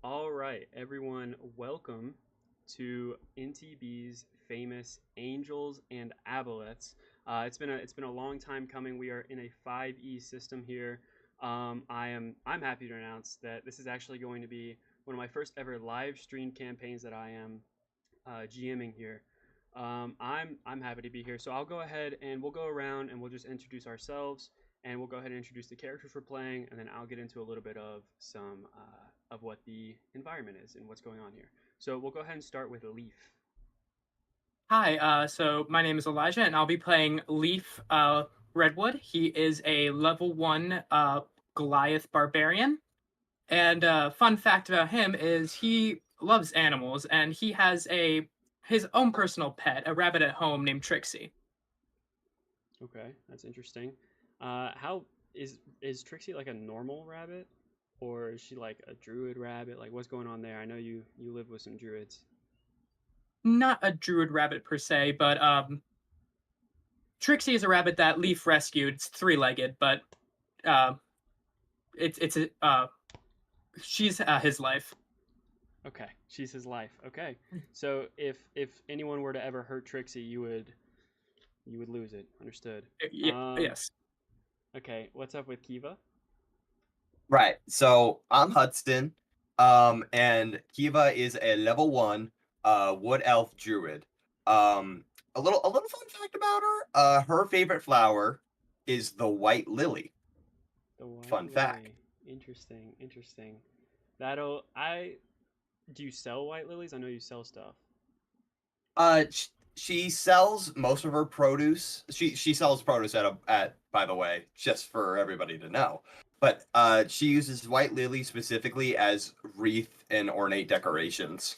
All right, everyone, welcome to NTB's famous Angels and Aboleths. It's been a long time coming. We are in a 5E system here. I'm happy to announce that this is actually going to be one of my first ever live stream campaigns that I am GMing here. I'm happy to be here. So I'll go ahead and we'll go around and we'll just introduce ourselves and we'll go ahead and introduce the characters we're playing, and then I'll get into a little bit of some of what the environment is and what's going on here. So we'll go ahead and start with Leaf. Hi, so my name is Elijah, and I'll be playing Leaf Redwood. He is a level 1 Goliath barbarian. And fun fact about him is he loves animals, and he has his own personal pet, a rabbit at home named Trixie. Okay, that's interesting. How is Trixie like a normal rabbit, or is she like a druid rabbit? Like what's going on there? I know you live with some druids. Not a druid rabbit per se, but Trixie is a rabbit that Leaf rescued. It's three-legged, but uh, it's she's his life. Okay, she's his life. Okay, so if anyone were to ever hurt Trixie, you would lose it. Understood. Yeah, Um, yes. okay, what's up with Kiva? Right. So I'm Hudson, and Kiva is a level 1 wood elf druid. A little fun fact about her. Her favorite flower is the white lily. The white Fun fact. lily. Interesting, interesting. That'll I Do you sell white lilies? I know you sell stuff. She sells most of her produce. She sells produce at by the way, just for everybody to know. But she uses white lily specifically as wreath and ornate decorations.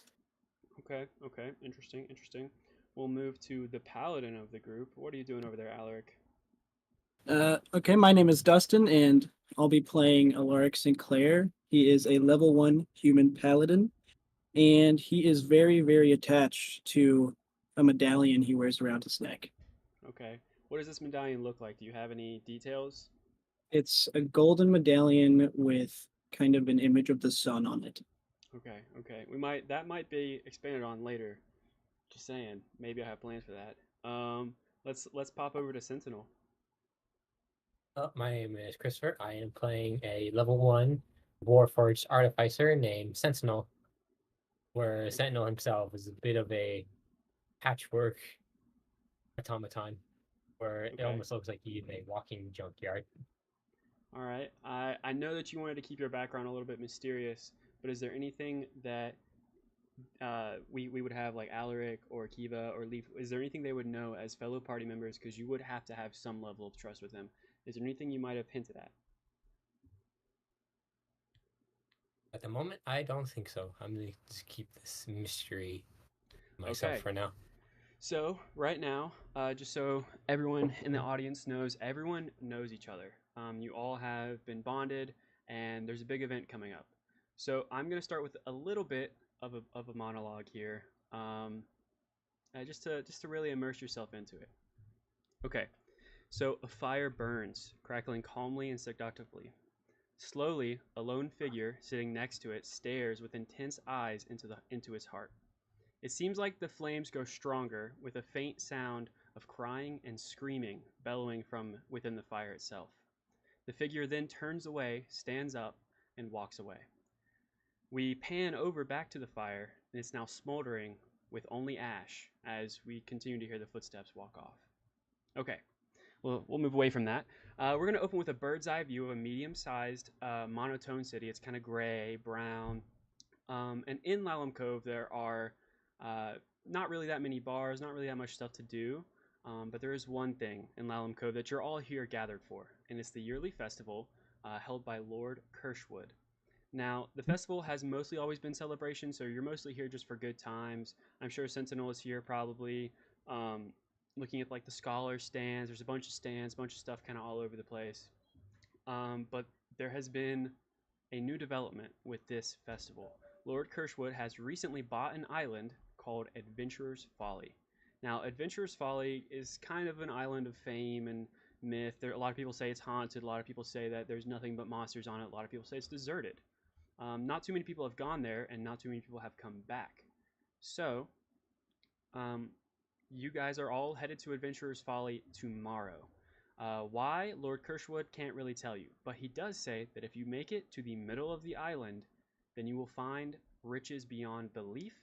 Okay, okay, interesting, interesting. We'll move to the paladin of the group. What are you doing over there, Alaric? Okay, my name is Dustin, and I'll be playing Alaric Sinclair. He is a level 1 human paladin, and he is very, very attached to a medallion he wears around his neck. Okay. What does this medallion look like? Do you have any details? It's a golden medallion with kind of an image of the sun on it. Okay, okay. That might be expanded on later. Just saying. Maybe I have plans for that. Let's pop over to Sentinel. My name is Christopher. I am playing a level 1 Warforged Artificer named Sentinel, where Okay, Sentinel himself is a bit of a patchwork automaton, where it okay. almost looks like he's a walking junkyard. All right. I know that you wanted to keep your background a little bit mysterious, but is there anything that we would have like Alaric or Kiva or Leaf? Is there anything they would know as fellow party members? Because you would have to have some level of trust with them. Is there anything you might have hinted at? At the moment, I don't think so. I'm going to just keep this mystery myself Okay. for now. So right now, just so everyone in the audience knows, everyone knows each other. You all have been bonded, and there's a big event coming up. So I'm gonna start with a little bit of a monologue here, just to really immerse yourself into it. Okay. So a fire burns, crackling calmly and seductively. Slowly, a lone figure sitting next to it stares with intense eyes into its heart. It seems like the flames grow stronger, with a faint sound of crying and screaming bellowing from within the fire itself. The figure then turns away, stands up, and walks away. We pan over back to the fire, and it's now smoldering with only ash as we continue to hear the footsteps walk off. Okay, we'll move away from that. We're going to open with a bird's eye view of a medium sized monotone city. It's kind of gray, brown. And in Lallum Cove, there are uh, not really that many bars, not really that much stuff to do. But there is one thing in Lallum Cove that you're all here gathered for, and it's the yearly festival held by Lord Kirschwood. Now, the festival has mostly always been celebration, so you're mostly here just for good times. I'm sure Sentinel is here probably um, looking at like the scholar stands. There's a bunch of stands, a bunch of stuff kind of all over the place. But there has been a new development with this festival. Lord Kirschwood has recently bought an island called Adventurers Folly. Now, Adventurers Folly is kind of an island of fame and myth. A lot of people say it's haunted. A lot of people say that there's nothing but monsters on it. A lot of people say it's deserted. Not too many people have gone there, and not too many people have come back. So, you guys are all headed to Adventurers Folly tomorrow. Why? Lord Kirschwood can't really tell you, but he does say that if you make it to the middle of the island, then you will find riches beyond belief,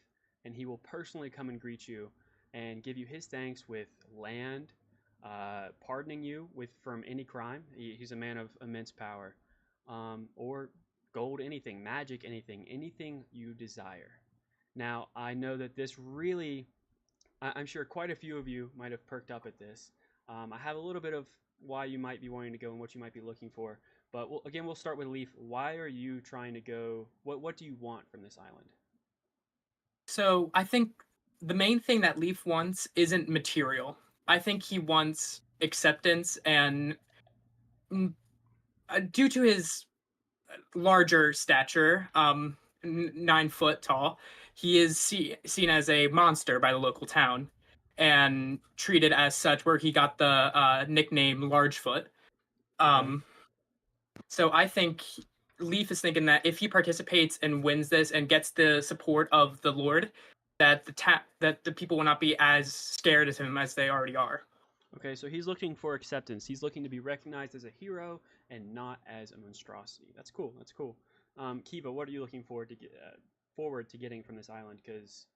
and he will personally come and greet you and give you his thanks with land, pardoning you from any crime. He's a man of immense power, or gold, anything, magic, anything you desire. Now, I know that this really, I'm sure quite a few of you might have perked up at this. I have a little bit of why you might be wanting to go and what you might be looking for. But we'll start with Leaf. Why are you trying to go? What do you want from this island? So I think the main thing that Leaf wants isn't material. I think he wants acceptance, and due to his larger stature, 9 foot tall, he is seen as a monster by the local town and treated as such, where he got the nickname Largefoot. So I think Leaf is thinking that if he participates and wins this and gets the support of the Lord, that the people will not be as scared of him as they already are. Okay, so he's looking for acceptance. He's looking to be recognized as a hero and not as a monstrosity. That's cool. That's cool. Kiva, what are you looking forward to getting from this island? Because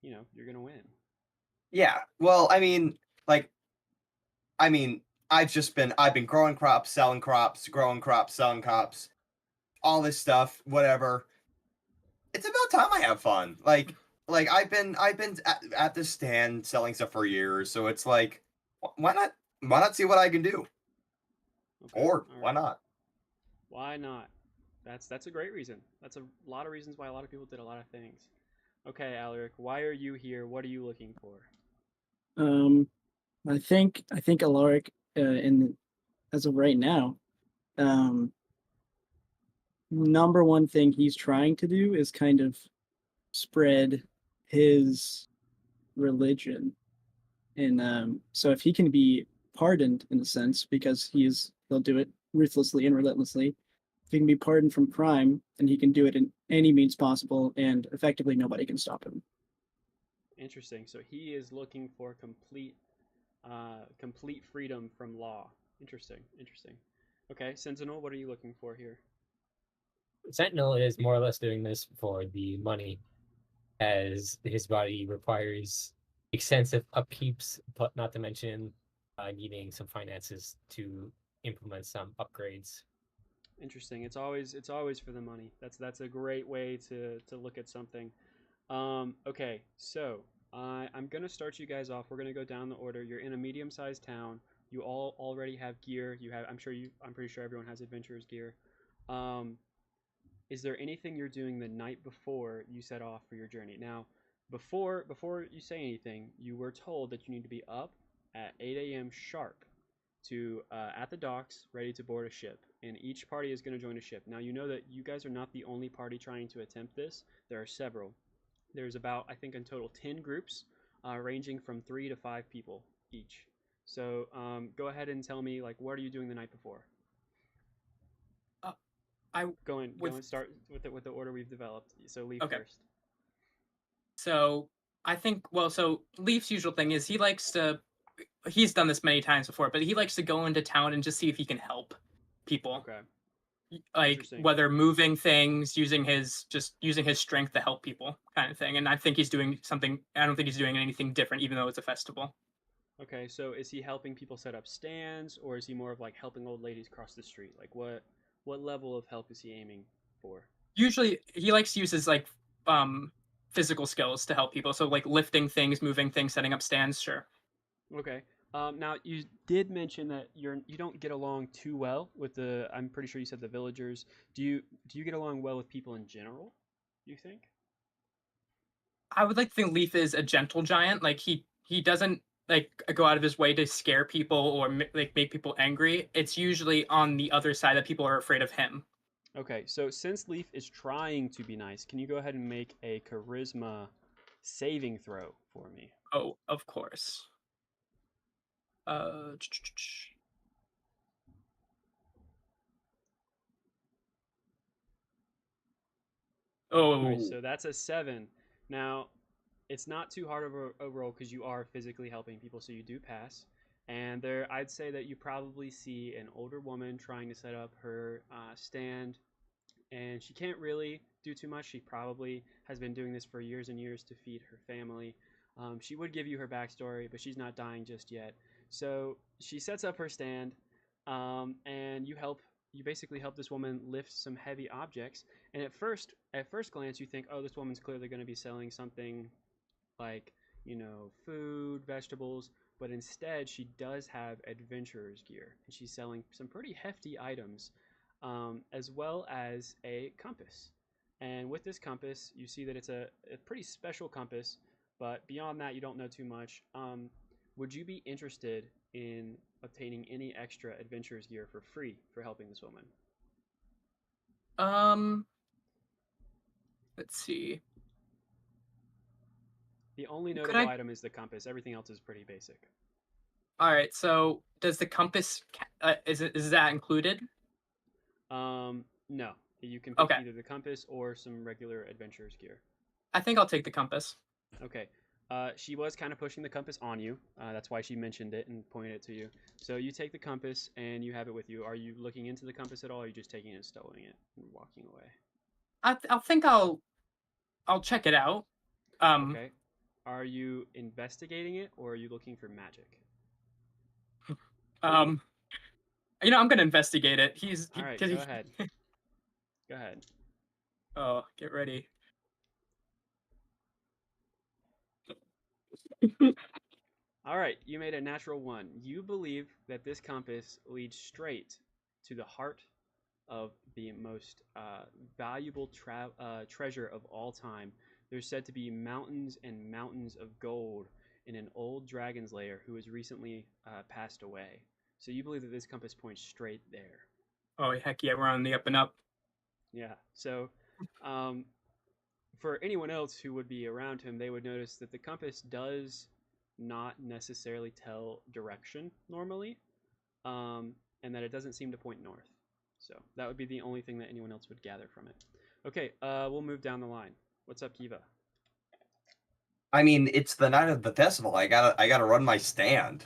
you're gonna win. Yeah. Well, I've been growing crops, selling crops, growing crops, selling crops, all this stuff, whatever. It's about time I have fun. Like I've been at this stand selling stuff for years, so it's like, why not see what I can do? Okay, Or all why right. not? Why not? That's a great reason. That's a lot of reasons why a lot of people did a lot of things. Okay, Alaric, why are you here? What are you looking for? I think Alaric, as of right now, number one thing he's trying to do is kind of spread his religion, and so if he can be pardoned in a sense, because he'll do it ruthlessly and relentlessly. If he can be pardoned from crime, then he can do it in any means possible, and effectively nobody can stop him. Interesting. So he is looking for complete freedom from law. Interesting. Okay, Sentinel, what are you looking for here? Sentinel is more or less doing this for the money, as his body requires extensive upkeeps, but not to mention needing some finances to implement some upgrades. Interesting. It's always for the money. That's a great way to look at something. Okay, so I'm gonna start you guys off. We're gonna go down the order. You're in a medium-sized town. You all already have gear. I'm pretty sure everyone has adventurers gear. Is there anything you're doing the night before you set off for your journey? Now, before you say anything, you were told that you need to be up at 8 a.m. sharp to at the docks, ready to board a ship. And each party is going to join a ship. Now, you know that you guys are not the only party trying to attempt this. There are several. There's about, I think, in total 10 groups, ranging from 3 to 5 people each. So go ahead and tell me, like, what are you doing the night before? Go and start with the order we've developed. So Leaf first. So I think, so Leaf's usual thing is he's done this many times before, but he likes to go into town and just see if he can help people. Okay. Like whether moving things, using his strength to help people, kind of thing. And I think he's doing something. I don't think he's doing anything different, even though it's a festival. Okay, so is he helping people set up stands, or is he more of like helping old ladies cross the street? Like what level of help is he aiming for? Usually, he likes to use his physical skills to help people. So like lifting things, moving things, setting up stands. Sure. Okay. Now you did mention that you don't get along too well with the. I'm pretty sure you said the villagers. Do you get along well with people in general? Do you think? I would like to think Leaf is a gentle giant. Like he doesn't like go out of his way to scare people or like make people angry. It's usually on the other side that people are afraid of him. Okay, so since Leaf is trying to be nice, can you go ahead and make a charisma saving throw for me? Oh, of course. Oh, All right, so that's a 7. Now, it's not too hard of a roll because you are physically helping people, so you do pass. And there, I'd say that you probably see an older woman trying to set up her stand, and she can't really do too much. She probably has been doing this for years and years to feed her family. She would give you her backstory, but she's not dying just yet. So she sets up her stand, and you help. You basically help this woman lift some heavy objects. And at first glance, you think, oh, this woman's clearly going to be selling something like, food, vegetables, but instead she does have adventurer's gear, and she's selling some pretty hefty items, as well as a compass. And with this compass, you see that it's a pretty special compass, but beyond that, you don't know too much. Would you be interested in obtaining any extra adventurer's gear for free for helping this woman? Let's see. The only Could notable I? item is the compass. Everything else is pretty basic. All right. So does the compass is that included? No. You can pick Okay. either the compass or some regular adventurer's gear. I think I'll take the compass. Okay. She was kind of pushing the compass on you. That's why she mentioned it and pointed it to you. So you take the compass and you have it with you. Are you looking into the compass at all? Or are you just taking it and stowing it and walking away? I think I'll check it out. Okay. Are you investigating it or are you looking for magic? I'm gonna investigate it. All right, go ahead. Go ahead. Oh, get ready. All right, you made a natural 1. You believe that this compass leads straight to the heart of the most valuable treasure of all time. There's said to be mountains and mountains of gold in an old dragon's lair who has recently passed away. So you believe that this compass points straight there. Oh, heck yeah, we're on the up and up. Yeah. So for anyone else who would be around him, they would notice that the compass does not necessarily tell direction normally, and that it doesn't seem to point north. So that would be the only thing that anyone else would gather from it. Okay, we'll move down the line. What's up, Kiva? I mean, it's the night of the festival. I gotta run my stand.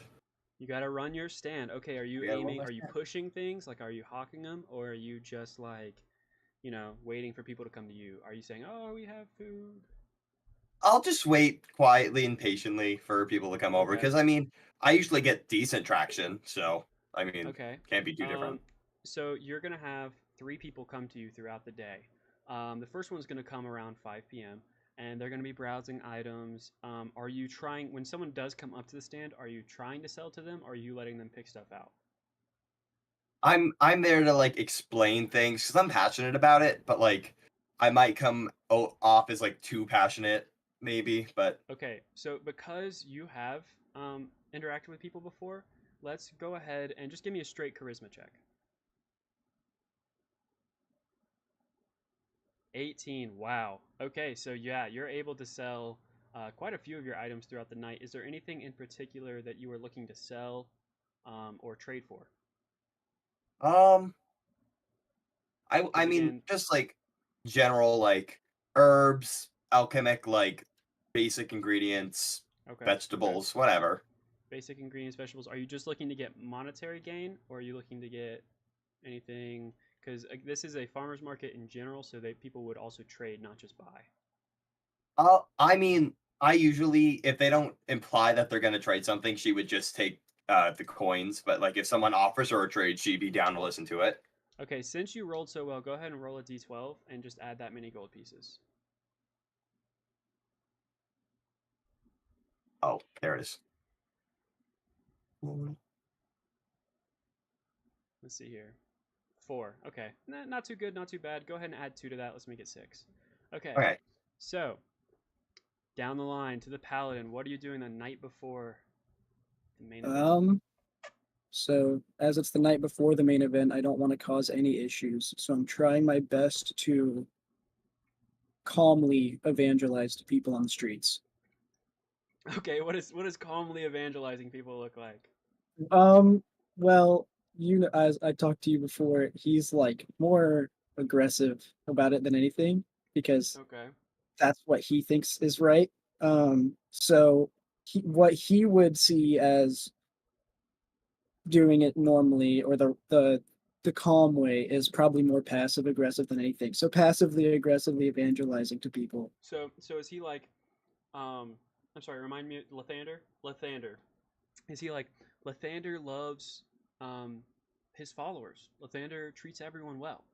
You gotta run your stand. Okay, are you I gotta run aiming? my Are you stand. pushing things? Like, are you hawking them, or are you just like, waiting for people to come to you? Are you saying, "Oh, we have food"? I'll just wait quietly and patiently for people to come over Okay. because I mean, I usually get decent traction, so I mean, Okay. can't be too different. So you're gonna have 3 people come to you throughout the day. The first one's gonna come around 5 p.m. and they're gonna be browsing items. Are you trying when someone does come up to the stand? Are you trying to sell to them, or are you letting them pick stuff out? I'm there to like explain things because I'm passionate about it, but like I might come off as like too passionate, maybe. But Okay, so because you have interacted with people before, let's go ahead and just give me a straight charisma check. 18. Wow. Okay, so yeah, you're able to sell quite a few of your items throughout the night. Is there anything in particular that you are looking to sell or trade for? um, I 'Cause mean again, just like general like herbs, alchemic like basic ingredients, okay, vegetables, whatever. basic ingredients, vegetables. Are you just looking to get monetary gain, or are you looking to get anything? Because this is a farmer's market in general, so that people would also trade, not just buy. I mean, I usually, if they don't imply that they're gonna trade something, she would just take the coins. But like, if someone offers her a trade, she'd be down to listen to it. Okay, since you rolled so well, go ahead and roll a d12 and just add that many gold pieces. Oh, there it is. Let's see here. 4. Okay. Nah, not too good, not too bad. Go ahead and add 2 to that. Let's make it 6. Okay. Okay. So, down the line to the paladin. What are you doing the night before the main event? So as it's the night before the main event, I don't want to cause any issues. So I'm trying my best to calmly evangelize to people on the streets. Okay, what is calmly evangelizing people look like? Well, as I talked to you before, he's like more aggressive about it than anything. because Okay. that's what he thinks is right. So what he would see as doing it normally, or the calm way, is probably more passive aggressive than anything. So passively aggressively evangelizing to people. So is he like, I'm sorry, remind me, Lathander? Lathander. Is he like, Lathander loves his followers. Lathander treats everyone well,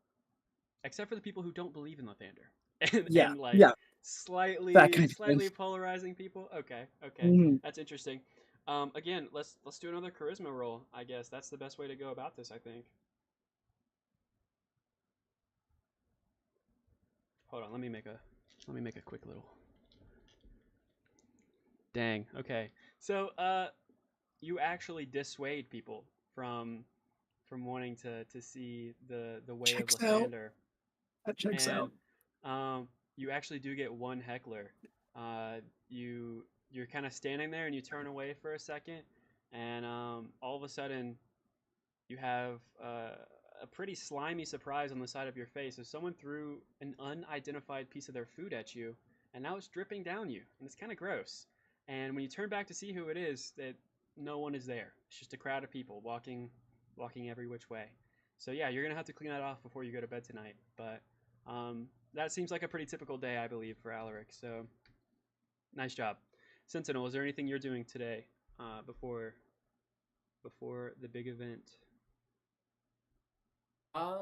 except for the people who don't believe in Lathander, and Yeah, like yeah, that slightly kind of thing. polarizing people. Okay, Mhm. that's interesting. Again, let's do another charisma roll. I guess that's the best way to go about this. I think. Hold on, let me make a quick little. Dang. Okay. So, you actually dissuade people from wanting to see the way of Checks out. Lathander, That checks and out. you actually do get one heckler. Uh, you're kind of standing there and you turn away for a second, and all of a sudden you have a pretty slimy surprise on the side of your face as someone threw an unidentified piece of their food at you, and now it's dripping down you, and it's kind of gross. And when you turn back to see who it is, that no one is there. It's just a crowd of people walking every which way. So yeah, you're gonna have to clean that off before you go to bed tonight. But that seems like a pretty typical day, I believe, for Alaric. So nice job, Sentinel. Is there anything you're doing today before the big event? I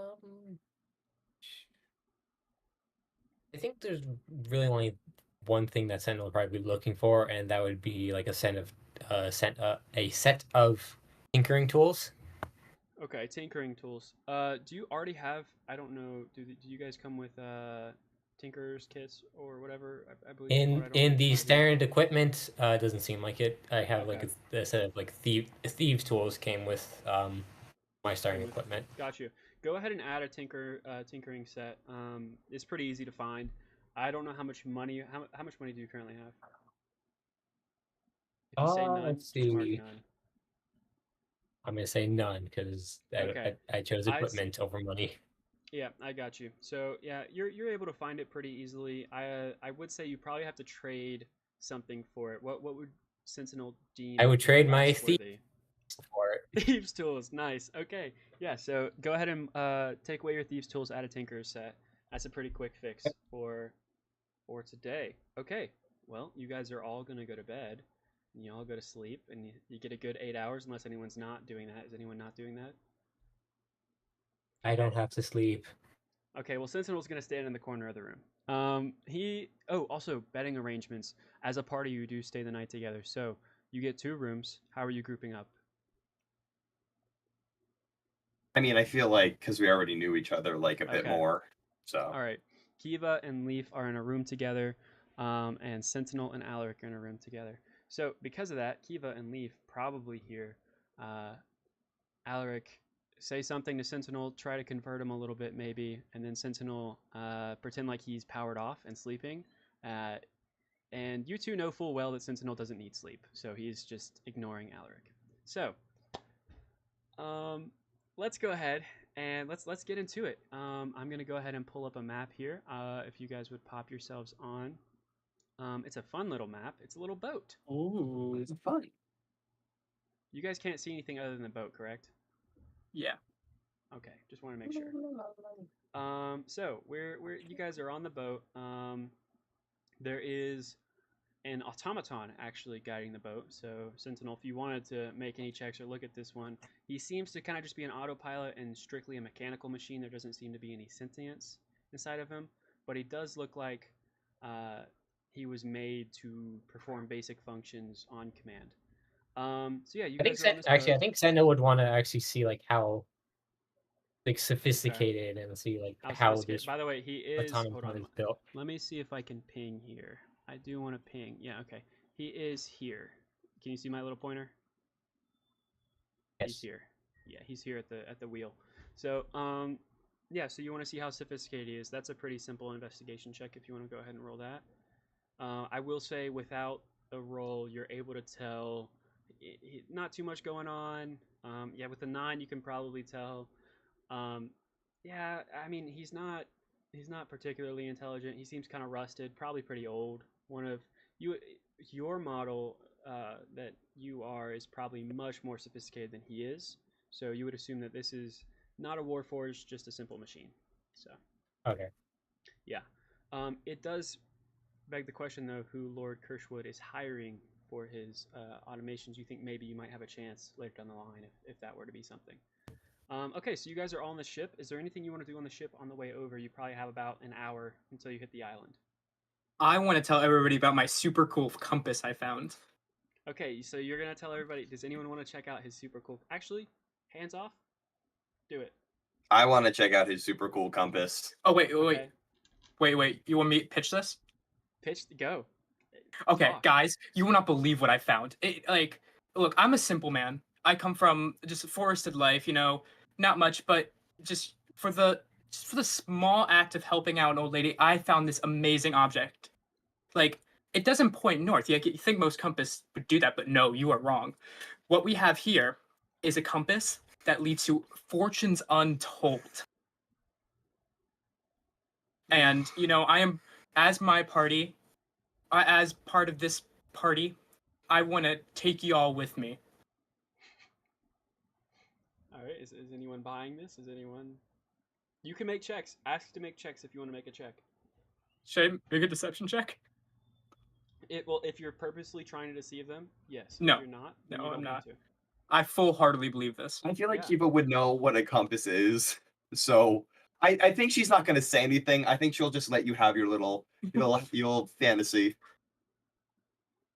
think there's really only one thing that Sentinel would probably be looking for, and that would be like a set of tinkering tools. Okay, tinkering tools. Do you already have? I don't know. Do you guys come with tinkerers kits or whatever? I believe it's called. I don't In have the my standard equipment, doesn't seem like it. I have Okay. like a set of like thieves tools came with my starting equipment. Got you. Go ahead and add a tinkering set. It's pretty easy to find. I don't know how much money. How much money do you currently have? If you say none, Let's just mark see. none. I'm gonna say none because Okay. I chose equipment over money. Yeah, I got you. So yeah, you're able to find it pretty easily. I would say you probably have to trade something for it. What would Sentinel deem I would trade my less worthy? for it. Thieves tools, nice. Okay, yeah. So go ahead and take away your thieves tools. Add a tinker's set. That's a pretty quick fix for today. Okay. Well, you guys are all gonna go to bed. And you all go to sleep, and you get a good 8 hours. Unless anyone's not doing that. Is anyone not doing that? I don't have to sleep. Okay, well, Sentinel's gonna stand in the corner of the room. Also bedding arrangements. As a party, you do stay the night together, so you get 2 rooms. How are you grouping up? I mean, I feel like because we already knew each other like a bit Okay. more, so All right. Kiva and Leaf are in a room together, and Sentinel and Alaric are in a room together. So because of that, Kiva and Leaf probably hear Alaric say something to Sentinel, try to convert him a little bit maybe, and then Sentinel pretend like he's powered off and sleeping. Uh, and you two know full well that Sentinel doesn't need sleep, so he's just ignoring Alaric. So, let's go ahead and let's get into it. I'm gonna go ahead and pull up a map here. If you guys would pop yourselves on, it's a fun little map. It's a little boat. Ooh, it's fun. You guys can't see anything other than the boat, correct? Yeah. Okay, just want to make sure. So we're you guys are on the boat. There is an automaton actually guiding the boat. So Sentinel, if you wanted to make any checks or look at this one, he seems to kind of just be an autopilot and strictly a mechanical machine. There doesn't seem to be any sentience inside of him, but he does look like he was made to perform basic functions on command. So yeah, you I think guys are on this actually, I boat. think Sentinel would want to actually see like how like Okay. sophisticated and see like How how sophisticated. this By the way, he is. Hold automaton on. is built. Let me see if I can ping here. I do want to ping. Yeah, okay. He is here. Can you see my little pointer? He's Yes. here. Yeah, he's here at the wheel. So, yeah. So you want to see how sophisticated he is? That's a pretty simple investigation check. If you want to go ahead and roll that. I will say, without a roll, you're able to tell. Not too much going on. Yeah, with a 9, you can probably tell. Yeah, I mean, he's not he's not particularly intelligent. He seems kind of rusted, probably pretty old. One of you, your model that you are is probably much more sophisticated than he is. So you would assume that this is not a Warforged, just a simple machine. So Okay. yeah, it does beg the question though, who Lord Kirschwood is hiring for his automations. You think maybe you might have a chance later down the line if that were to be something. Okay, so you guys are all on the ship. Is there anything you want to do on the ship on the way over? You probably have about an hour until you hit the island. I want to tell everybody about my super cool compass I found. Okay, so you're gonna tell everybody. Does anyone want to check out his super cool? Actually, hands off. Do it. I want to check out his super cool compass. Oh wait. Okay. Wait. You want me to pitch this? Pitch. Go. Okay, Talk. guys, you will not believe what I found. Look, I'm a simple man. I come from just a forested life, not much, but just for the small act of helping out an old lady, I found this amazing object. Like, it doesn't point north. You think most compass would do that, but no, you are wrong. What we have here is a compass that leads to fortunes untold. And I am as my party. As part of this party, I want to take y'all with me. All right. Is anyone buying this? Is anyone? You can make checks. Ask to make checks if you want to make a check. Should I make a deception check? If you're purposely trying to deceive them, yes. No. If you're not, then No, you don't I'm have not. to. I full-heartedly believe this. I feel like Yeah. Kiva would know what a compass is, so I think she's not going to say anything. I think she'll just let you have your little fantasy.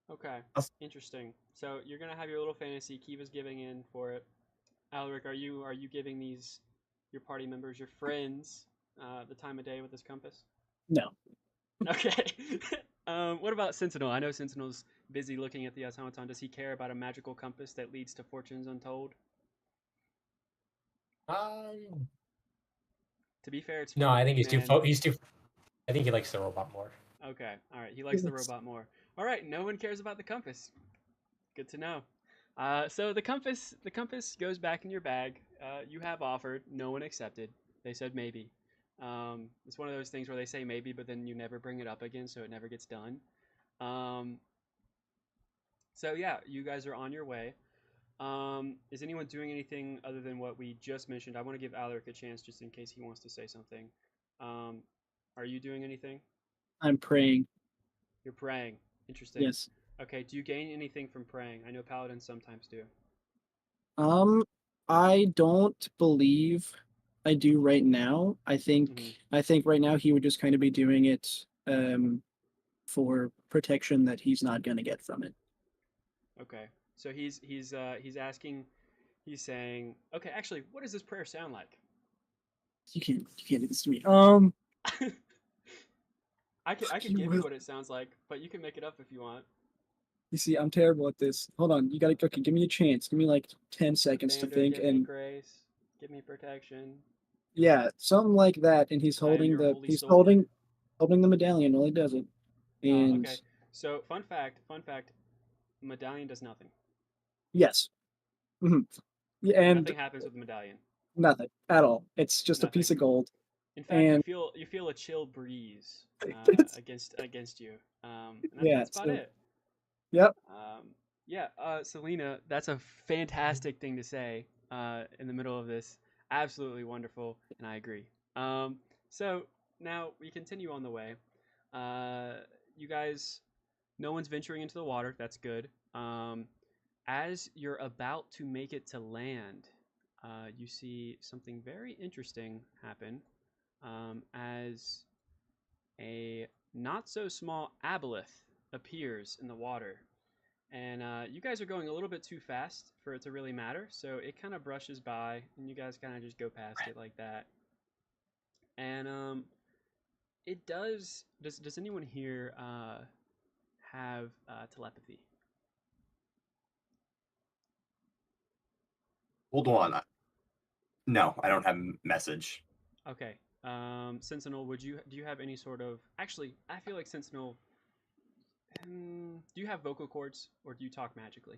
Okay. Interesting. So you're gonna have your little fantasy. Kiva's giving in for it. Alaric, are you giving these your party members, your friends, the time of day with this compass? No. Okay. What about Sentinel? I know Sentinel's busy looking at the automaton. Does he care about a magical compass that leads to fortunes untold? To be fair, it's No, I think he's too. man. He's too. I think he likes the robot more. Okay, all right. He likes the robot more. All right, no one cares about the compass. Good to know. So the compass goes back in your bag. You have offered. No one accepted. They said maybe. It's one of those things where they say maybe, but then you never bring it up again, so it never gets done. So yeah, you guys are on your way. Is anyone doing anything other than what we just mentioned? I want to give Alaric a chance just in case he wants to say something. Are you doing anything? I'm praying. You're praying. Interesting. Yes. Okay, do you gain anything from praying? I know paladins sometimes do. I don't believe I do right now. I think right now he would just kind of be doing it for protection that he's not going to get from it. Okay. So he's asking, he's saying, okay, actually, what does this prayer sound like? You can't do this to me. I can give you what it sounds like, but you can make it up if you want. You see, I'm terrible at this. Hold on, you gotta give me a chance. Give me like 10 seconds to Commander, think, give me and grace, give me protection. yeah, something like that. And he's I am holding your the holy he's sword. holding the medallion while he does it. And Okay. So fun fact, medallion does nothing. yes, yeah, and Nothing happens with the medallion. nothing at all. It's just a piece of gold. In fact, And you feel a chill breeze against you. And yeah, that's about so- it. Yep. Yeah, Selena, that's a fantastic thing to say in the middle of this. Absolutely wonderful, and I agree. So now we continue on the way. You guys, no one's venturing into the water. That's good. As you're about to make it to land, you see something very interesting happen as a not so small aboleth appears in the water. And you guys are going a little bit too fast for it to really matter, so it kind of brushes by, and you guys kind of just go past it like that. And it does. Does anyone here have telepathy? Hold on. No, I don't have message. Okay. Sentinel, do you have any sort of? Actually, I feel like Sentinel. Do you have vocal cords, or do you talk magically?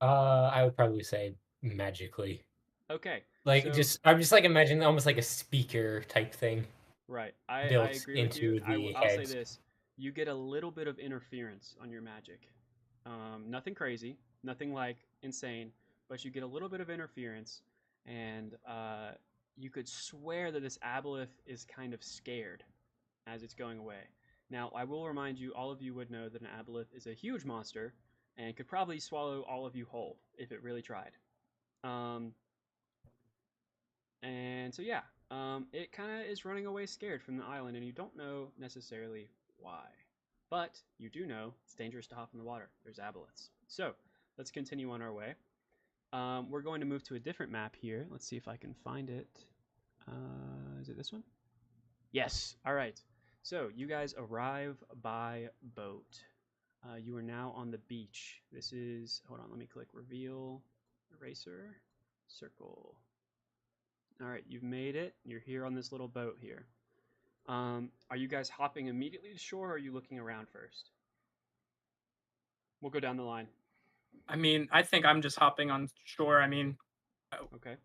I would probably say magically. Okay. Like so, I'm just like imagining almost like a speaker type thing Right. I built agree with you. into the I'll say heads. this. You get a little bit of interference on your magic. Nothing crazy, nothing like insane, but you get a little bit of interference, and you could swear that this aboleth is kind of scared as it's going away. Now, I will remind you, all of you would know that an aboleth is a huge monster and could probably swallow all of you whole if it really tried. Um, and so, yeah, it kind of is running away scared from the island, and you don't know necessarily why. But you do know it's dangerous to hop in the water. There's aboleths. So let's continue on our way. We're going to move to a different map here. Let's see if I can find it. Is it this one? Yes. All right. So you guys arrive by boat. You are now on the beach. This is, hold on, let me click reveal, eraser, circle. All right, you've made it. You're here on this little boat here. Are you guys hopping immediately to shore, or are you looking around first? We'll go down the line. I mean, I think I'm just hopping on shore. I mean, Okay.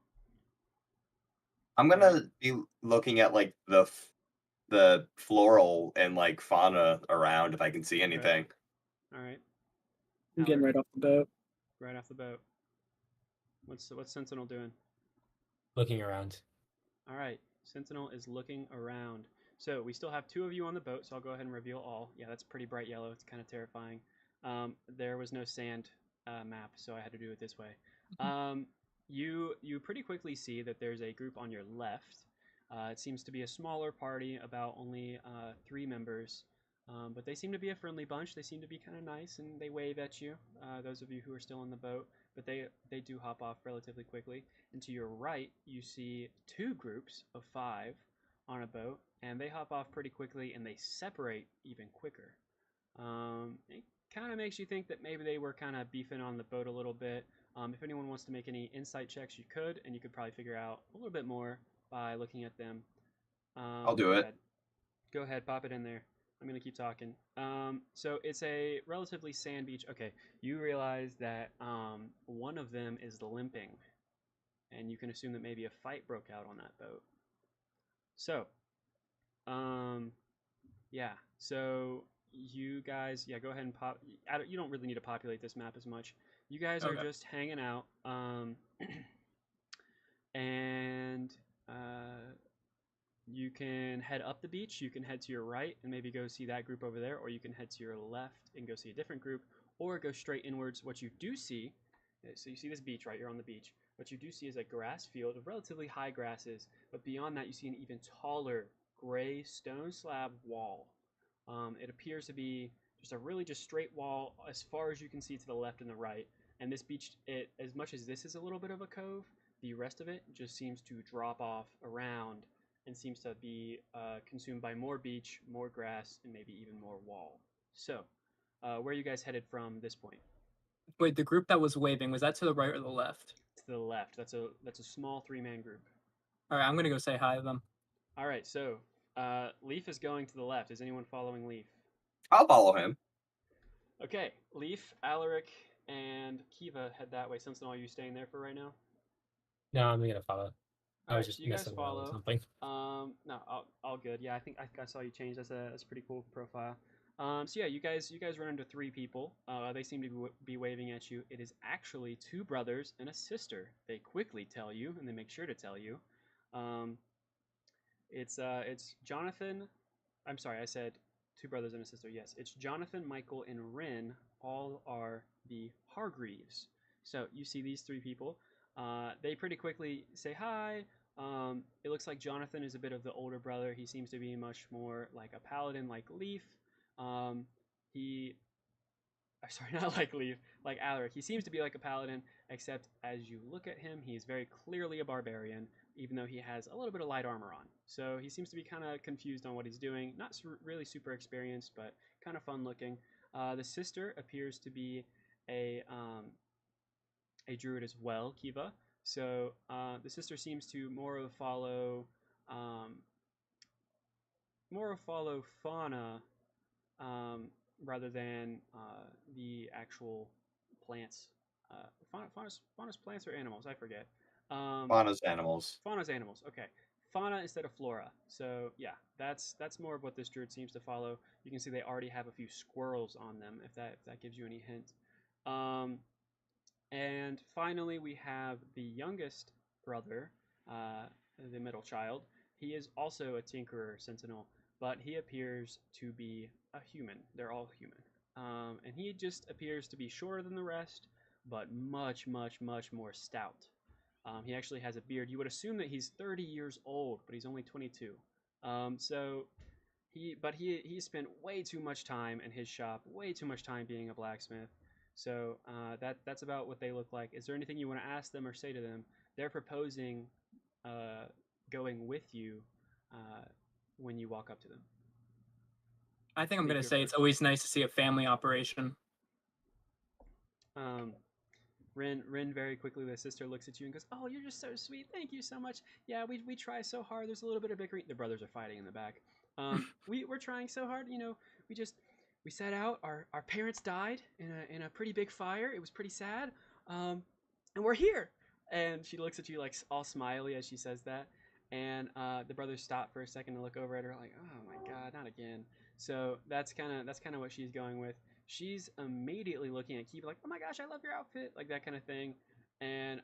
I'm gonna be looking at like the floral and like fauna around if I can see anything. All right. I'm getting Alaric, right off the boat. right off the boat. What's Sentinel doing? Looking around. All right. Sentinel is looking around. So we still have 2 of you on the boat, so I'll go ahead and reveal all. Yeah, that's pretty bright yellow. It's kind of terrifying. There was no sand map, so I had to do it this way. You pretty quickly see that there's a group on your left. It seems to be a smaller party, about only 3 members. But they seem to be a friendly bunch. They seem to be kind of nice, and they wave at you, those of you who are still on the boat. But they do hop off relatively quickly. And to your right, you see 2 groups of 5 on a boat, and they hop off pretty quickly, and they separate even quicker. It kind of makes you think that maybe they were kind of beefing on the boat a little bit. If anyone wants to make any insight checks, you could, and you could probably figure out a little bit more by looking at them. I'll do it. Go ahead, pop it in there. I'm going to keep talking. So it's a relatively sand beach. Okay, you realize that one of them is limping, and you can assume that maybe a fight broke out on that boat. So, yeah. So you guys, yeah, go ahead and pop. You don't really need to populate this map as much. You guys are Okay. just hanging out, and you can head up the beach. You can head to your right and maybe go see that group over there, or you can head to your left and go see a different group, or go straight inwards. What you do see, so you see this beach, right? You're on the beach. What you do see is a grass field of relatively high grasses, but beyond that, you see an even taller gray stone slab wall. It appears to be just a really just straight wall as far as you can see to the left and the right. And this beach, as much as this is a little bit of a cove, the rest of it just seems to drop off around and seems to be consumed by more beach, more grass, and maybe even more wall. So, where are you guys headed from this point? wait, the group that was waving, was that to the right or the left? To the left. That's a small 3-man group. All right, I'm gonna go say hi to them. All right, so Leaf is going to the left. Is anyone following Leaf? I'll follow him. Okay, Leaf, Alaric, and Kiva head that way. Sentinel, are you staying there for right now? No, I'm gonna follow. I All was right, just so you guys messing around with follow. something. No, all good. Yeah, I think I saw you change. That's a pretty cool profile. So yeah, you guys run into 3 people. They seem to be waving at you. It is actually 2 brothers and a sister. They quickly tell you, and they make sure to tell you. It's Jonathan. I'm sorry, I said 2 brothers and a sister. Yes, it's Jonathan, Michael, and Rin. All are the Hargreaves. So you see these 3 people. They pretty quickly say hi. It looks like Jonathan is a bit of the older brother. He seems to be much more like a paladin, like Leaf. Sorry, not like Leaf, like Alaric. He seems to be like a paladin, except as you look at him, he's very clearly a barbarian, even though he has a little bit of light armor on. So he seems to be kind of confused on what he's doing. Not really super experienced, but kind of fun looking. The sister appears to be a druid as well, Kiva. So the sister seems to more of follow fauna rather than the actual plants. Fauna's plants or animals, I forget. Fauna's animals. Fauna's animals. Okay, fauna instead of flora. So yeah, that's more of what this druid seems to follow. You can see they already have a few squirrels on them. If that gives you any hint. And finally, we have the youngest brother, the middle child. He is also a tinkerer sentinel, but he appears to be a human. They're all human. And he just appears to be shorter than the rest, but much, much, much more stout. He actually has a beard. You would assume that he's 30 years old, but he's only 22. So he spent way too much time in his shop, way too much time being a blacksmith. So that's about what they look like. Is there anything you want to ask them or say to them? They're proposing going with you when you walk up to them. I think I'm Make going to your say it's first- always nice to see a family operation. Rin very quickly, the sister looks at you and goes, "Oh, you're just so sweet. Thank you so much. Yeah, we try so hard. There's a little bit of bickering. The brothers are fighting in the back. We're trying so hard. You know, we set out. Our parents died in a pretty big fire. It was pretty sad. And we're here." And she looks at you like all smiley as she says that. And the brothers stop for a second to look over at her like, "Oh my God, not again." So that's kind of what she's going with. She's immediately looking at Kiva like, "Oh my gosh, I love your outfit," like that kind of thing. And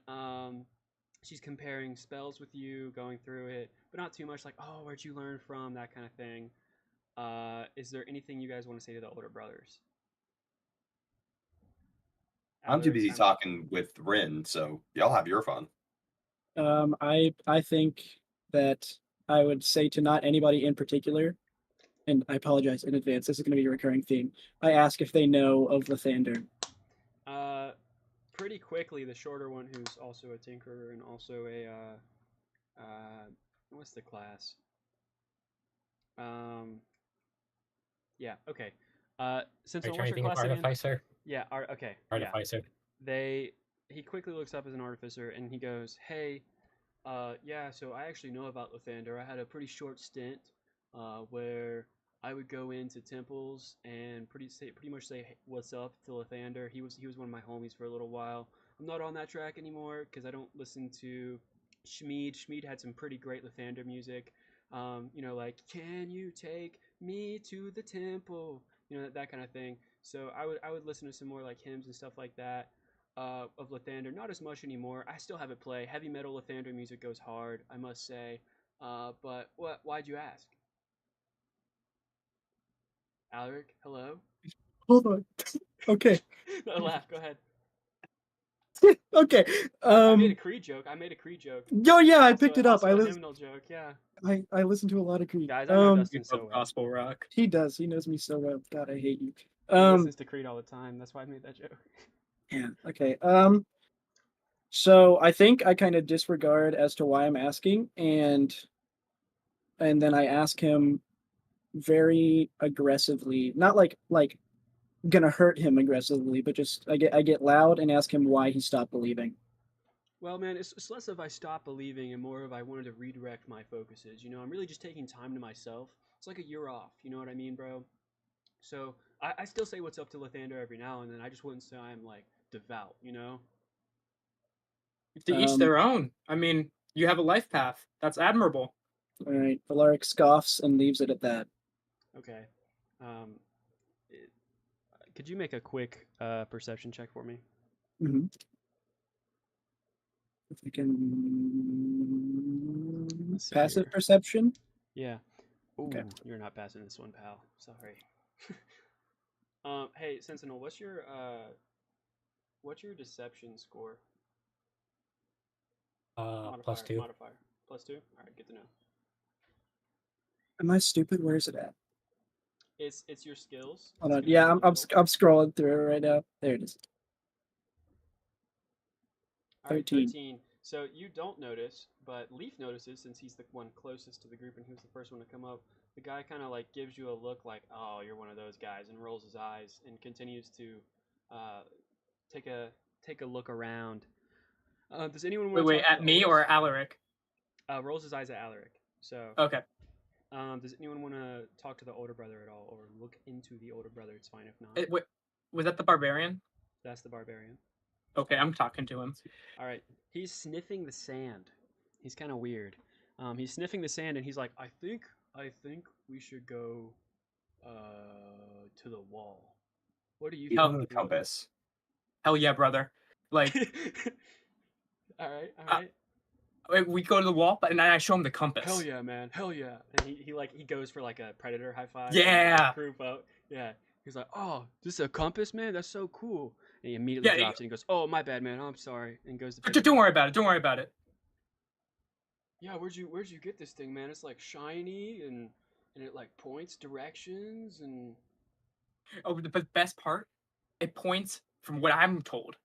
she's comparing spells with you, going through it, but not too much like, "Oh, where'd you learn from?" that kind of thing. Is there anything you guys want to say to the older brothers? I'm too Alaric, busy talking with Rin, so y'all have your fun. I think that I would say to not anybody in particular, and I apologize in advance. This is going to be a recurring theme. I ask if they know of Lathander. Pretty quickly, the shorter one, who's also a tinkerer and also a what's the class? Yeah, okay. Since Are you what's trying to your think of class again? artificer? Yeah, okay. Artificer. Yeah. He quickly looks up as an artificer and he goes, "Hey, yeah, so I actually know about Lathander. I had a pretty short stint where I would go into temples and pretty much say what's up to Lathander. He was one of my homies for a little while. I'm not on that track anymore because I don't listen to Schmied. Schmied had some pretty great Lathander music. You know, like "Can you take me to the temple?" You know, that kind of thing. So I would listen to some more like hymns and stuff like that. Of Lathander, not as much anymore. I still have it play. Heavy metal Lathander music goes hard, I must say. But why'd you ask? Alaric, hello? Hold on. Okay. No, laugh, go ahead. Okay. I made a Creed joke. Oh yeah, I Also- picked it up. also a hymnal joke, yeah. I listen to a lot of Creed. Guys, I know You Dustin so love well. gospel rock. He does. He knows me so well. God, I hate you. He listens to Creed all the time. That's why I made that joke. Yeah. Okay. So I think I kind of disregard as to why I'm asking, and then I ask him very aggressively, not like gonna hurt him aggressively, but just I get loud and ask him why he stopped believing. Well, man, it's less of I stopped believing and more of I wanted to redirect my focuses. You know, I'm really just taking time to myself. It's like a year off. You know what I mean, bro? So I still say what's up to Lathander every now and then. I just wouldn't say I'm like devout, you know? To each their own. I mean, you have a life path. That's admirable. All right. Alaric scoffs and leaves it at that. Okay. Could you make a quick perception check for me? Mm-hmm. If I can Let's see passive here. perception. Yeah. Ooh, Okay. you're not passing this one, pal. Sorry. Hey, Sentinel, what's your deception score? +2. Modifier. +2? Alright, good to know. Am I stupid? Where is it at? It's your skills. Hold It's on. gonna be Yeah, in I'm the middle. scrolling through it right now. There it is. All right, 13. 13. So you don't notice, but Leaf notices since he's the one closest to the group and he was the first one to come up. The guy kind of like gives you a look like, "Oh, you're one of those guys," and rolls his eyes and continues to take a look around. Does anyone want to Wait, talk to at the me oldest? or Alaric? Rolls his eyes at Alaric. So, Okay. does anyone want to talk to the older brother at all, or look into the older brother? It's fine if not. Was that the barbarian? That's the barbarian. Okay, I'm talking to him. All right. He's sniffing the sand. He's kind of weird. He's sniffing the sand and he's like, I think we should go to the wall. What do you Give think? him the compass. Hell yeah, brother. Like, all right. we go to the wall, and I show him the compass. Hell yeah, man. Hell yeah. And he goes for like a predator high five. Yeah. Group up. Yeah. He's like, oh, this is a compass, man. That's so cool. And he immediately Yeah, drops it and he goes, oh, my bad, man. I'm sorry. And goes to. Don't worry about it. Don't worry about it. Yeah, where'd you get this thing, man? It's like shiny and it like points directions and. Oh, but the best part, it points from what I'm told,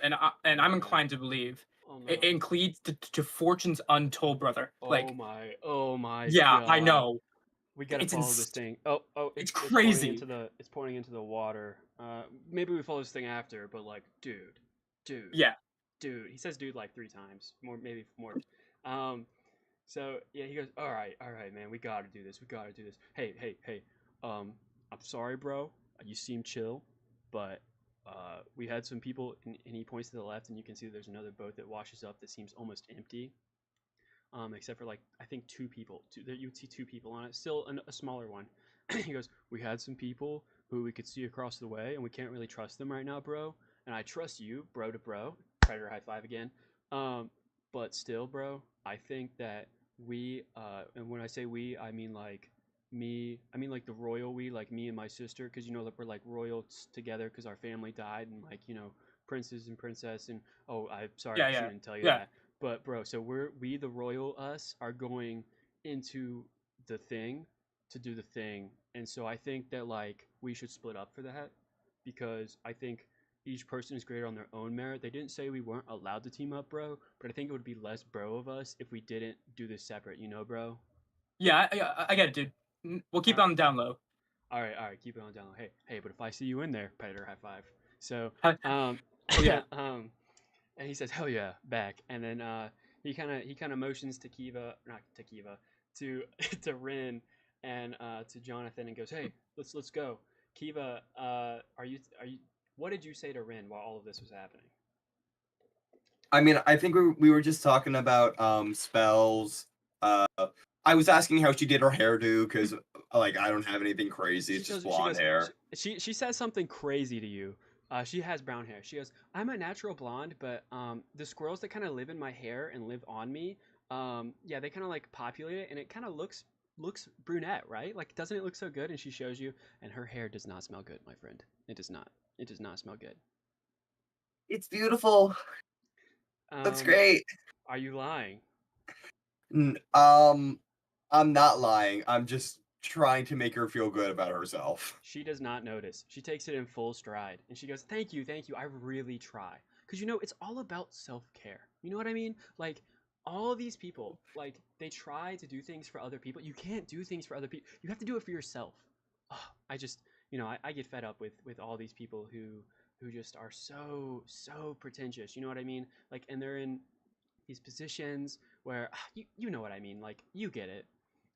and I'm inclined to believe Oh, no. it includes to fortunes untold, brother. Oh my. Yeah, God. I know. We gotta It's follow this thing. Oh, it's pointing crazy. it's pointing into the water. Maybe we follow this thing after, but like, dude. Yeah. Dude. He says dude like 3 times, maybe more. So yeah, he goes, all right, man, we gotta do this. Hey. I'm sorry, bro. You seem chill, but we had some people, and he points to the left, and you can see there's another boat that washes up that seems almost empty. Except for like I think 2 people. You would see 2 people on it. Still a smaller one. He goes, "We had some people who we could see across the way, and we can't really trust them right now, bro. And I trust you, bro to bro. Predator high five again. But still, bro, I think that we, and when I say we, I mean like me. I mean like the royal we, like me and my sister, because you know that we're like royals together because our family died, and like princes and princess, and oh, I'm sorry, Yeah, I yeah, shouldn't tell you yeah. that." But bro, so we the royal us are going into the thing to do the thing, and so I think that like we should split up for that because I think each person is greater on their own merit. They didn't say we weren't allowed to team up, bro, but I think it would be less bro of us if we didn't do this separate, bro. Yeah, I get it, dude. We'll keep it on the down low. All right, keep it on down low. Hey, but if I see you in there, predator high five. So Oh, yeah. and he says, "Hell yeah," back, and then he kind of motions to to to Rin and to Jonathan and goes, "Hey, let's go." Kiva, are you? What did you say to Rin while all of this was happening? I mean, I think we were just talking about spells. I was asking how she did her hairdo because like I don't have anything crazy. It's just blonde hair. She says something crazy to you. She has brown hair. She goes, "I'm a natural blonde, but the squirrels that kind of live in my hair and live on me, yeah, they kind of like populate it, and it kind of looks brunette, right? Like, doesn't it look so good?" And she shows you, and her hair does not smell good, my friend. It does not. It does not smell good. It's beautiful. Looks great. Are you lying? I'm not lying. I'm just trying to make her feel good about herself. She does not notice. She takes it in full stride, and she goes, "Thank you. I really try." Because it's all about self-care. You know what I mean? Like, all these people, like, they try to do things for other people. You can't do things for other people. You have to do it for yourself. Oh, I just, I get fed up with all these people who just are so pretentious. You know what I mean? Like, and they're in these positions where you know what I mean. Like, you get it.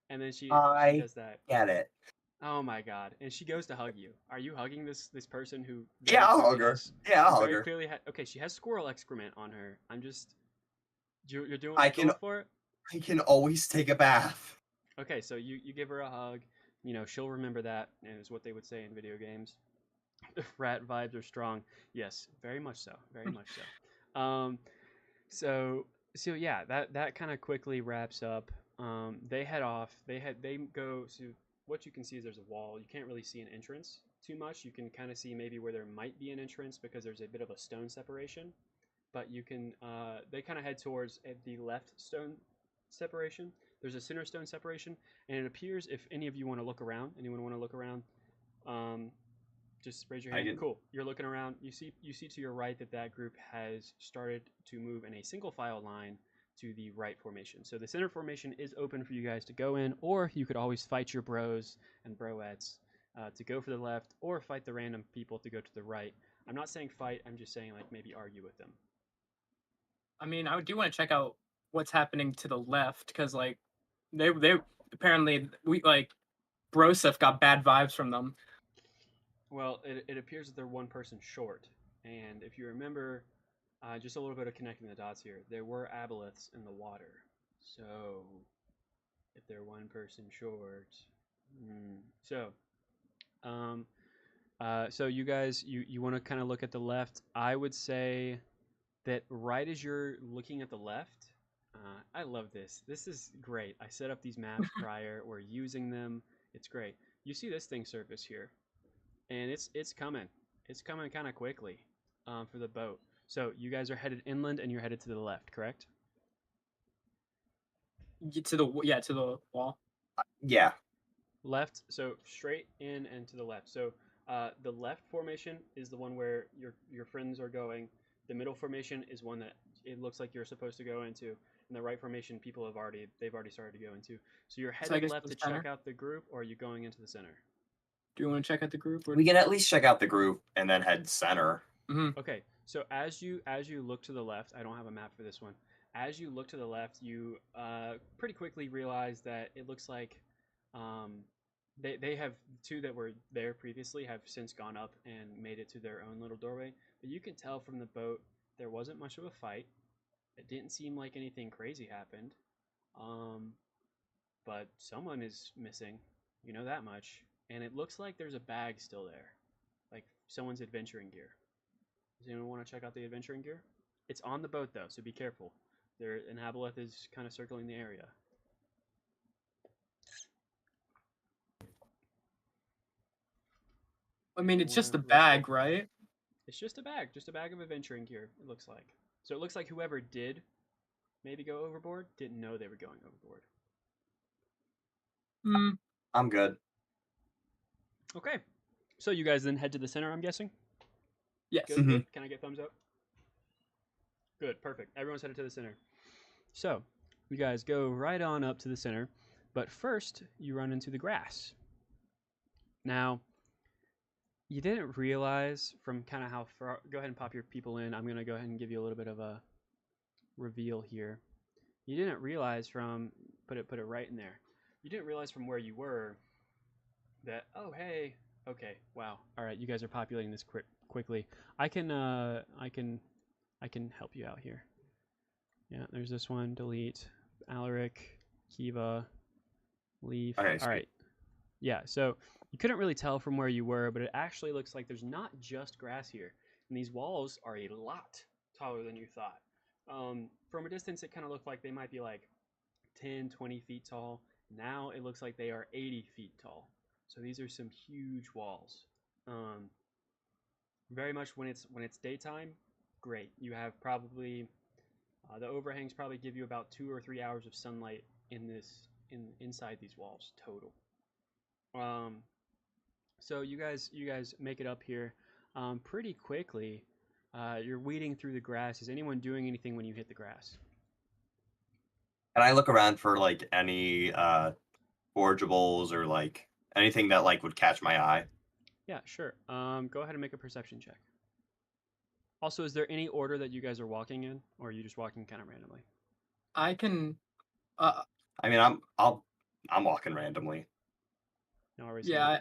And then she does that. Get it. Oh my god! And she goes to hug you. Are you hugging this person who? Yeah, I'll hug her. Yeah, I'll hug her. Clearly, okay, she has squirrel excrement on her. I'm just. You're doing. Going for it. I can always take a bath. Okay, so you give her a hug. She'll remember that, and is what they would say in video games. Rat vibes are strong. Yes, very much so. Very much so. So yeah, that kind of quickly wraps up. They head off. They go. So what you can see is there's a wall. You can't really see an entrance too much. You can kind of see maybe where there might be an entrance because there's a bit of a stone separation. But you can. They kind of head towards the left stone separation. There's a center stone separation, and it appears if any of you want to look around. Anyone want to look around? Just raise your hand. Cool. You're looking around. You see to your right that group has started to move in a single file line to the right formation. So the center formation is open for you guys to go in, or you could always fight your bros and broettes to go for the left, or fight the random people to go to the right. I'm not saying fight. I'm just saying like maybe argue with them. I mean, I do want to check out what's happening to the left because like they apparently bro stuff got bad vibes from them. Well, it appears that they're one person short, and if you remember just a little bit of connecting the dots here. There were Aboleths in the water, so if they're one person short, so so you guys, you want to kind of look at the left. I would say that right as you're looking at the left, I love this. This is great. I set up these maps prior. We're using them. It's great. You see this thing surface here, and it's coming. It's coming kind of quickly for the boat. So you guys are headed inland, and you're headed to the left, correct? To the wall. Yeah. Left, so straight in and to the left. So the left formation is the one where your friends are going. The middle formation is one that it looks like you're supposed to go into, and the right formation they've already started to go into. So you're I headed guess left the to check center? out the group, or are you going into the center? Do you want to check out the group? Or... We can at least check out the group and then head center. Okay, so as you look to the left, I don't have a map for this one. As you look to the left, you pretty quickly realize that it looks like they have two that were there previously have since gone up and made it to their own little doorway. But you can tell from the boat there wasn't much of a fight. It didn't seem like anything crazy happened. But someone is missing. You know that much. And it looks like there's a bag still there. Like someone's adventuring gear. Does anyone want to check out the adventuring gear? It's on the boat though, so be careful. An Aboleth is kind of circling the area. I mean, it's just a bag, right? It's just a bag of adventuring gear, it looks like. So it looks like whoever did maybe go overboard didn't know they were going overboard. I'm good. Okay. So you guys then head to the center, I'm guessing? Yes. Good, good. Can I get thumbs up? Good, perfect. Everyone's headed to the center. So you guys go right on up to the center, but first you run into the grass. Now, you didn't realize from kind of how far... Go ahead and pop your people in. I'm going to go ahead and give you a little bit of a reveal here. You didn't realize from... Put it right in there. You didn't realize from where you were that, oh, hey, okay, wow. All right, you guys are populating this quickly. I can help you out here. Yeah, there's this one. Delete. Alaric, Kiva, Leaf. Okay, all right. Yeah, so you couldn't really tell from where you were, but it actually looks like there's not just grass here. And these walls are a lot taller than you thought. From a distance, it kind of looked like they might be like 10, 20 feet tall. Now it looks like they are 80 feet tall. So these are some huge walls. Very much when it's daytime, great. You have probably the overhangs probably give you about 2 or 3 hours of sunlight inside these walls total. So you guys make it up here pretty quickly. You're weeding through the grass. Is anyone doing anything when you hit the grass? Can I look around for like any forageables or like anything that like would catch my eye? Yeah, sure. Go ahead and make a perception check. Also, is there any order that you guys are walking in, or are you just walking kind of randomly? I can. I mean, I'm walking randomly. No worries. Yeah.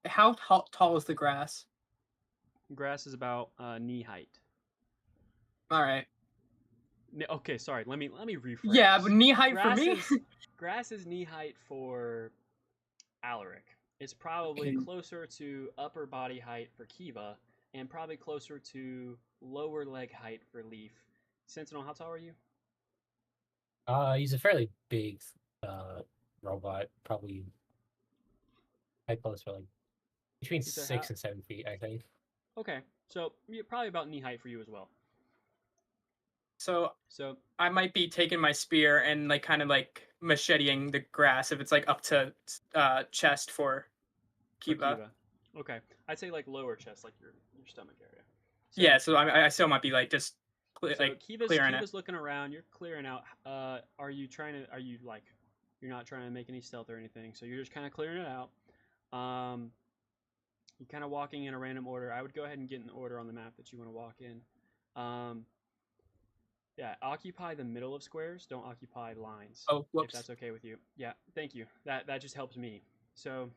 How tall is the grass? Grass is about knee height. All right. Okay, sorry. Let me rephrase. Yeah, but knee height for me. Grass is knee height for Alaric. It's probably closer to upper body height for Kiva, and probably closer to lower leg height for Leaf. Sentinel, how tall are you? He's a fairly big robot, probably height close for like between 6 and 7 feet, I think. Okay, so probably about knee height for you as well. So I might be taking my spear and like kind of like macheteing the grass if it's like up to chest for Kiva. Okay, I'd say like lower chest, like your stomach area. So, yeah, so I still might be like just like clearing Kiva's looking around. You're clearing out. Are you like? You're not trying to make any stealth or anything, so you're just kind of clearing it out. You're kind of walking in a random order. I would go ahead and get an order on the map that you want to walk in. Yeah, occupy the middle of squares. Don't occupy lines. Oh, whoops. If that's okay with you. Yeah, thank you. That just helps me. So,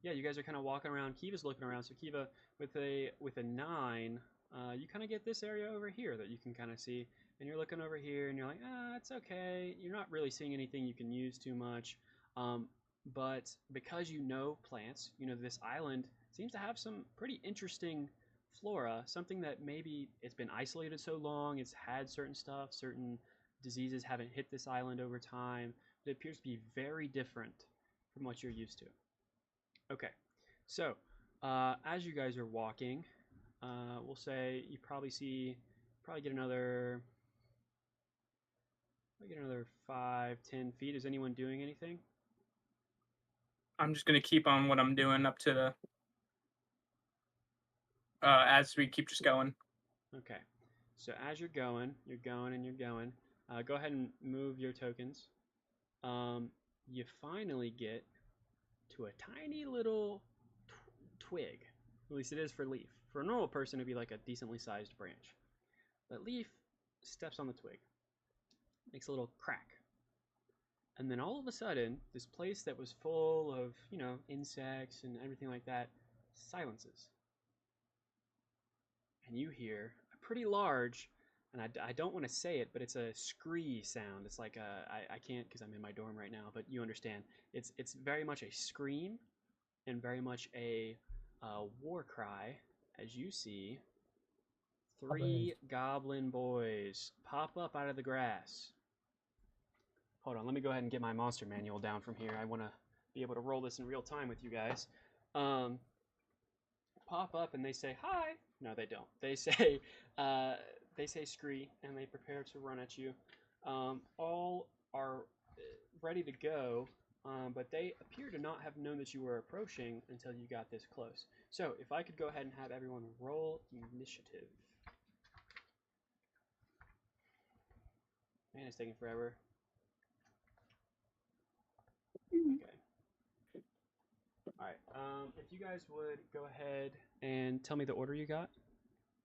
yeah, you guys are kind of walking around. Kiva's looking around. So Kiva, with a 9, you kind of get this area over here that you can kind of see, and you're looking over here, and you're like, it's okay. You're not really seeing anything you can use too much, but because you know plants, you know this island seems to have some pretty interesting flora. Something that maybe it's been isolated so long, it's had certain stuff, certain diseases haven't hit this island over time. It appears to be very different from what you're used to. Okay, so as you guys are walking, we'll say you probably get another 5-10 feet. Is anyone doing anything? I'm just gonna keep on what I'm doing up to the as we keep just going. Okay, so as you're going and you're going. Go ahead and move your tokens. You finally get to a tiny little twig. At least it is for Leaf. For a normal person, it'd be like a decently sized branch. But Leaf steps on the twig, makes a little crack. And then all of a sudden, this place that was full of, insects and everything like that silences. And you hear a pretty large, and I don't want to say it, but it's a scree sound. It's like I can't because I'm in my dorm right now, but you understand. It's very much a scream and very much a war cry as you see 3 goblin boys pop up out of the grass. Hold on, let me go ahead and get my monster manual down from here. I want to be able to roll this in real time with you guys. Pop up and they say hi. No, they don't. They say scree and they prepare to run at you. All are ready to go, but they appear to not have known that you were approaching until you got this close. So if I could go ahead and have everyone roll initiative. Man, it's taking forever. Okay. All right. If you guys would go ahead and tell me the order you got.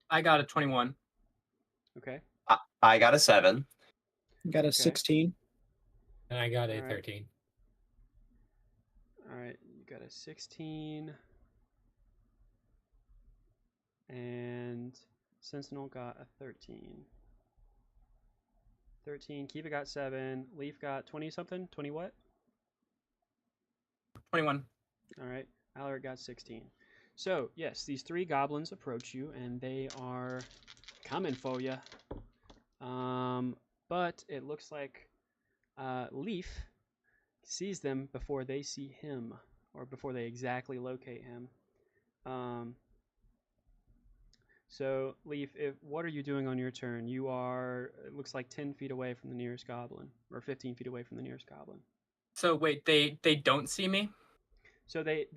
I got a 21. Okay. I got a 7. Got a Okay. 16. And I got a All right. 13. All right. You got a 16. And Sentinel got a 13. 13. Kiva got 7. Leaf got 20 something. 20 what? 21. All right. Alaric got 16. So, yes, these 3 goblins approach you, and they are coming for you. But it looks like Leaf sees them before they see him, or before they exactly locate him. So, Leaf, what are you doing on your turn? You are, it looks like 10 feet away from the nearest goblin, or 15 feet away from the nearest goblin. So wait, they don't see me? So they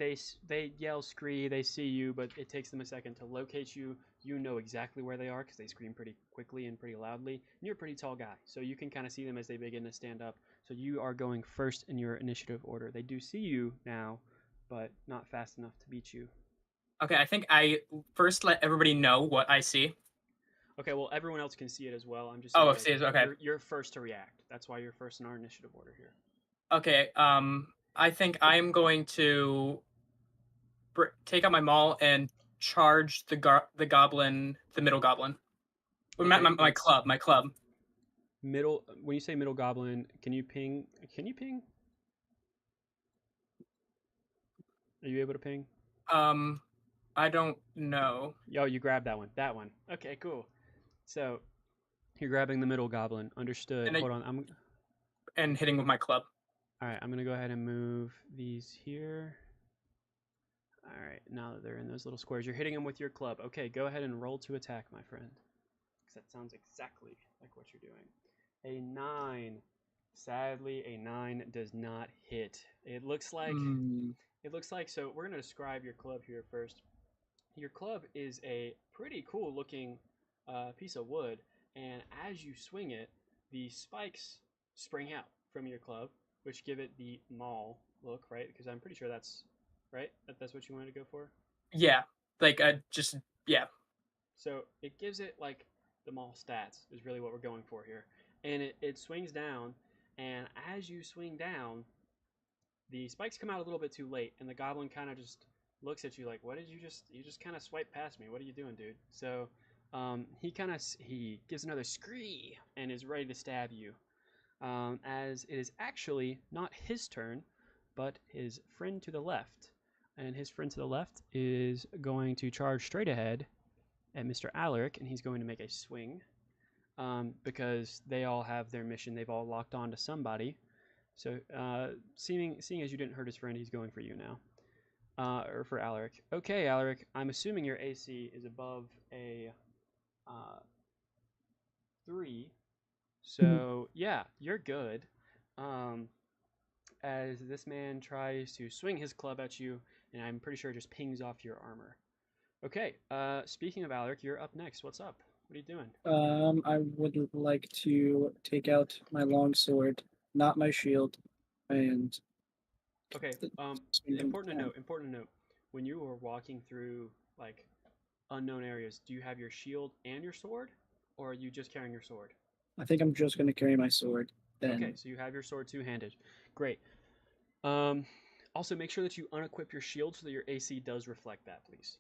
yell, scree, they see you, but it takes them a second to locate you. You know exactly where they are because they scream pretty quickly and pretty loudly. And you're a pretty tall guy, so you can kind of see them as they begin to stand up. So you are going first in your initiative order. They do see you now, but not fast enough to beat you. Okay, I think I first let everybody know what I see. Okay, well, everyone else can see it as well. I'm just Oh, saying, see it, okay. You're first to react. That's why you're first in our initiative order here. Okay, I think I'm going to take out my maul and charge the goblin, the middle goblin. Okay, my club. Middle. When you say middle goblin, can you ping? Are you able to ping? I don't know. Yo, you grabbed that one. That one. Okay, cool. So you're grabbing the middle goblin. Understood. Hold on. And hitting with my club. All right, I'm gonna go ahead and move these here. All right, now that they're in those little squares, you're hitting them with your club. Okay, go ahead and roll to attack, my friend. Because that sounds exactly like what you're doing. A 9. Sadly, a 9 does not hit. It looks like. So we're gonna describe your club here first. Your club is a pretty cool looking piece of wood, and as you swing it, the spikes spring out from your club, which give it the maul look, right? Because I'm pretty sure that's right. That's what you wanted to go for. Yeah, like yeah. So it gives it like the maul stats is really what we're going for here, and it swings down, and as you swing down, the spikes come out a little bit too late, and the goblin kind of just looks at you like, "What did you just? You just kind of swiped past me. What are you doing, dude?" So he gives another scree and is ready to stab you. As it is actually not his turn, but his friend to the left. And his friend to the left is going to charge straight ahead at Mr. Alaric, and he's going to make a swing because they all have their mission. They've all locked on to somebody. So, seeing as you didn't hurt his friend, he's going for you now. Or for Alaric. Okay, Alaric, I'm assuming your AC is above a 3. So, yeah, you're good. As this man tries to swing his club at you, and I'm pretty sure it just pings off your armor. Okay, speaking of Alaric, you're up next. What's up? What are you doing? I would like to take out my longsword, not my shield, and Okay, swing them important down. to note. When you are walking through, like, unknown areas, do you have your shield and your sword? Or are you just carrying your sword? I think I'm just going to carry my sword. Then. Okay, so you have your sword two-handed. Great. Also, make sure that you unequip your shield so that your AC does reflect that, please.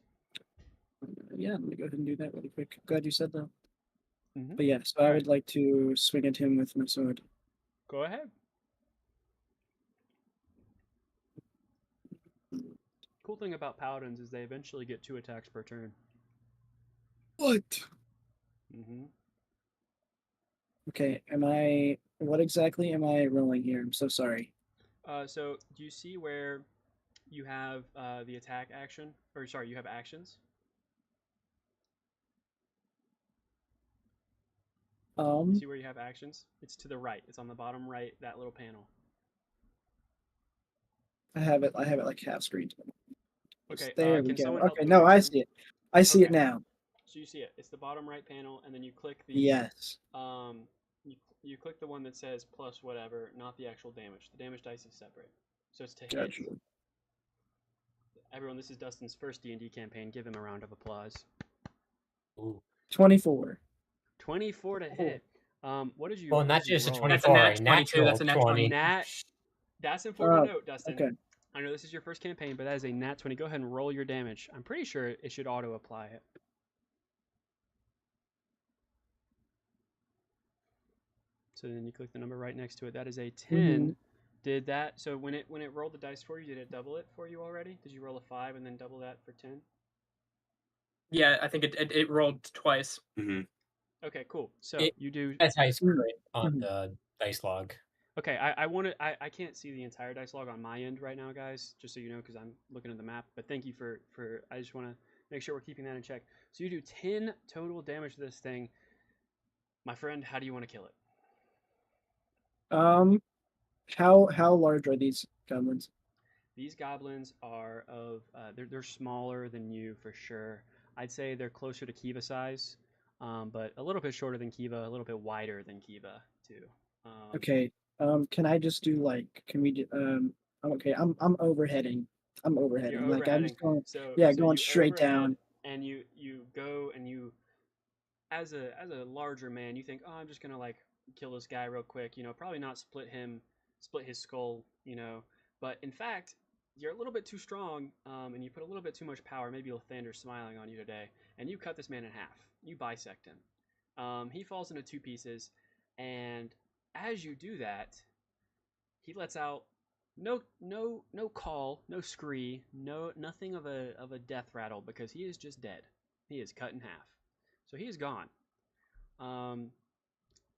Yeah, let me go ahead and do that really quick. Glad you said that. Mhm. But yeah, so I would like to swing at him with my sword. Go ahead. Cool thing about paladins is they eventually get 2 attacks per turn. What? Mm-hmm. Okay, what exactly am I rolling here? I'm so sorry. So do you see where you have the attack action? Or sorry, you have actions? You see where you have actions? It's to the right. It's on the bottom right, that little panel. I have it like half screened. Okay, There we can go. someone help Okay, me no, with I them? see it. I see it Okay. now. So you see it. It's the bottom right panel, and then you click the Yes. you click the one that says plus whatever, not the actual damage. The damage dice is separate. So it's to hit. Gotcha. Everyone, this is Dustin's first D&D campaign. Give him a round of applause. Ooh. 24. 24 to hit. What did you? Well, what not did you just a roll? 24, That's a nat a 22. natural That's a nat 20. That's important Oh, to note, Dustin. okay. I know this is your first campaign, but that is a nat 20. Go ahead and roll your damage. I'm pretty sure it should auto apply it. So then you click the number right next to it. That is a 10. Did that? So when it rolled the dice for you, did it double it for you already? Did you roll a 5 and then double that for 10? Yeah, I think it rolled twice. Mm-hmm. Okay, cool. So It- you do. That's how you score it on the dice log. Okay, I can't see the entire dice log on my end right now, guys. Just so you know, because I'm looking at the map. But thank you for. I just want to make sure we're keeping that in check. So you do 10 total damage to this thing. My friend, how do you want to kill it? How large are these goblins? These goblins are of they're smaller than you for sure. I'd say they're closer to Kiva size, but a little bit shorter than Kiva, a little bit wider than Kiva too. Okay. Can I just do like? Can we do? Okay. I'm overheading. I'm overheading. You're Like I'm overheading. just going. So Yeah, so going you straight overhead, down. and you go and you as a larger man, you think, oh, I'm just gonna like kill this guy real quick. Probably not split his skull. But in fact, you're a little bit too strong, and you put a little bit too much power. Maybe Lathander's smiling on you today, and you cut this man in half. You bisect him. He falls into 2 pieces, and as you do that, he lets out no call, no scree, nothing of a death rattle because he is just dead. He is cut in half, so he is gone.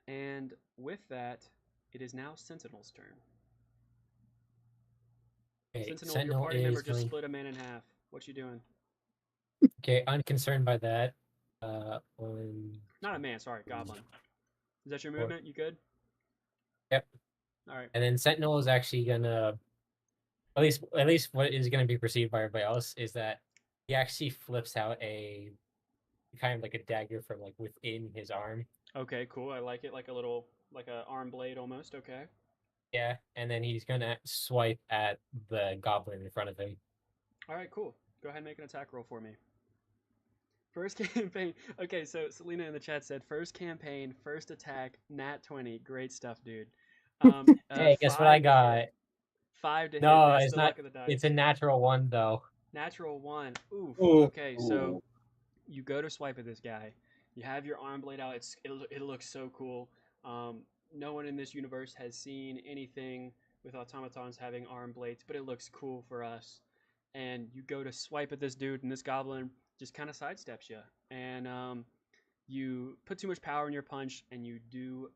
And with that, it is now Sentinel's turn. Okay, Sentinel, your party member just split a man in half. What you doing? Okay, unconcerned by that. Not a man, sorry, goblin. Is that your movement? You good? Yep. All right. And then Sentinel is actually gonna, at least what is gonna be perceived by everybody else is that he actually flips out a kind of like a dagger from like within his arm. Okay, cool. I like it, like a arm blade almost. Okay. Yeah, and then he's gonna swipe at the goblin in front of him. All right, cool. Go ahead and make an attack roll for me. First campaign. Okay, so Selena in the chat said first campaign, first attack, nat 20. Great stuff, dude. Hey, guess what I got? 5 to hit. No, That's it's the not. luck of the dice. It's a natural one though. Natural 1. Oof. Ooh. Okay, so Ooh. you go to swipe at this guy. You have your arm blade out. It looks so cool. No one in this universe has seen anything with automatons having arm blades, but it looks cool for us. And you go to swipe at this dude, and this goblin just kind of sidesteps you. And you put too much power in your punch, and you do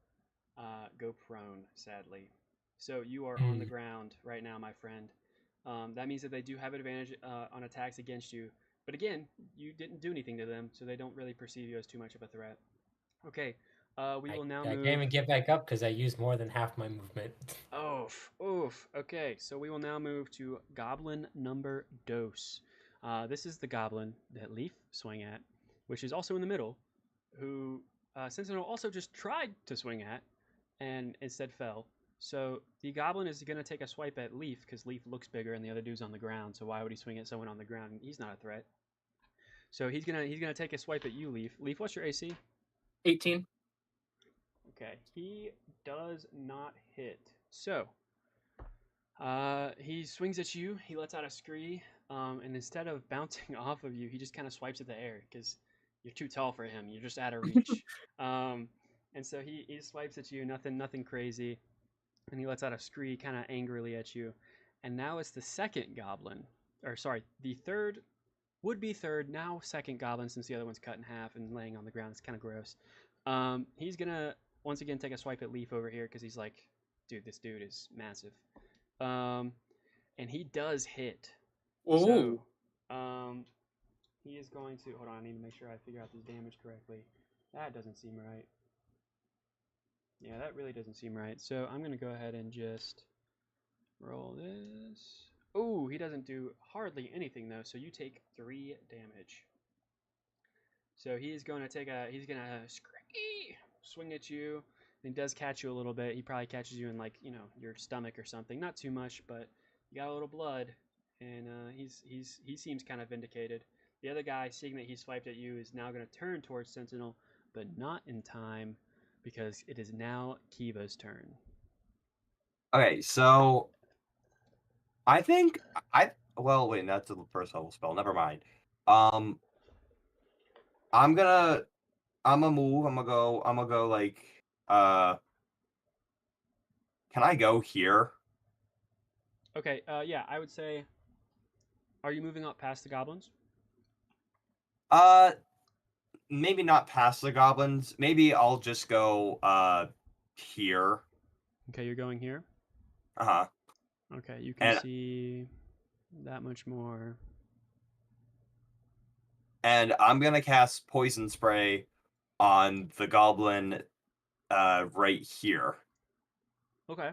go prone, sadly. So you are on the ground right now, my friend. That means that they do have advantage on attacks against you. But again, you didn't do anything to them, so they don't really perceive you as too much of a threat. Okay, we will now I move. can't even get back up because I used more than half my movement. Oof, oof. Okay, so we will now move to Goblin number Dos. This is the goblin that Leaf swung at, which is also in the middle, who Sentinel also just tried to swing at, and instead fell. So the goblin is going to take a swipe at Leaf because Leaf looks bigger and the other dude's on the ground. So why would he swing at someone on the ground? He's not a threat. So he's gonna take a swipe at you, Leaf. Leaf, what's your AC? 18. Okay, he does not hit. So he swings at you. He lets out a scree, and instead of bouncing off of you, he just kind of swipes at the air because you're too tall for him. You're just out of reach. And so he swipes at you. Nothing crazy. And he lets out a scree kind of angrily at you. And now it's the second goblin, or sorry, the third, would be third, now second goblin, since the other one's cut in half and laying on the ground. It's kind of gross. He's gonna once again take a swipe at Leaf over here because he's like, dude, this dude is massive. And he does hit. Ooh. So, he is going to hold on. I need to make sure I figure out this damage correctly. That doesn't seem right. Yeah, that really doesn't seem right. So I'm going to go ahead and just roll this. Ooh, he doesn't do hardly anything, though. So you take 3 damage. So he's going to swing at you. And he does catch you a little bit. He probably catches you in, like, your stomach or something. Not too much, but you got a little blood. And he seems kind of vindicated. The other guy, seeing that he swiped at you, is now going to turn towards Sentinel, but not in time, because it is now Kiva's turn. Okay, so I think well, wait, that's a first level spell. Never mind. I'm gonna move. I'm gonna go like can I go here? Okay, yeah, I would say, are you moving up past the goblins? Maybe not past the goblins. Maybe I'll just go here. Okay, you're going here. Uh-huh. Okay, you can And- see that much more. And I'm gonna cast poison spray on the goblin right here. Okay,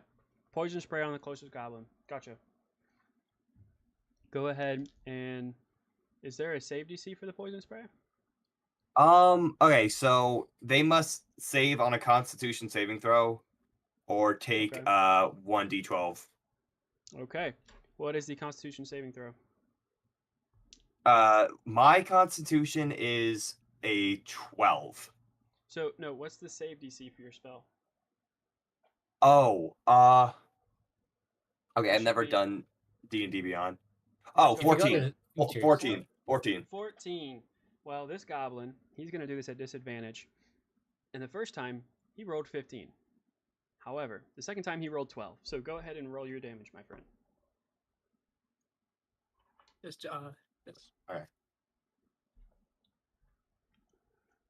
poison spray on the closest goblin. Gotcha. Go ahead and is there a save DC for the poison spray? Okay, so they must save on a constitution saving throw or take Okay. 1d12. Okay, what is the Constitution saving throw? My constitution is a 12. So no, what's the save DC for your spell? Oh, okay, It I've should never be- done D&D Beyond. Oh, If you go to 14. features. 14. 14. 14. Well, this goblin, he's going to do this at disadvantage. And the first time, he rolled 15. However, the second time he rolled 12. So go ahead and roll your damage, my friend. Just yes.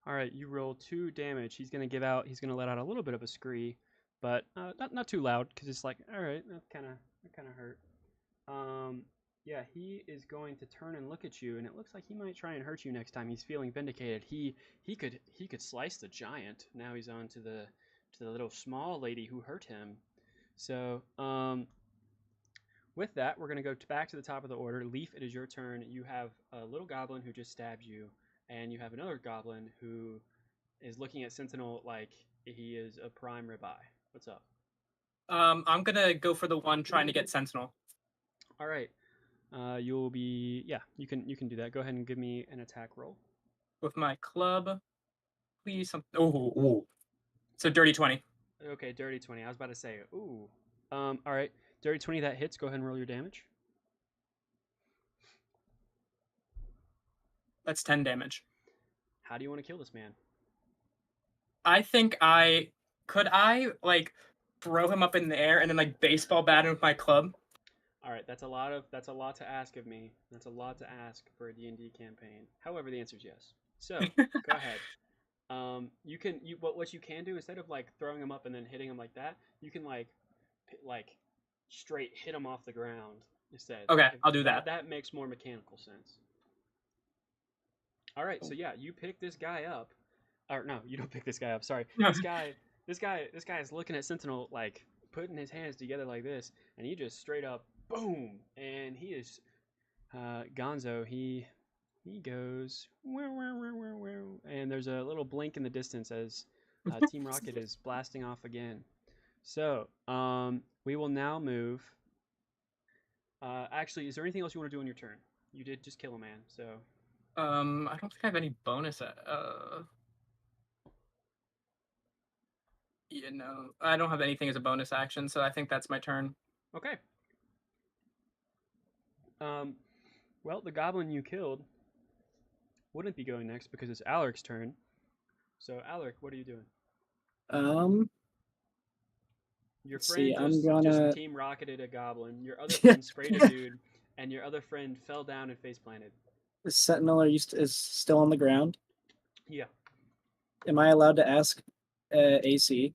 All right, you roll 2 damage. He's going to let out a little bit of a scree, but not too loud because it's like, all right, that kind of hurt. Yeah, he is going to turn and look at you, and it looks like he might try and hurt you next time. He's feeling vindicated. He could slice the giant. Now he's on to the little small lady who hurt him. So, with that, we're gonna go back to the top of the order. Leaf, it is your turn. You have a little goblin who just stabbed you, and you have another goblin who is looking at Sentinel like he is a prime ribeye. What's up? I'm gonna go for the one trying to get Sentinel. All right. You'll be you can do that. Go ahead and give me an attack roll. With my club. Please something. Oh, Ooh. so dirty 20. Okay, dirty 20. I was about to say, ooh. All right. Dirty 20, that hits. Go ahead and roll your damage. That's 10 damage. How do you want to kill this man? I think I like throw him up in the air and then like baseball bat him with my club. All right, that's a lot to ask of me. That's a lot to ask for a D&D campaign. However, the answer is yes. So go ahead. What you can do, instead of like throwing him up and then hitting him like that, you can like straight hit him off the ground instead. Okay, I'll do that. That makes more mechanical sense. All right, so yeah, you pick this guy up. Or no, you don't pick this guy up. Sorry, this guy is looking at Sentinel, like putting his hands together like this, and he just straight up boom, and he is Gonzo. He goes and there's a little blink in the distance as Team Rocket is blasting off again. So we will now move. Actually, is there anything else you want to do on your turn? You did just kill a man, so. I don't think I have any bonus. I don't have anything as a bonus action, so I think that's my turn. Okay. Well, the goblin you killed wouldn't be going next because it's Alaric's turn. So, Alaric, what are you doing? Your friend just team rocketed a goblin. Your other friend sprayed a dude, and your other friend fell down and face planted. The Sentinel is still on the ground. Yeah. Am I allowed to ask AC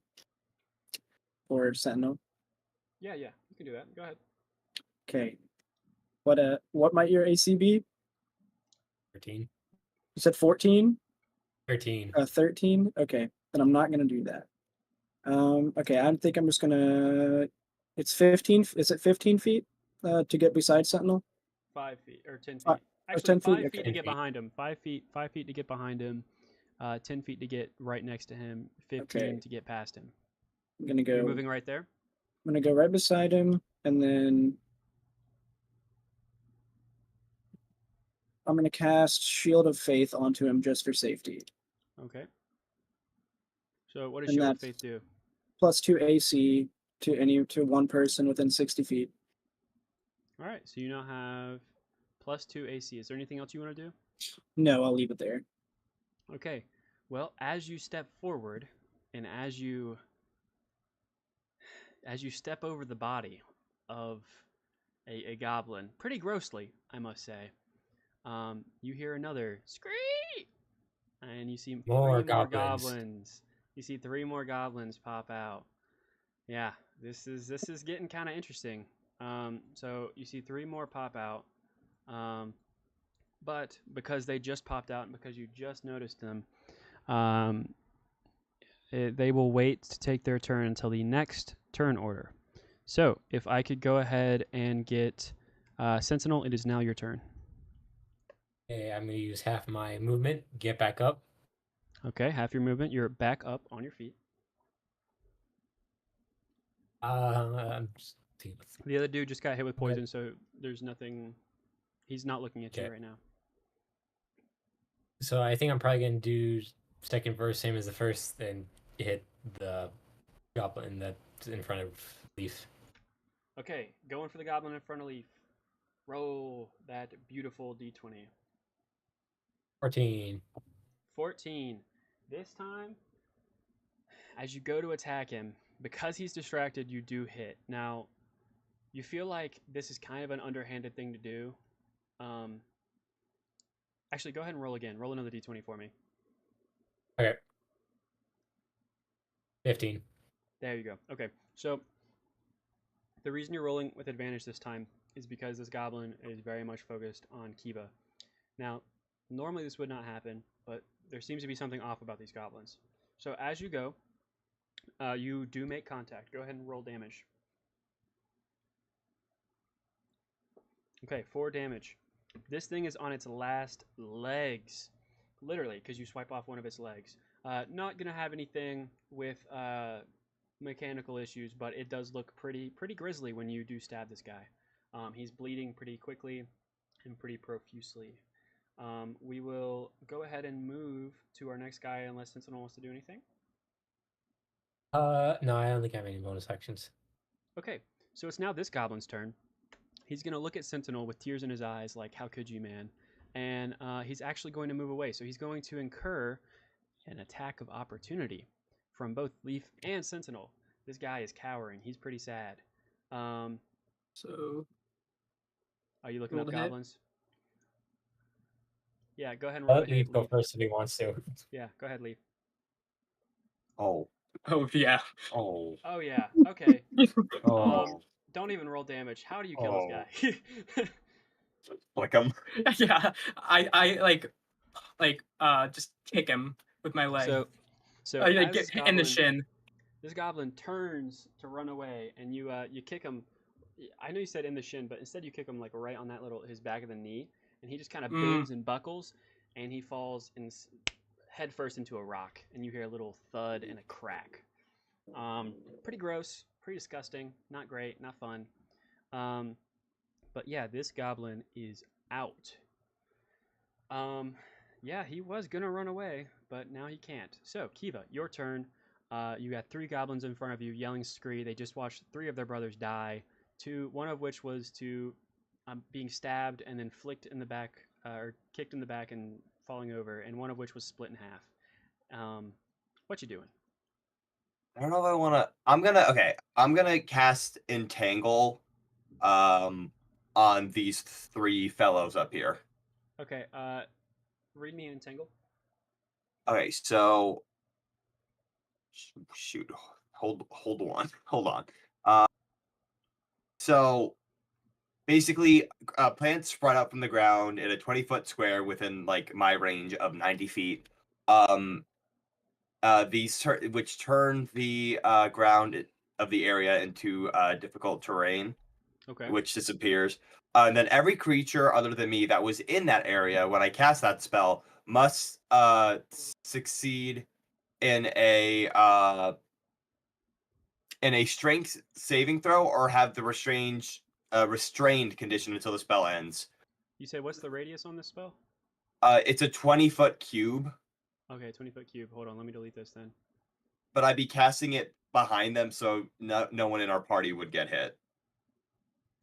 or Sentinel? Yeah, you can do that. Go ahead. Okay. What might your AC be? 13. You said 14? 13. 13? Okay. Then I'm not gonna do that. Okay, I think I'm just gonna. It's 15. Is it 15 feet to get beside Sentinel? 5 feet or 10 feet. 10 Actually, 5 feet? feet Okay. to get behind him. 5 feet to get behind him. 10 feet to get right next to him. 15 to get past him. I'm gonna go. You're moving right there? I'm gonna go right beside him, and then I'm gonna cast Shield of Faith onto him just for safety. Okay. So what does And Shield of that's Faith do? +2 AC to one person within 60 feet. All right, so you now have +2 AC. Is there anything else you want to do? No, I'll leave it there. Okay. Well, as you step forward, and as you step over the body of a goblin, pretty grossly, I must say, you hear another scream, and you see More three more goblins. goblins. You see 3 more goblins pop out. Yeah, this is getting kind of interesting. So you see 3 more pop out, but because they just popped out and because you just noticed them, they will wait to take their turn until the next turn order. So if I could go ahead and get Sentinel, it is now your turn. Okay, I'm going to use half my movement, get back up. Okay, half your movement. You're back up on your feet. The other dude just got hit with poison, so there's nothing. He's not looking at you right now. So I think I'm probably going to do second verse, same as the first, then hit the goblin that's in front of Leaf. Okay, going for the goblin in front of Leaf. Roll that beautiful d20. 14. 14. This time, as you go to attack him, because he's distracted, you do hit. Now, you feel like this is kind of an underhanded thing to do. Actually, go ahead and roll again. Roll another d20 for me. Okay. 15. There you go. Okay, so the reason you're rolling with advantage this time is because this goblin is very much focused on Kiva. Now, normally this would not happen, but there seems to be something off about these goblins. So as you go, you do make contact. Go ahead and roll damage. Okay, 4 damage. This thing is on its last legs, literally, because you swipe off one of its legs. Not gonna have anything with mechanical issues, but it does look pretty grisly when you do stab this guy. He's bleeding pretty quickly and pretty profusely. We will go ahead and move to our next guy unless Sentinel wants to do anything. No, I don't think I have any bonus actions. Okay, So it's now this goblin's turn. He's going to look at Sentinel with tears in his eyes, like, how could you, man? And he's actually going to move away. So he's going to incur an attack of opportunity from both Leaf and Sentinel. This guy is cowering. He's pretty sad. So Are you looking roll up to hit. goblins? Yeah, go ahead and roll Let to hit, Leaf go Leaf. first if he wants to. Yeah, go ahead, Leaf. Oh. Oh yeah. Oh. Oh, yeah. Okay. Oh. Don't even roll damage. How do you kill this guy? Flick him. Yeah. I just kick him with my leg. So I as get hit in the shin. this goblin turns to run away, and you kick him. I know you said in the shin, but instead you kick him like right on that his back of the knee, and he just kind of bends and buckles, and he falls head first into a rock, and you hear a little thud and a crack. Pretty gross, pretty disgusting, not great, not fun. But yeah, this goblin is out. Yeah, he was gonna run away, but now he can't. So, Kiva, your turn. You got 3 goblins in front of you yelling scree. They just watched 3 of their brothers die. One of which was being stabbed and then flicked in the back, or kicked in the back and falling over, and one of which was split in half. What you doing? I don't know if I want to. I'm gonna cast Entangle, on these 3 fellows up here. Okay. Read me Entangle. Okay, so shoot, hold on. So basically, plants spread out from the ground in a 20-foot square within like my range of 90 feet. Which turn the ground of the area into difficult terrain, Okay. which disappears. And then every creature other than me that was in that area when I cast that spell must succeed in a strength saving throw or have the restrained condition until the spell ends. You say what's the radius on this spell? It's a 20-foot cube. Okay, 20-foot cube. Hold on, let me delete this then. But I'd be casting it behind them so no one in our party would get hit.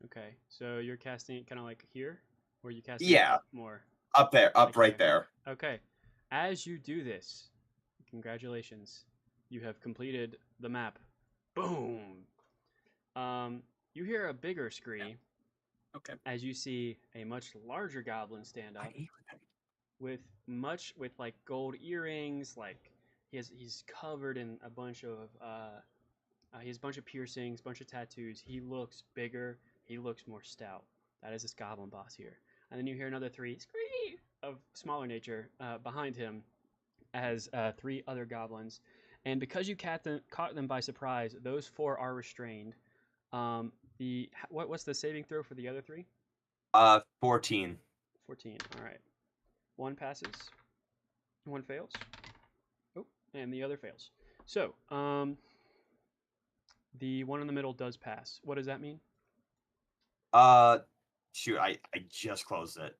Okay, so you're casting it kind of like here? Or you casting Yeah. it up more? Up there, up Like right there. Okay, as you do this, congratulations. You have completed the map. Boom! You hear a bigger scream. Okay. As you see a much larger goblin stand up with like gold earrings, like he's covered in a bunch of he has a bunch of piercings, bunch of tattoos. He looks bigger. He looks more stout. That is this goblin boss here. And then you hear another 3 scream of smaller nature behind him as 3 other goblins. And because you caught them by surprise, those 4 are restrained. What's the saving throw for the other 3? 14. 14. All right. 1 passes. 1 fails. Oh, and the other fails. So, the one in the middle does pass. What does that mean? Shoot, I just closed it.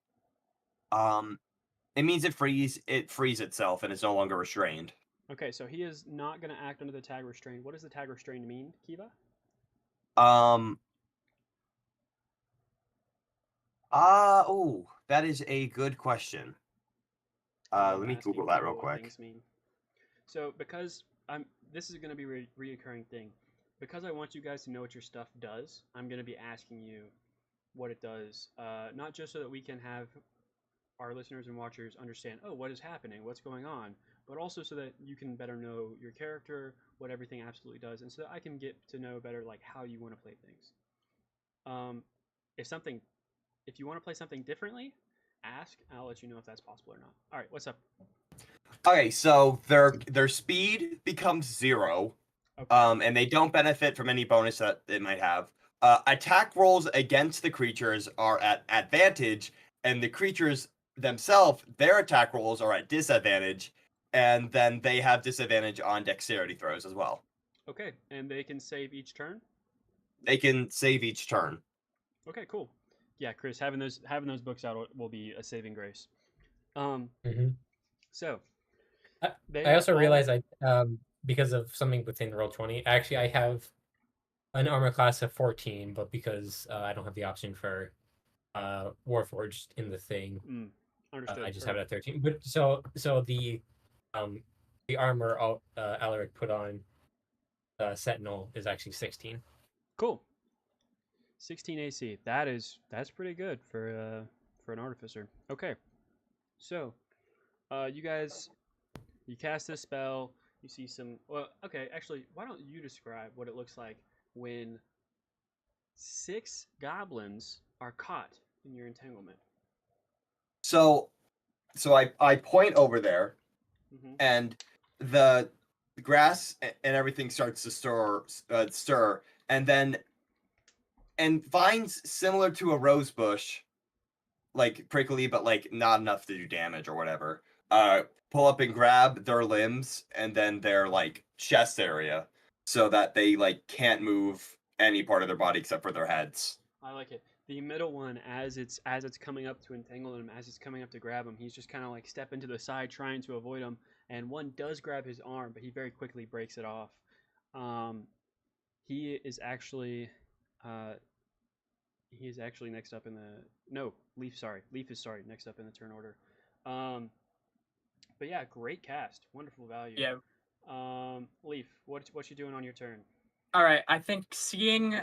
It means it frees itself and it's no longer restrained. Okay, so he is not going to act under the tag restrained. What does the tag restrained mean, Kiva? That is a good question. Let me Google that real quick. Things mean. So, because this is going to be a reoccurring thing. Because I want you guys to know what your stuff does, I'm going to be asking you what it does. Not just so that we can have our listeners and watchers understand, oh, what is happening, what's going on, but also so that you can better know your character, what everything absolutely does, and so that I can get to know better like how you want to play things. If you want to play something differently, ask. I'll let you know if that's possible or not. All right, what's up? Okay, so their speed becomes 0, Okay. and they don't benefit from any bonus that it might have. Attack rolls against the creatures are at advantage, and the creatures themselves, their attack rolls are at disadvantage, and then they have disadvantage on dexterity throws as well. Okay, and they can save each turn? They can save each turn. Okay, cool. Yeah, Chris, having those books out will be a saving grace. So I also realized because of something within Roll20, actually I have an armor class of 14, but because I don't have the option for Warforged in the thing, Understood. I just have it at 13. But so the armor Alaric put on Sentinel is actually 16. Cool. 16 AC. That's pretty good for an artificer. Okay. So, you guys, you cast this spell. You see some. Well, okay. Actually, why don't you describe what it looks like when 6 goblins are caught in your entanglement? So I point over there, Mm-hmm. and the grass and everything starts to stir, and then vines similar to a rose bush, like prickly but like not enough to do damage or whatever, pull up and grab their limbs and then their like chest area, so that they like can't move any part of their body except for their heads. I like it. The middle one, as it's coming up to entangle him, as it's coming up to grab him, he's just kind of like stepping to the side, trying to avoid him. And one does grab his arm, but he very quickly breaks it off. He is actually, next up in the Leaf. Sorry, Leaf is next up in the turn order. But yeah, great cast, wonderful value. Yeah. Leaf, what you doing on your turn? All right. I think seeing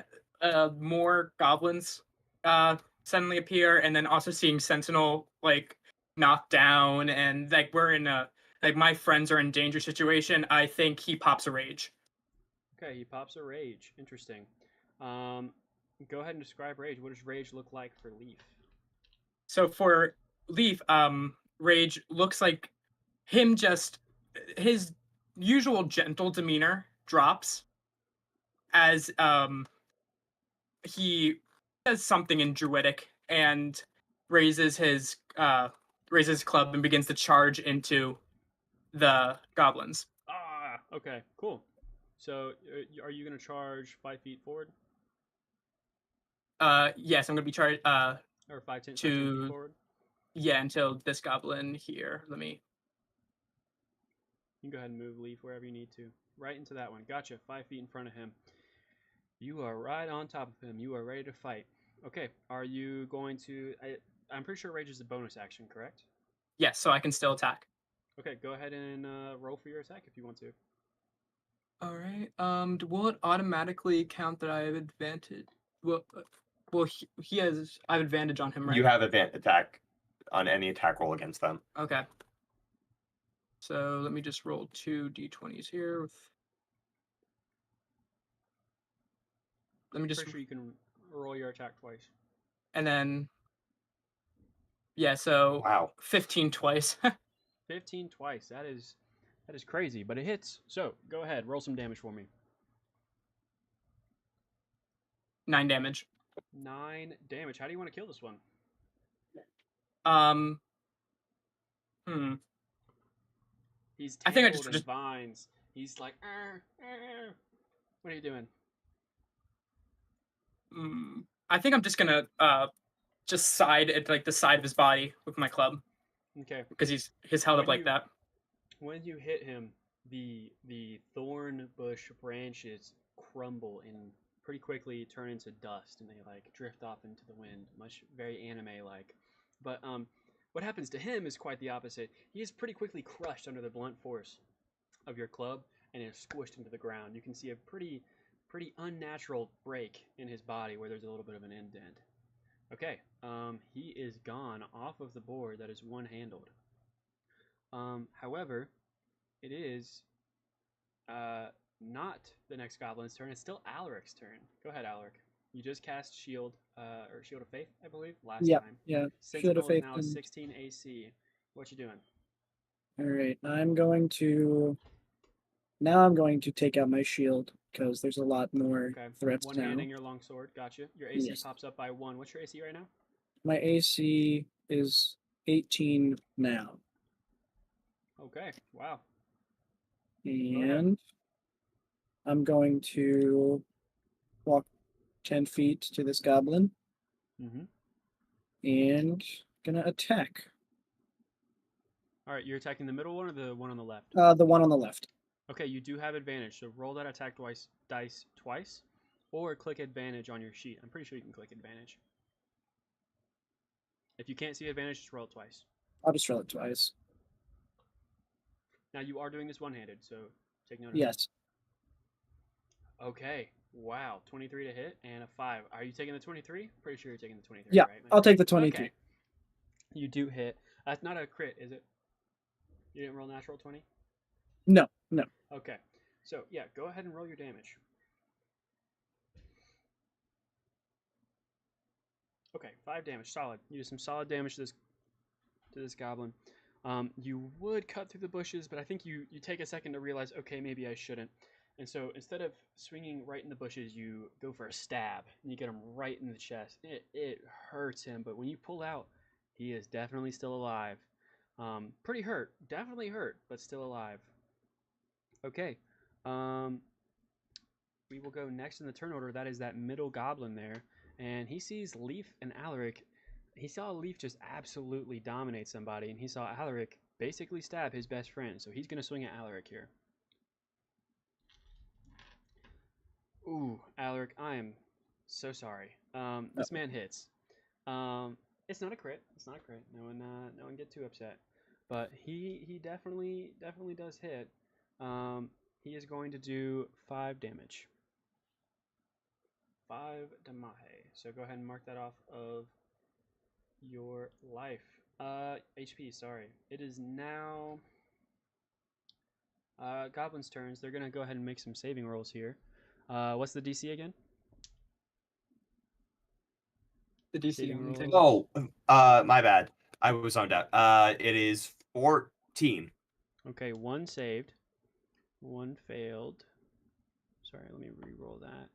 more goblins suddenly appear, and then also seeing Sentinel like knocked down, and like we're in a like my friends are in danger situation. I think he pops a rage. Okay, he pops a rage. Interesting. Go ahead and describe rage. What does rage look like for Leaf? So for Leaf, rage looks like him just his usual gentle demeanor drops as he says something in Druidic and raises his club and begins to charge into the goblins. Ah, okay, cool. So, are you going to charge 5 feet forward? Yes, I'm gonna be charged. Or 10 feet forward? Yeah, until this goblin here. Let me. You can go ahead and move Leaf wherever you need to. Right into that one. Gotcha. 5 feet in front of him. You are right on top of him. You are ready to fight. Okay, are you going to... I'm pretty sure Rage is a bonus action, correct? Yes, so I can still attack. Okay, go ahead and roll for your attack if you want to. All right. Will it automatically count that I have advantage? Well, he has. I have advantage on him, right? You have attack on any attack roll against them. Okay. So let me just roll 2 d20s here. Let me just. Pretty sure you can roll your attack twice. And then. Yeah. So. Wow. 15 twice. 15 twice. That is crazy, but it hits. So go ahead, roll some damage for me. 9 damage. 9 damage. How do you want to kill this one? He's I think I tangled in just vines. He's like, what are you doing? I think I'm just gonna just side at like the side of his body with my club. Okay. Because he's held up like that. When you hit him, the thorn bush branches crumble and pretty quickly turn into dust, and they like drift off into the wind, very anime like. But what happens to him is quite the opposite. He is pretty quickly crushed under the blunt force of your club and is squished into the ground. You can see a pretty unnatural break in his body where there's a little bit of an indent. Okay, he is gone off of the board. That is one-handled. However, it is not the next goblin's turn. It's still Alaric's turn. Go ahead, Alaric. You just cast Shield or Shield of Faith, I believe, last time. Yeah. Sentinel Shield of Faith. is now 16 AC. What you doing? All right, I'm going to take out my shield because there's a lot more threats now. One-handing your longsword. Gotcha. Your AC Yes. pops up by 1. What's your AC right now? My AC is 18 now. Okay. Wow. And I'm going to walk 10 feet to this goblin. And gonna attack. All right, you're attacking the middle one or the one on the left? The one on the left. Okay, you do have advantage, so roll that attack dice twice. or click advantage on your sheet. I'm pretty sure you can click advantage. If you can't see advantage, just roll it twice. I'll just roll it twice. Now you are doing this one-handed, so take note of Yes. it. Okay. Wow. 23 to hit and a 5. Are you taking the 23? Pretty sure you're taking the 23, Yeah, right? I'll take the 23. Okay. You do hit. That's not a crit, is it? You didn't roll natural 20? No. Okay. So, yeah, go ahead and roll your damage. Okay, 5 damage. Solid. You do some solid damage to this goblin. You would cut through the bushes, but I think you take a second to realize, okay, maybe I shouldn't. And so instead of swinging right in the bushes, you go for a stab, and you get him right in the chest. It hurts him, but when you pull out, he is definitely still alive. Pretty hurt. Definitely hurt, but still alive. Okay. We will go next in the turn order. That is that middle goblin there. And he sees Leaf and Alaric. He saw Leaf just absolutely dominate somebody, and he saw Alaric basically stab his best friend. So he's going to swing at Alaric here. Ooh, Alaric, I am so sorry. This man hits. It's not a crit. It's not a crit. No one get too upset. But he definitely does hit. He is going to do 5 damage. 5 damage. So go ahead and mark that off of your life. HP, sorry. It is now Goblin's turns. They're going to go ahead and make some saving rolls here. What's the DC again? The DC Saving on the rolls. thing. Oh, my bad. I was zoned out. It is 14. Okay, 1 saved. 1 failed. Sorry, let me re-roll that.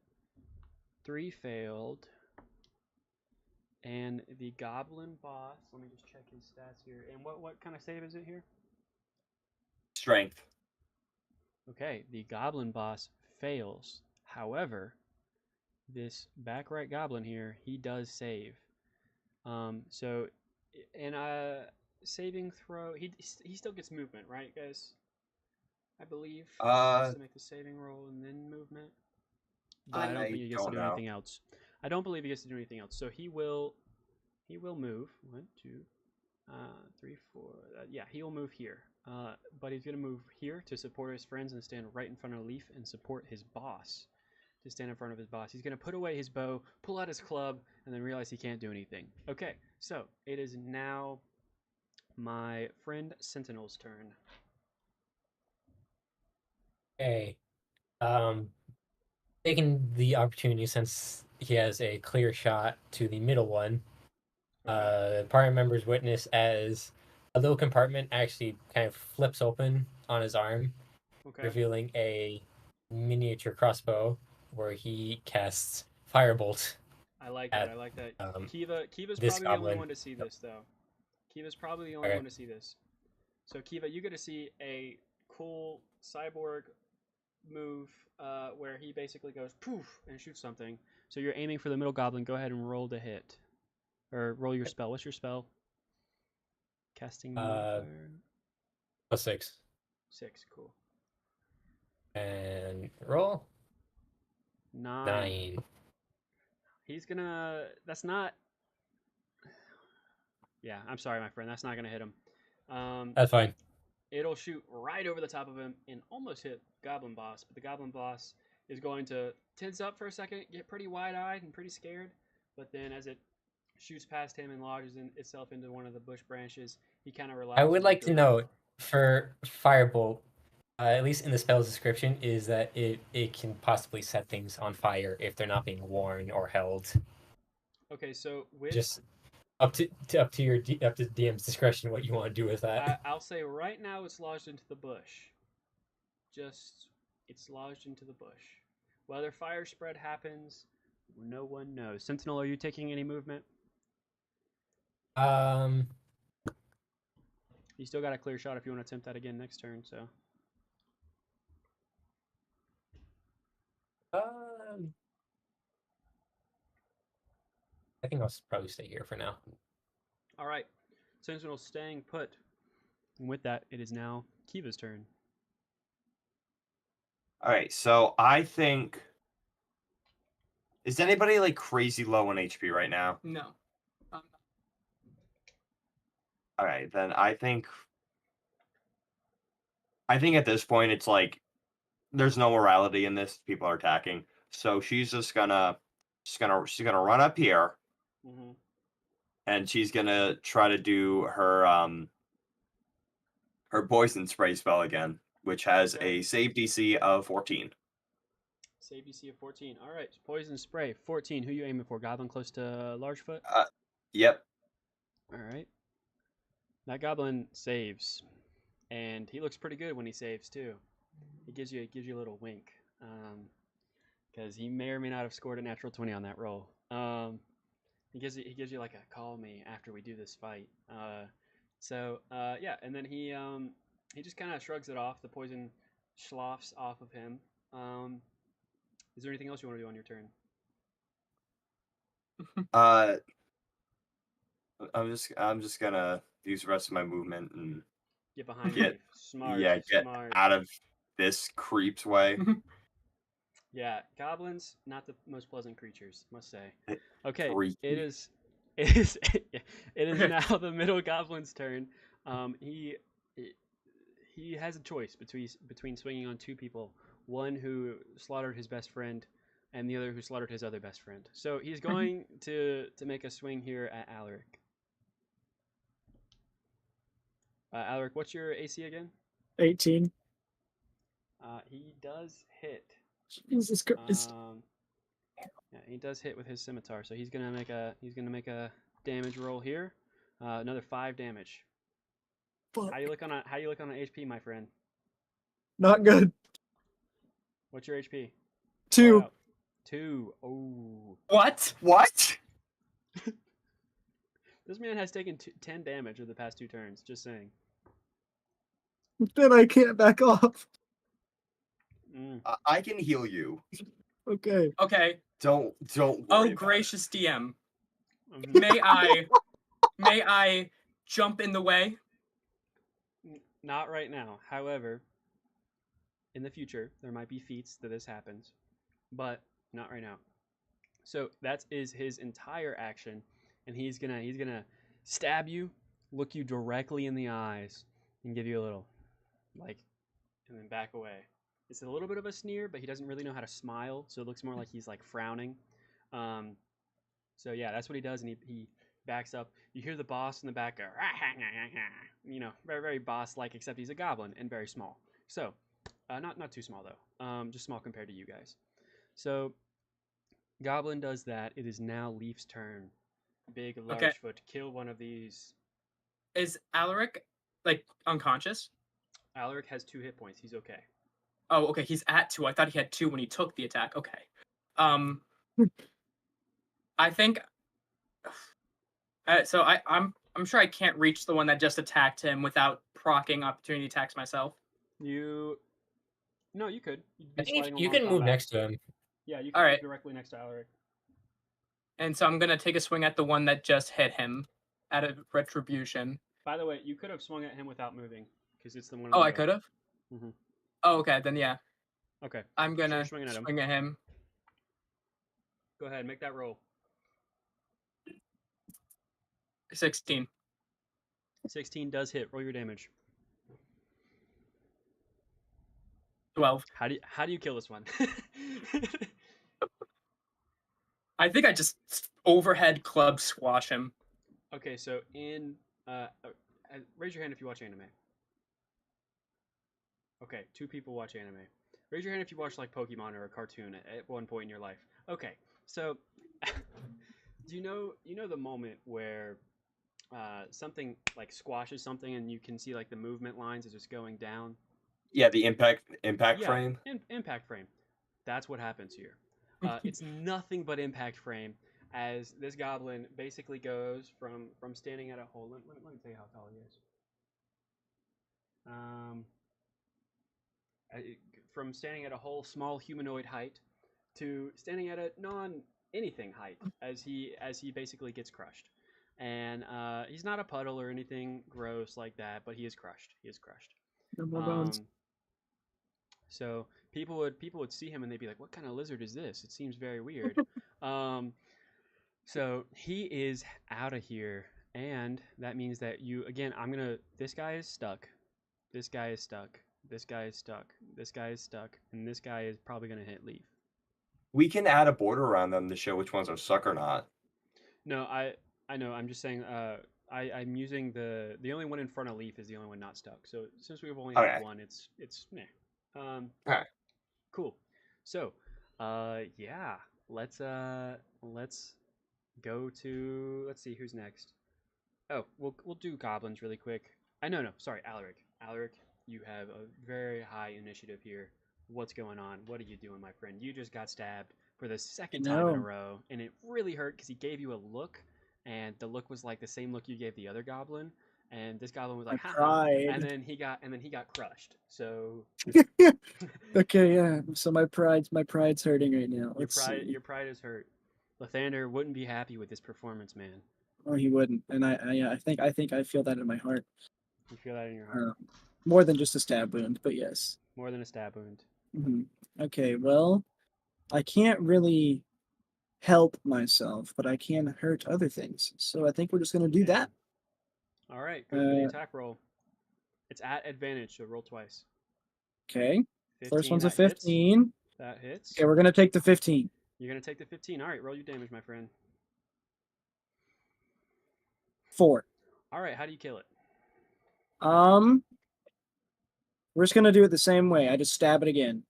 3 failed. And the goblin boss, let me just check his stats here. And what kind of save is it here? Strength. Okay, the goblin boss fails. However, this back right goblin here, he does save. So, in a saving throw, he still gets movement, right, guys? I believe. He has to make the saving roll and then movement. But I don't think he gets to do anything else. I don't believe he gets to do anything else. So he will move. 1, 2, 3, 4. Yeah, he will move here. But he's going to move here to support his friends and stand right in front of Leaf and support his boss. To stand in front of his boss. He's going to put away his bow, pull out his club, and then realize he can't do anything. Okay, so it is now my friend Sentinel's turn. Okay. Taking the opportunity since he has a clear shot to the middle one. Party members witness as a little compartment actually kind of flips open on his arm, revealing a miniature crossbow where he casts Firebolt. I like that. Kiva's this probably the only goblin. one to see this, though. Kiva's probably the only one to see this. So, Kiva, you get to see a cool cyborg move where he basically goes poof and shoots something. So you're aiming for the middle goblin. Go ahead and roll to hit. Or roll your spell. What's your spell? Casting modifier? +6. 6, cool. And roll. 9. He's gonna. That's not. Yeah, I'm sorry, my friend. That's not gonna hit him. That's fine. It'll shoot right over the top of him and almost hit Goblin Boss. But the Goblin Boss is going to tense up for a second, get pretty wide-eyed and pretty scared. But then as it shoots past him and lodges itself into one of the bush branches, he kind of relaxes. I would like to note for Firebolt, at least in the spell's description, is that it can possibly set things on fire if they're not being worn or held. Okay, so with just up to DM's discretion what you want to do with that. I'll say right now it's lodged into the bush. It's lodged into the bush. Whether fire spread happens, no one knows. Sentinel, are you taking any movement? You still got a clear shot if you want to attempt that again next turn, so. I think I'll probably stay here for now. All right. Sentinel staying put. And with that, it is now Kiva's turn. All right, so I think Is anybody like crazy low on HP right now? No. All right, then I think at this point it's like there's no morality in this. People are attacking, so she's gonna run up here Mm-hmm. and she's gonna try to do her poison spray spell again, which has Okay. a save DC of 14. Save DC of 14. All right, poison spray 14. Who you aiming for? Goblin close to Largefoot. Yep. All right. That goblin saves, and he looks pretty good when he saves too. He gives you a little wink, because he may or may not have scored a natural 20 on that roll. He gives you like a call me after we do this fight. Yeah, and then he just kind of shrugs it off. The poison sloughs off of him. Is there anything else you want to do on your turn? I'm just gonna use the rest of my movement and Get behind Get- Leaf. Smart. get Smart. out of this creep's way. Yeah, goblins not the most pleasant creatures, must say. Eh, Okay, Creepy. it is it is now the middle goblin's turn. He has a choice between swinging on two people, one who slaughtered his best friend, and the other who slaughtered his other best friend. So he's going to make a swing here at Alaric. Alaric, what's your AC again? 18. He does hit. Jesus Christ. Yeah, he does hit with his scimitar, so he's gonna make a damage roll here. Another 5 damage. Fuck. How you look on a HP, my friend? Not good. What's your HP? 2. Far out. 2. Oh, What? What? this man has taken 10 damage over the past 2 turns. Just saying. Then I can't back off. I can heal you. Okay. Okay. Don't Oh, worry about it. gracious DM. Mhm. May I jump in the way? Not right now. However, in the future, there might be feats that this happens, but not right now. So that is his entire action, and he's gonna stab you, look you directly in the eyes, and give you a little, like, and then back away. It's a little bit of a sneer, but he doesn't really know how to smile, so it looks more like he's like frowning. So yeah, that's what he does, and he backs up. You hear the boss in the back go, very very boss-like, except he's a goblin and very small. So, not too small though. Just small compared to you guys. So, goblin does that. It is now Leaf's turn. Big Largefoot, kill one of these. Is Alaric like unconscious? Alaric has 2 hit points. He's okay. Oh, okay. He's at 2. I thought he had 2 when he took the attack. Okay. I think. So I'm sure I can't reach the one that just attacked him without proccing opportunity attacks myself. No, you could. You'd be I think sliding you along can move combat. next to him. Yeah, you can All move right. directly next to Alaric. And so I'm gonna take a swing at the one that just hit him, out of retribution. By the way, you could have swung at him without moving, because it's the one. Oh, I could have. Mhm. Oh, okay. Then yeah, Okay, I'm gonna you're swinging at him. swing at him. go ahead, make that roll. 16. 16 does hit. Roll your damage. 12. How do you kill this one? I think I just overhead club squash him. Okay, so raise your hand if you watch anime. Okay, 2 people watch anime. Raise your hand if you watch like Pokemon or a cartoon at one point in your life. Okay, so do you know the moment where something like squashes something and you can see like the movement lines is just going down? Yeah, the impact Yeah, frame. Impact frame. That's what happens here. It's nothing but impact frame, as this goblin basically goes from standing at a hole. Let me tell you how tall he is. From standing at a whole small humanoid height to standing at a non-anything height, as he basically gets crushed. And he's not a puddle or anything gross like that, but he is crushed. He is crushed. No more bones. So people would see him and they'd be like, "What kind of lizard is this? It seems very weird." So he is out of here, and that means that you again. This guy is stuck. This guy is stuck. This guy is stuck. This guy is stuck, and this guy is probably gonna hit leave. We can add a border around them to show which ones are stuck or not. No, I know. I'm just saying. I'm using the only one in front of leaf is the only one not stuck. So since we've only had Okay. one, it's meh. Alright. Cool. So, yeah, let's go to, let's see who's next. Oh, we'll do goblins really quick. No, sorry, Alaric. Alaric, you have a very high initiative here. What's going on? What are you doing, my friend? You just got stabbed for the second time in a know. row, and it really hurt because he gave you a look, and the look was like the same look you gave the other goblin, and this goblin was My like, haha, pride. and then he got crushed. So Okay, yeah. So my pride's hurting right now. Let's see. your pride is hurt. Lathander wouldn't be happy with this performance, man. Oh, he wouldn't, and I think I feel that in my heart. You feel that in your heart. More than just a stab wound, but yes. More than a stab wound. Mhm. Okay, well, I can't really help myself, but I can hurt other things. So I think we're just gonna do Okay. that. All right, go for the Uh, attack roll. It's at advantage, so roll twice. Okay. 15, First one's a that hits. 15. That hits. Okay, we're gonna take the 15. You're gonna take the 15. All right, roll your damage, my friend. 4. All right, how do you kill it? We're just gonna do it the same way. I just stab it again.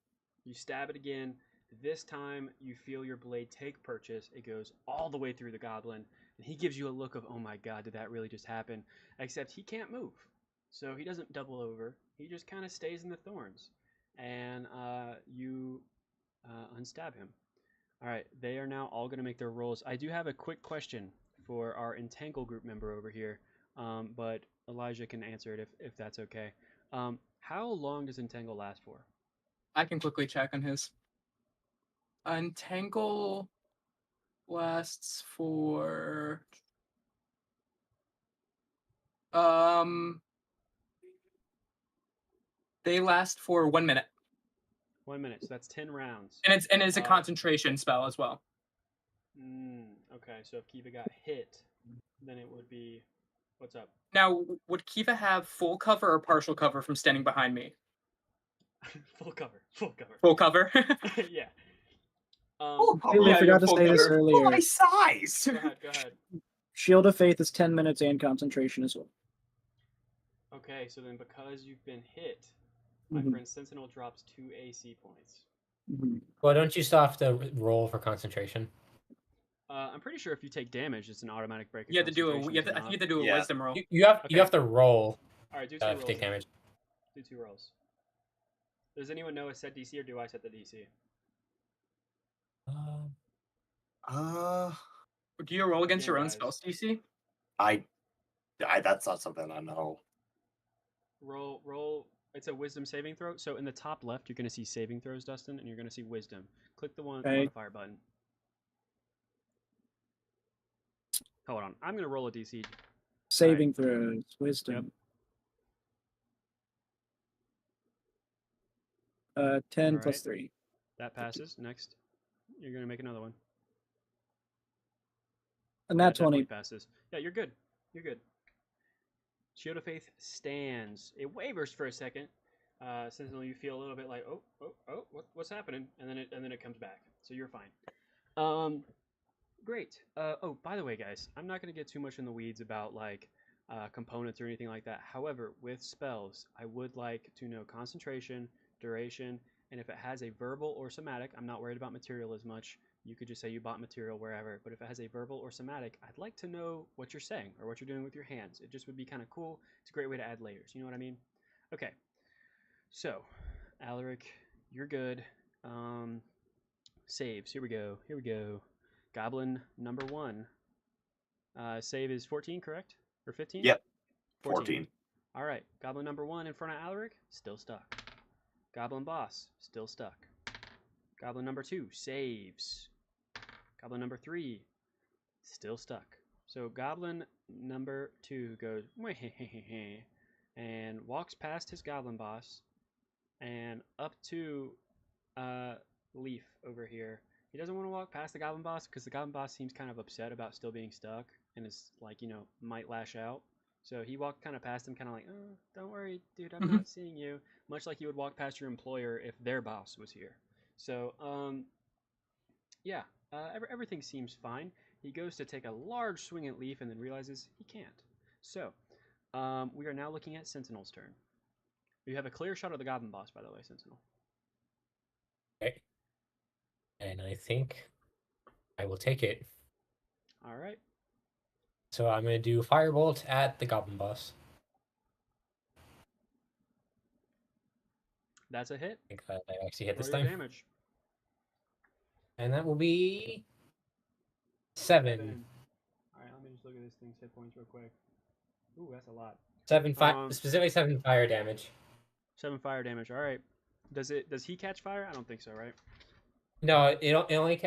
You stab it again. This time, you feel your blade take purchase. It goes all the way through the goblin, and he gives you a look of, oh my god, did that really just happen? Except he can't move, so he doesn't double over. He just kind of stays in the thorns, and you unstab him. All right, they are now all going to make their rolls. I do have a quick question for our Entangle group member over here, but Elijah can answer it if that's okay. How long does Entangle last for? I can quickly check on his. Untangle lasts for they last for 1 minute. 1 minute, so that's 10 rounds. And it's a concentration spell as well. Okay, so if Kiva got hit, then it would be, what's up? Now, would Kiva have full cover or partial cover from standing behind me? Full cover. Full cover. Full cover. Yeah. Completely forgot to full say this cover. earlier. My size! Go ahead. Shield of Faith is 10 minutes and concentration as well. Okay, so then because you've been hit, my Mhm. friend Sentinel drops 2 AC points. Well, don't you still have to roll for concentration? I'm pretty sure if you take damage, it's an automatic break. You have to do a concentration, you have is it to, I think not? you have to do a Yeah. wisdom roll. You have Okay. you have to roll All right, do 2 to rolls. take then. damage. Do 2 rolls. Does anyone know a set DC, or do I set the DC? Do you roll against Game your own guys. spell DC? I that's not something I know. Roll. It's a wisdom saving throw. So in the top left, you're going to see saving throws, Dustin, and you're going to see wisdom. Click the one with the Okay. modifier button. Hold on. I'm going to roll a DC. Saving throws, wisdom. 10 plus Alright. 3. That passes. Next, you're going to make another one. And Yeah, that definitely 20. passes. Yeah, you're good. You're good. Shield of Faith stands. It wavers for a second. Sentinel, you feel a little bit like, what's happening? And then it comes back. So you're fine. Great. Oh, by the way, guys, I'm not going to get too much in the weeds about like components or anything like that. However, with spells, I would like to know concentration, duration, and if it has a verbal or somatic. I'm not worried about material as much. You could just say you bought material wherever, but if it has a verbal or somatic, I'd like to know what you're saying or what you're doing with your hands. It just would be kind of cool. It's a great way to add layers. You know what I mean? Okay. So, Alaric, you're good. Saves. Here we go. Here we go. Goblin number 1. Save is 14, correct? Or 15? Yep. 14. All right. Goblin number 1 in front of Alaric, still stuck. Goblin boss, still stuck. Goblin number 2 saves. Goblin number 3 still stuck. So goblin number 2 goes and walks past his goblin boss and up to Leaf over here. he doesn't want to walk past the goblin boss because the goblin boss seems kind of upset about still being stuck and is like, might lash out. So he walked kind of past him, kind of like, oh, don't worry, dude, I'm not seeing you. Much like you would walk past your employer if their boss was here. So, yeah, everything seems fine. He goes to take a large swing at Leaf and then realizes he can't. So, we are now looking at Sentinel's turn. You have a clear shot of the goblin boss, by the way, Sentinel. Okay. And I think I will take it. All right. So I'm going to do Firebolt at the Goblin Boss. That's a hit. I think that I actually hit this Roll your time. damage. And that will be 7. All right, let me just look at this thing's hit points real quick. Ooh, that's a lot. 7 specifically 7 fire damage. 7 fire damage. All right. Does he catch fire? I don't think so, right? No, it only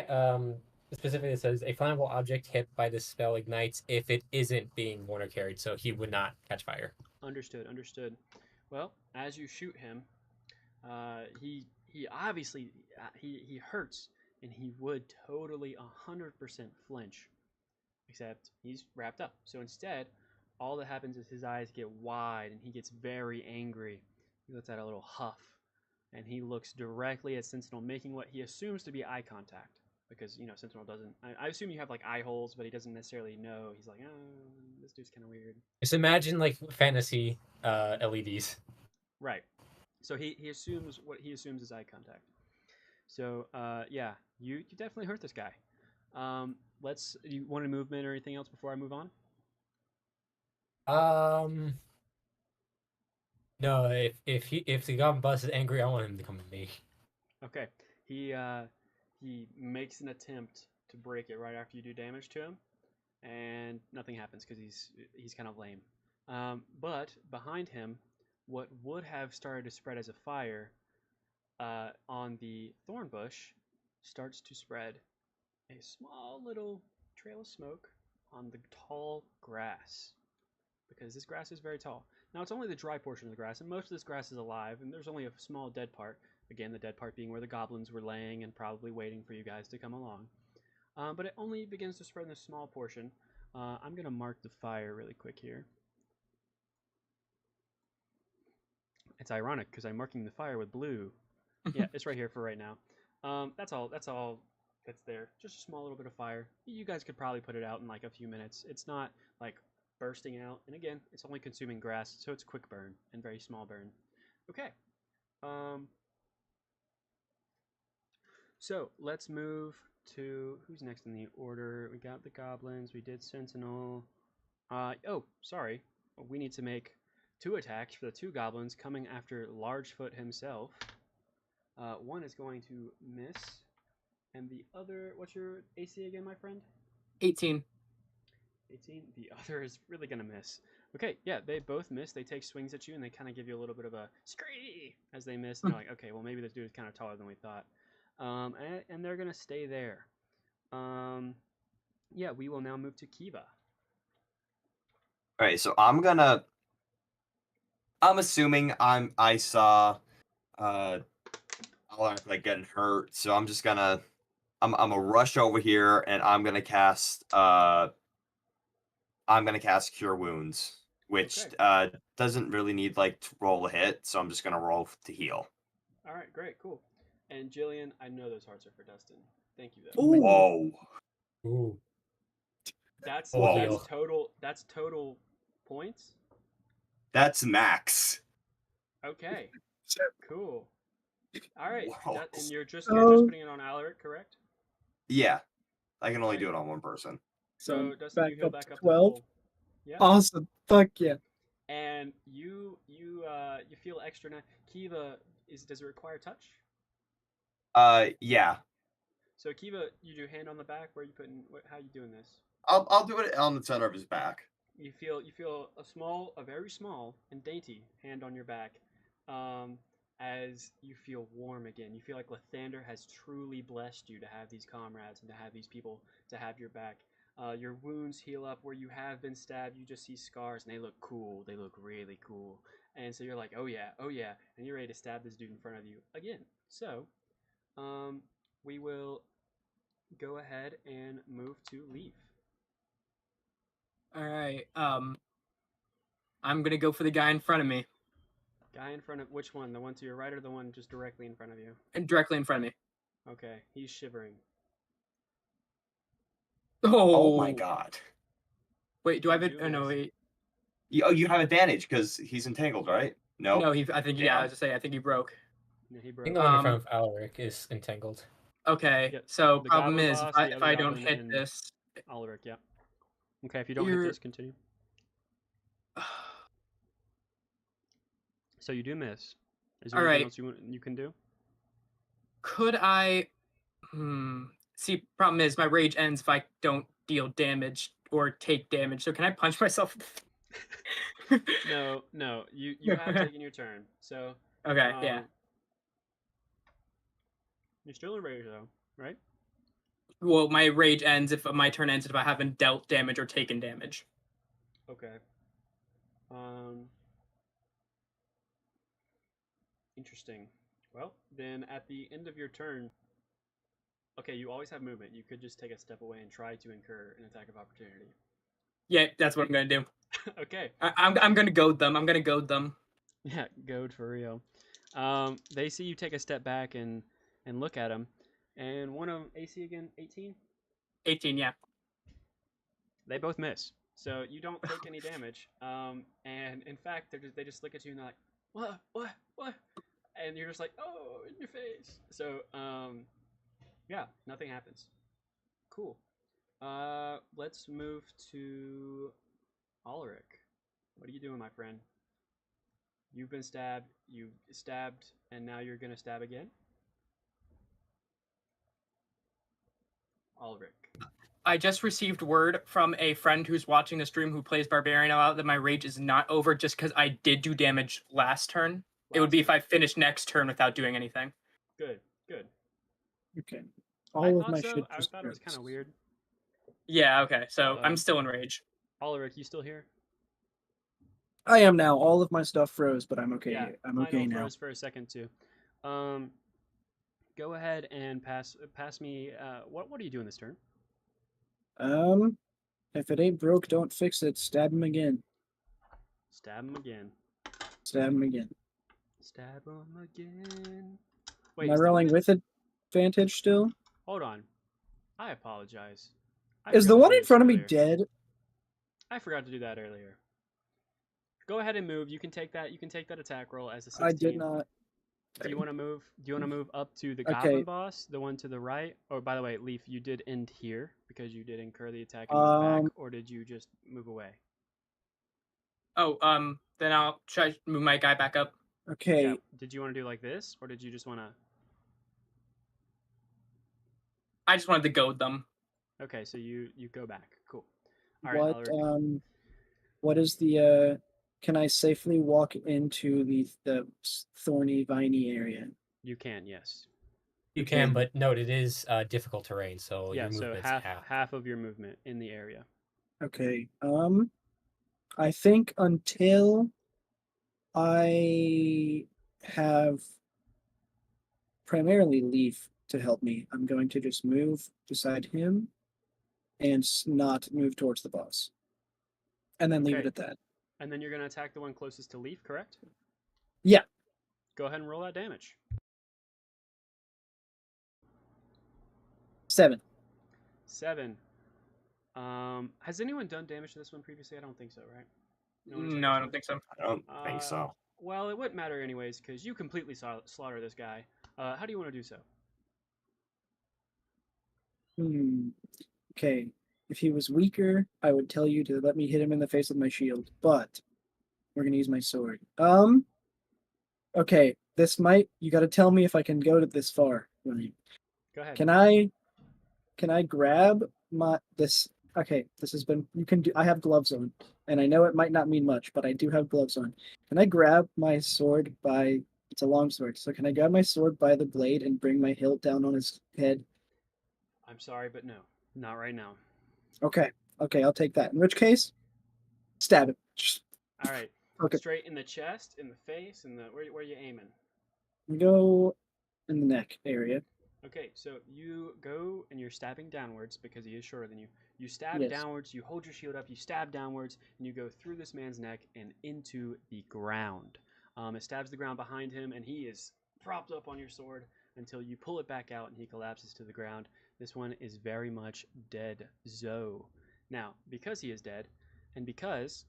specifically says a flammable object hit by this spell ignites if it isn't being worn or carried, so he would not catch fire. Understood. Well, as you shoot him, he obviously he hurts, and he would totally 100% flinch, except he's wrapped up. So instead, all that happens is his eyes get wide, and he gets very angry. He lets out a little huff, and he looks directly at Sentinel, making what he assumes to be eye contact. Because, Sentinel doesn't... I assume you have, eye holes, but he doesn't necessarily know. He's like, oh, this dude's kind of weird. Just imagine, fantasy LEDs. Right. So he assumes what he assumes is eye contact. So, yeah, you definitely hurt this guy. Do you want a movement or anything else before I move on? No, if the Goblin Boss is angry, I want him to come to me. Okay. He makes an attempt to break it right after you do damage to him, and nothing happens because he's kind of lame. But behind him, what would have started to spread as a fire on the thorn bush starts to spread a small little trail of smoke on the tall grass, because this grass is very tall. Now, it's only the dry portion of the grass, and most of this grass is alive, and there's only a small dead part. Again, the dead part being where the goblins were laying and probably waiting for you guys to come along. But it only begins to spread in this small portion. I'm going to mark the fire really quick here. It's ironic because I'm marking the fire with blue. Yeah, it's right here for right now. That's all that's there. Just a small little bit of fire. You guys could probably put it out in a few minutes. It's not bursting out. And again, it's only consuming grass, so it's quick burn and very small burn. Okay. So let's move to who's next in the order. We got the goblins. We did Sentinel. Oh, sorry. We need to make 2 attacks for the 2 goblins coming after Largefoot himself. One is going to miss, and the other, what's your AC again, my friend? 18. 18. The other is really going to miss. Okay, yeah, they both miss. They take swings at you, and they kind of give you a little bit of a scree as they miss. And they're like, okay, well, maybe this dude is kind of taller than we thought. And they're going to stay there. Yeah, we will now move to Kiva. All right, so I'm assuming I saw Alaric getting hurt, so I'm just gonna rush over here and I'm gonna cast Cure Wounds, which doesn't really need to roll a hit, so I'm just gonna roll to heal. All right, great, cool. And Jillian, I know those hearts are for Dustin. Thank you, though. Ooh. Whoa. Ooh. That's Whoa. That's total points. That's max. Okay. Cool. All right. Whoa. And you're just putting it on Alaric, correct? Yeah, I can only do it on one person. So Dustin, you heal back up to 12. full. Yeah. Awesome. Fuck yeah. And you feel extra now. Kiva, does it require touch? Yeah. So Kiva, you do hand on the back. Where are you putting? How are you doing this? I'll do it on the center of his back. You feel a very small and dainty hand on your back, as you feel warm again. You feel like Lathander has truly blessed you to have these comrades and to have these people to have your back. Your wounds heal up where you have been stabbed. You just see scars, and they look cool. They look really cool. And so you're like, oh yeah, and you're ready to stab this dude in front of you again. So, we will go ahead and move to Leaf. All right. I'm gonna go for the guy in front of me Guy in front of which one? The one to your right or the one just directly in front of you? and directly in front of me. Okay, he's shivering. Oh my god. Wait, do I have You it? do Oh no, miss. wait. You have advantage because he's entangled, right? No. No, I think yeah. I Damn. was to say I think he broke. Yeah, he I broke. think the one in front of Alaric is entangled. Okay. Yep, So the problem goblin is boss, if the I other don't goblin, hit and this, Alaric, yeah. Okay, if you don't hit you're this, continue. So you do miss. Is there All anything right. else you can do? Could I? See, problem is my rage ends if I don't deal damage or take damage. So can I punch myself? No, you have taken your turn. So Okay. Yeah. you're still in rage though, right? Well, my rage ends if my turn ends if I haven't dealt damage or taken damage. Okay. Interesting. Well, then at the end of your turn, okay, you always have movement. You could just take a step away and try to incur an attack of opportunity. Yeah, that's what I'm gonna do. Okay. I'm gonna goad them. I'm gonna goad them. Yeah, goad for real. They see you take a step back and look at him, and one of them AC again, 18. 18. Yeah. They both miss, so you don't take any damage. And in fact, they just look at you and they're like, what? And you're just like, oh, in your face. So yeah, nothing happens. Cool. Let's move to Ulrich. What are you doing, my friend? You've been stabbed. You stabbed, and now you're gonna stab again. Ulrich. I just received word from a friend who's watching the stream who plays Barbarian a lot that my rage is not over just because I did do damage last turn. It would be if I finished next turn without doing anything. Good. Okay. I All of thought my so. shit I just thought it was kind of goes. weird. Yeah, okay. So I'm still in rage. Ulrich, you still here? I am now. All of my stuff froze, but I'm okay. Yeah, I'm mine okay all now. froze for a second too. Go ahead and pass me. What are you doing this turn? If it ain't broke, don't fix it. Stab him again. Stab him again. Stab him again. Stab him again. Am I rolling with advantage still? Hold on. I apologize. Is the one in front of me dead? I forgot to do that earlier. Go ahead and move. You can take that. You can take that attack roll as a 16. I did not. Do you want to move? Do you want to move up to the Okay. goblin boss, the one to the right? Or by the way, Leaf, you did end here because you did incur the attack and move back, or did you just move away? Oh, then I'll try to move my guy back up. Okay. Yeah. Did you want to do like this, or did you just want to? I just wanted to goad them. Okay, so you go back. Cool. All What right, what is the can I safely walk into the thorny viney area? You can, yes. You can, but note it is difficult terrain, so Yeah, your so movement's half of your movement in the area. Okay. I think until I have primarily Leaf to help me, I'm going to just move beside him and not move towards the boss. And then leave it Okay. at that. And then you're going to attack the one closest to Leaf, correct? Yeah. Go ahead and roll that damage. 7. 7. Has anyone done damage to this one previously? I don't think so, right? No, I don't think so. I don't think so. Well, it wouldn't matter anyways, because you completely slaughter this guy. How do you want to do so? Okay. If he was weaker, I would tell you to let me hit him in the face with my shield, but we're gonna use my sword. Okay, you gotta tell me if I can go to this far. Right. Go ahead. Can I grab okay, this has been I have gloves on, and I know it might not mean much, but I do have gloves on. Can I grab my sword it's a long sword, so can I grab my sword by the blade and bring my hilt down on his head? I'm sorry, but no. Not right now. Okay, I'll take that. In which case, stab it. All right. Okay. Straight in the chest, in the face, where are you aiming? We go in the neck area. Okay, so you go and you're stabbing downwards because he is shorter than you. You stab Yes. downwards, you hold your shield up, you stab downwards, and you go through this man's neck and into the ground. It stabs the ground behind him, and he is propped up on your sword until you pull it back out and he collapses to the ground. This one is very much dead. Now, because he is dead, and because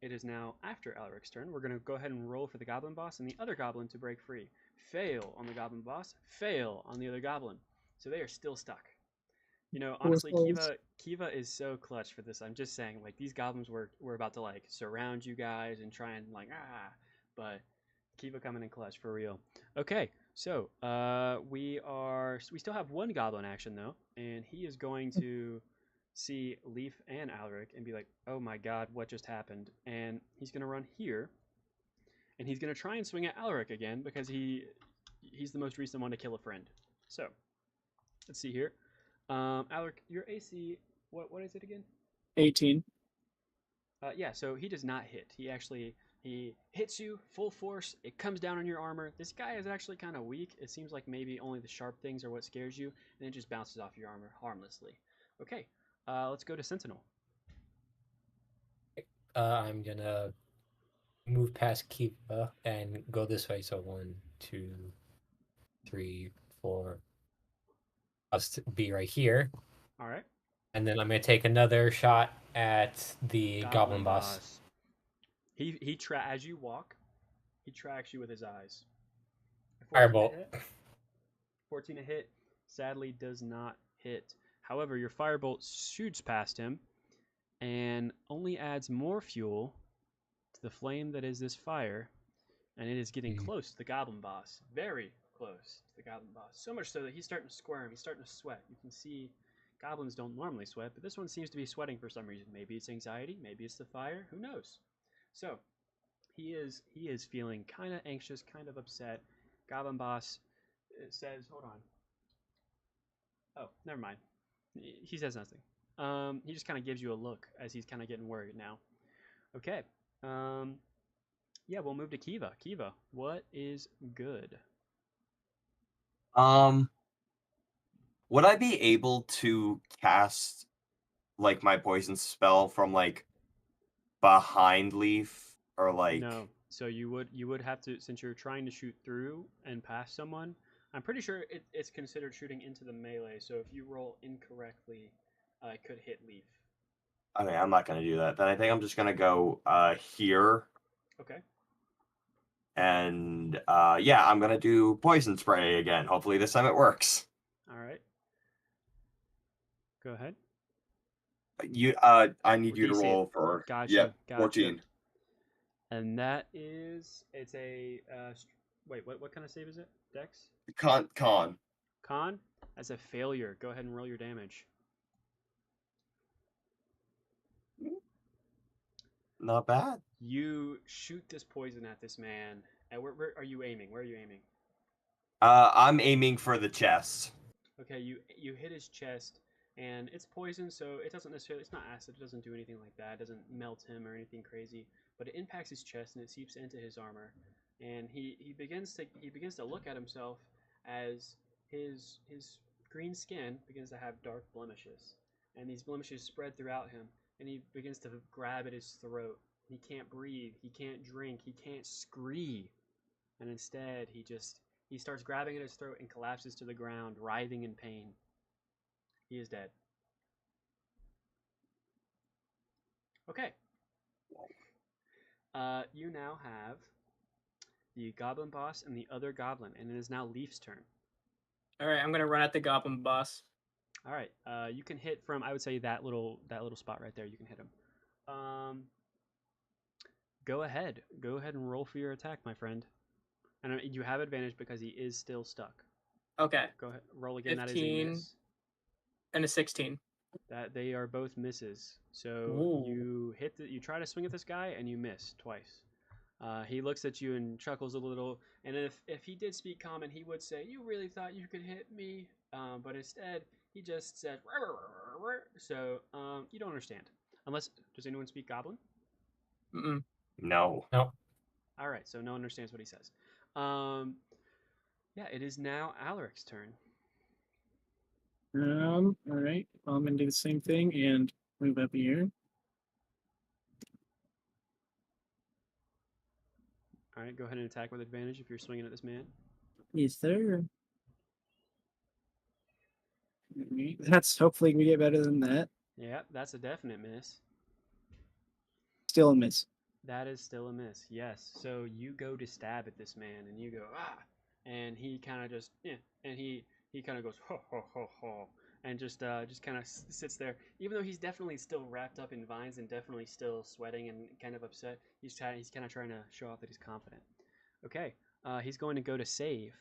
it is now after Alric's turn, we're going to go ahead and roll for the goblin boss and the other goblin to break free. Fail on the goblin boss, fail on the other goblin. So they are still stuck. You know, honestly, Kiva is so clutch for this. I'm just saying, like, these goblins were about to, like, surround you guys and try and, like, but Kiva coming in clutch for real. Okay, so we still have one goblin action, though, and he is going to see Leaf and Alric and be like, oh my god, what just happened? And he's going to run here, and he's going to try and swing at Alric again because he's the most recent one to kill a friend. So, let's see here. Alric, your AC, what is it again? 18. Yeah, so he does not hit. He hits you full force. It comes down on your armor. This guy is actually kind of weak. It seems like maybe only the sharp things are what scares you, and it just bounces off your armor harmlessly. Okay, let's go to Sentinel. I'm gonna move past Kiva and go this way. So 1, 2, 3, 4. I'll be right here. All right. And then I'm gonna take another shot at the goblin boss. As you walk, he tracks you with his eyes. 14 Firebolt. 14 a hit, sadly does not hit. However, your firebolt shoots past him and only adds more fuel to the flame that is this fire, and it is getting close to the goblin boss. Very close to the goblin boss. So much so that he's starting to squirm, he's starting to sweat. You can see goblins don't normally sweat, but this one seems to be sweating for some reason. Maybe it's anxiety, maybe it's the fire, who knows? So, he is feeling kind of anxious, kind of upset. Goblin boss says, hold on. Oh, never mind. He says nothing. He just kind of gives you a look as he's kind of getting worried now. Okay. Yeah, we'll move to Kiva. Kiva, what is good? Would I be able to cast like my poison spell from like behind Leaf or like? No. So you would have to, since you're trying to shoot through and past someone. I'm pretty sure it's considered shooting into the melee. So if you roll incorrectly, it could hit Leaf. Okay, I'm not gonna do that. Then I think I'm just gonna go here. Okay. And yeah, I'm gonna do poison spray again. Hopefully this time it works. All right. Go ahead. I need you to DC. roll for Gotcha. 14. And that is, it's a wait, what kind of save is it? Dex? Con. Con? That's a failure. Go ahead and roll your damage. Not bad. You shoot this poison at this man. And where are you aiming? Where are you aiming? I'm aiming for the chest. Okay, you hit his chest, and it's poison, so it doesn't necessarily, it's not acid, it doesn't do anything like that, it doesn't melt him or anything crazy, but it impacts his chest and it seeps into his armor, and he begins to look at himself as his green skin begins to have dark blemishes, and these blemishes spread throughout him, and he begins to grab at his throat. He can't breathe, he can't drink, he can't scream, and instead he starts grabbing at his throat and collapses to the ground, writhing in pain. He is dead. Okay. You now have the goblin boss and the other goblin, and it is now Leaf's turn. All right, I'm gonna run at the goblin boss. All right. You can hit from, I would say, that little spot right there. You can hit him. Go ahead and roll for your attack, my friend. And you have advantage because he is still stuck. Okay. Go ahead, roll again. 15 that is a miss. And a 16. That they are both misses. So Ooh. you try to swing at this guy and you miss twice. He looks at you and chuckles a little. And if he did speak common, he would say, "You really thought you could hit me?" But instead, he just said, so you don't understand. Unless, does anyone speak Goblin? Mm-mm. No. No. All right, so no one understands what he says. Yeah, it is now Alaric's turn. All right. I'm gonna do the same thing and move up here. All right, go ahead and attack with advantage if you're swinging at this man. Yes, sir. Alright, that's hopefully we get better than that. Yeah, that's a definite miss. Still a miss. That is still a miss. Yes. So you go to stab at this man, and you go and he kind of just and he kind of goes ho ho ho ho, and just kind of sits there. Even though he's definitely still wrapped up in vines and definitely still sweating and kind of upset, he's kind of trying to show off that he's confident. Okay. He's going to go to save,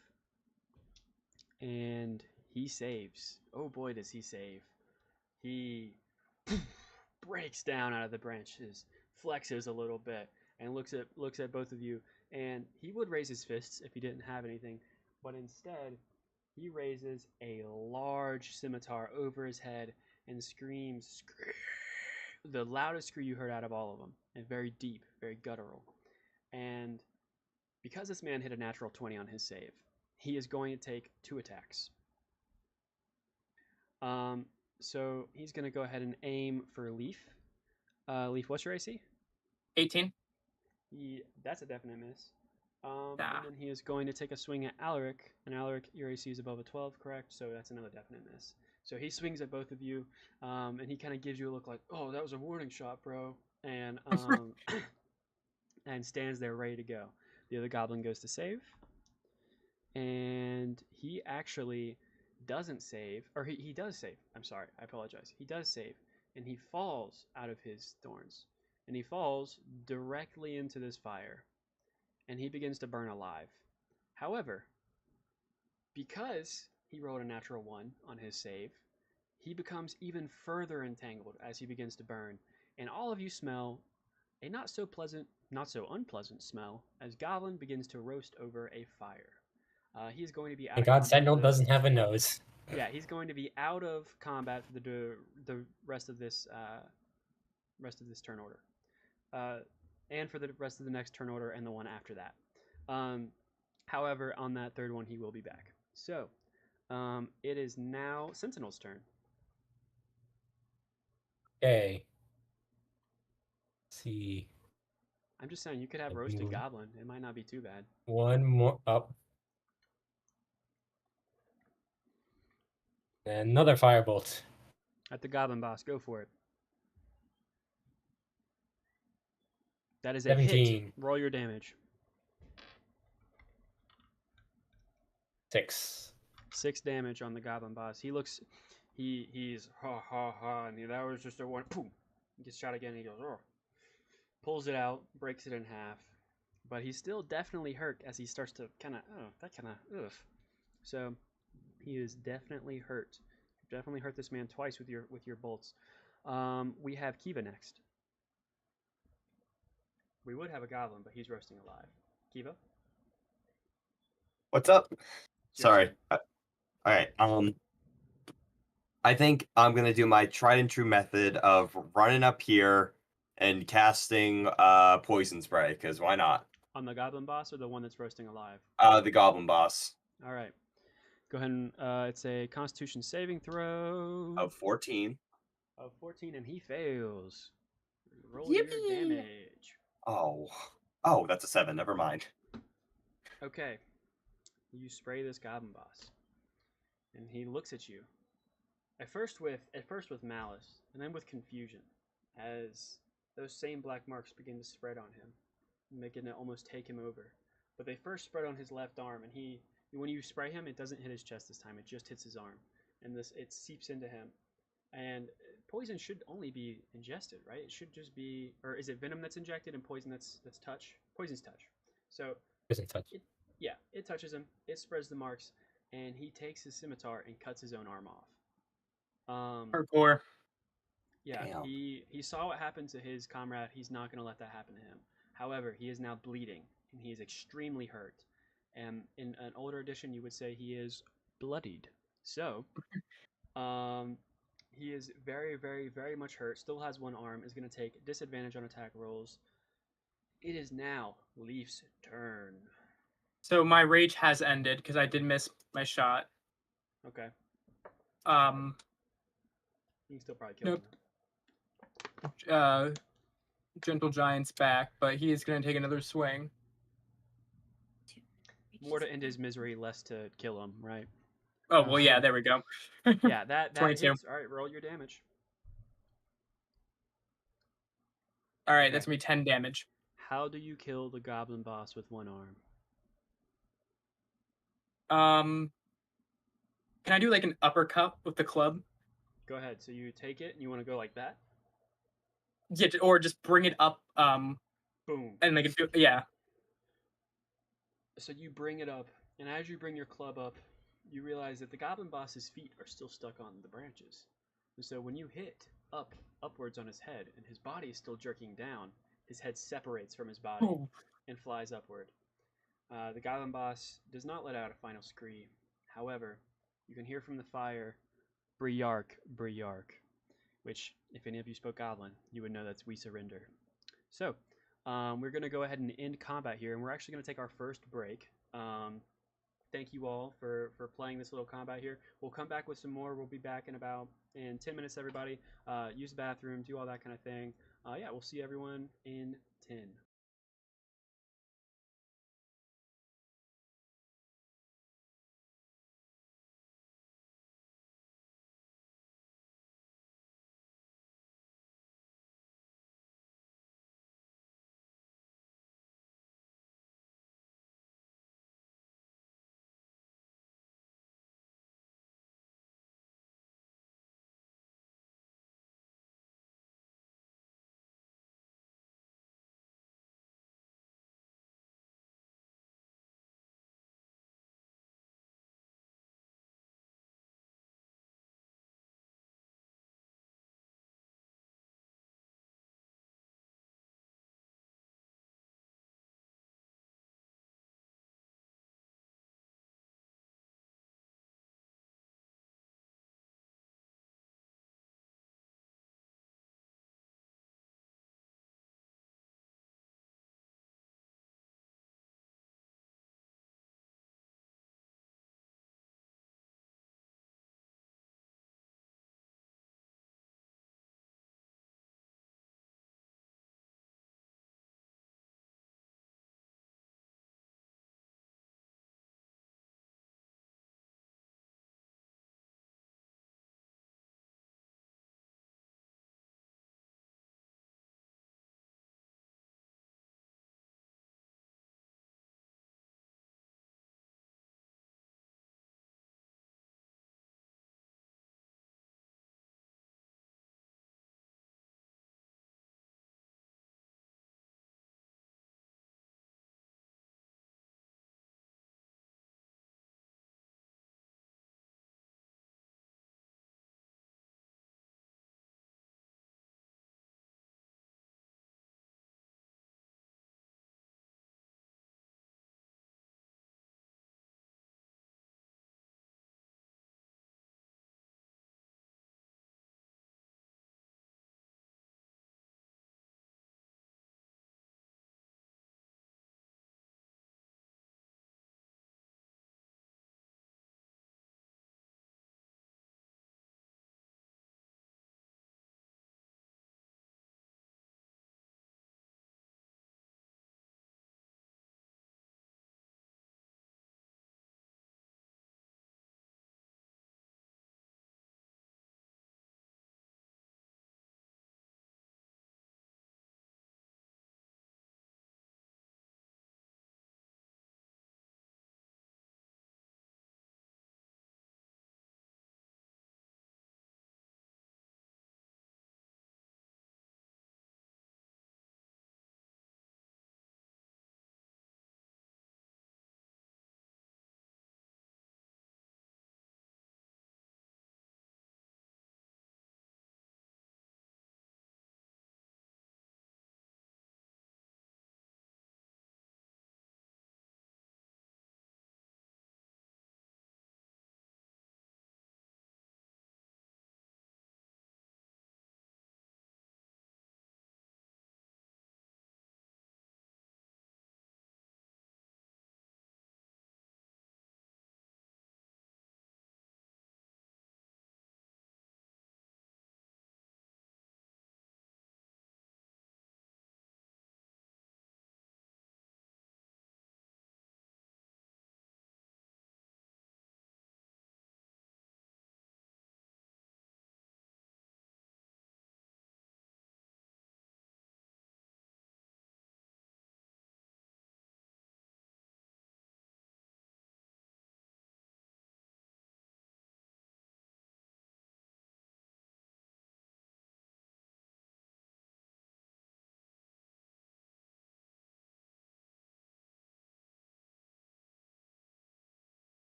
and he saves. Oh boy, does he save! He breaks down out of the branches, flexes a little bit, and looks at both of you. And he would raise his fists if he didn't have anything, but instead he raises a large scimitar over his head and screams, "Scream!" The loudest scream you heard out of all of them, and very deep, very guttural. And because this man hit a natural 20 on his save, he is going to take 2 attacks. So he's going to go ahead and aim for Leaf. Leaf, what's your AC? 18. That's a definite miss. And Ah. then he is going to take a swing at Alaric. And Alaric, your AC is above a 12, correct? So that's another definite miss. So he swings at both of you, and he kind of gives you a look like, "Oh, that was a warning shot, bro," and and stands there ready to go. The other goblin goes to save, and he actually doesn't save, or he does save. I'm sorry, I apologize. He does save, and he falls out of his thorns, and he falls directly into this fire, and he begins to burn alive. However, because he rolled a natural 1 on his save, he becomes even further entangled as he begins to burn, and all of you smell a not so pleasant, not so unpleasant smell as Goblin begins to roast over a fire. He is going to be out Thank of God combat. Sentinel doesn't have a nose. Yeah, he's going to be out of combat for the rest of this turn order, and for the rest of the next turn order and the one after that. However, on that third one, he will be back. So, it is now Sentinel's turn. Okay. Let's see. I'm just saying, you could have roasted goblin. It might not be too bad. One more up. Another firebolt. At the goblin boss, go for it. That is a 17. hit. Roll your damage. 6. 6 damage on the goblin boss. He looks, he's ha ha ha, and that was just a one. Boom. He gets shot again. And he goes, oh. Pulls it out, breaks it in half, but he's still definitely hurt as he starts to kind of, ugh. So he is definitely hurt. Definitely hurt this man twice with your bolts. We have Kiva next. We would have a goblin, but he's roasting alive. Kiva? What's up? It's your Sorry. turn. All right. I think I'm gonna do my tried and true method of running up here and casting poison spray, because why not? On the goblin boss or the one that's roasting alive? The goblin boss All right. Go ahead and it's a Constitution saving throw of 14. of 14, and he fails. Roll your damage. Oh, that's a 7. Never mind. Okay. You spray this goblin boss, and he looks at you. At first with malice, and then with confusion, as those same black marks begin to spread on him, making it almost take him over. But they first spread on his left arm, and when you spray him, it doesn't hit his chest this time. It just hits his arm, and it seeps into him. And poison should only be ingested, right? It should just be, or is it venom that's injected and poison that's touch? Poison's touch. So Doesn't touch. it touches him. It spreads the marks, and he takes his scimitar and cuts his own arm off. Hardcore. Yeah, Damn. he saw what happened to his comrade. He's not going to let that happen to him. However, he is now bleeding, and he is extremely hurt. And in an older edition, you would say he is bloodied. So, he is very, very, very much hurt. Still has one arm. Is going to take disadvantage on attack rolls. It is now Leaf's turn. So my rage has ended because I did miss my shot. Okay. Um, You can still probably kill Nope. him. Gentle Giant's back, but he is going to take another swing. More to end his misery, less to kill him, right? Oh, well, yeah, there we go. Yeah, that 22. hits. All right, roll your damage. All right, Okay. that's going to be 10 damage. How do you kill the goblin boss with one arm? Can I do like an uppercut with the club? Go ahead. So you take it and you want to go like that? Yeah, or just bring it up, Boom. and make it do, yeah. So you bring it up, and as you bring your club up, you realize that the goblin boss's feet are still stuck on the branches. And so when you hit upwards on his head, and his body is still jerking down, his head separates from his body Oh. and flies upward. The goblin boss does not let out a final scream. However, you can hear from the fire, Briark, Briark, which, if any of you spoke Goblin, you would know that's we surrender. So, we're going to go ahead and end combat here, and we're actually going to take our first break. Thank you all for playing this little combat here. We'll come back with some more. We'll be back in 10 minutes, everybody. Use the bathroom, do all that kind of thing. Yeah, we'll see everyone in 10.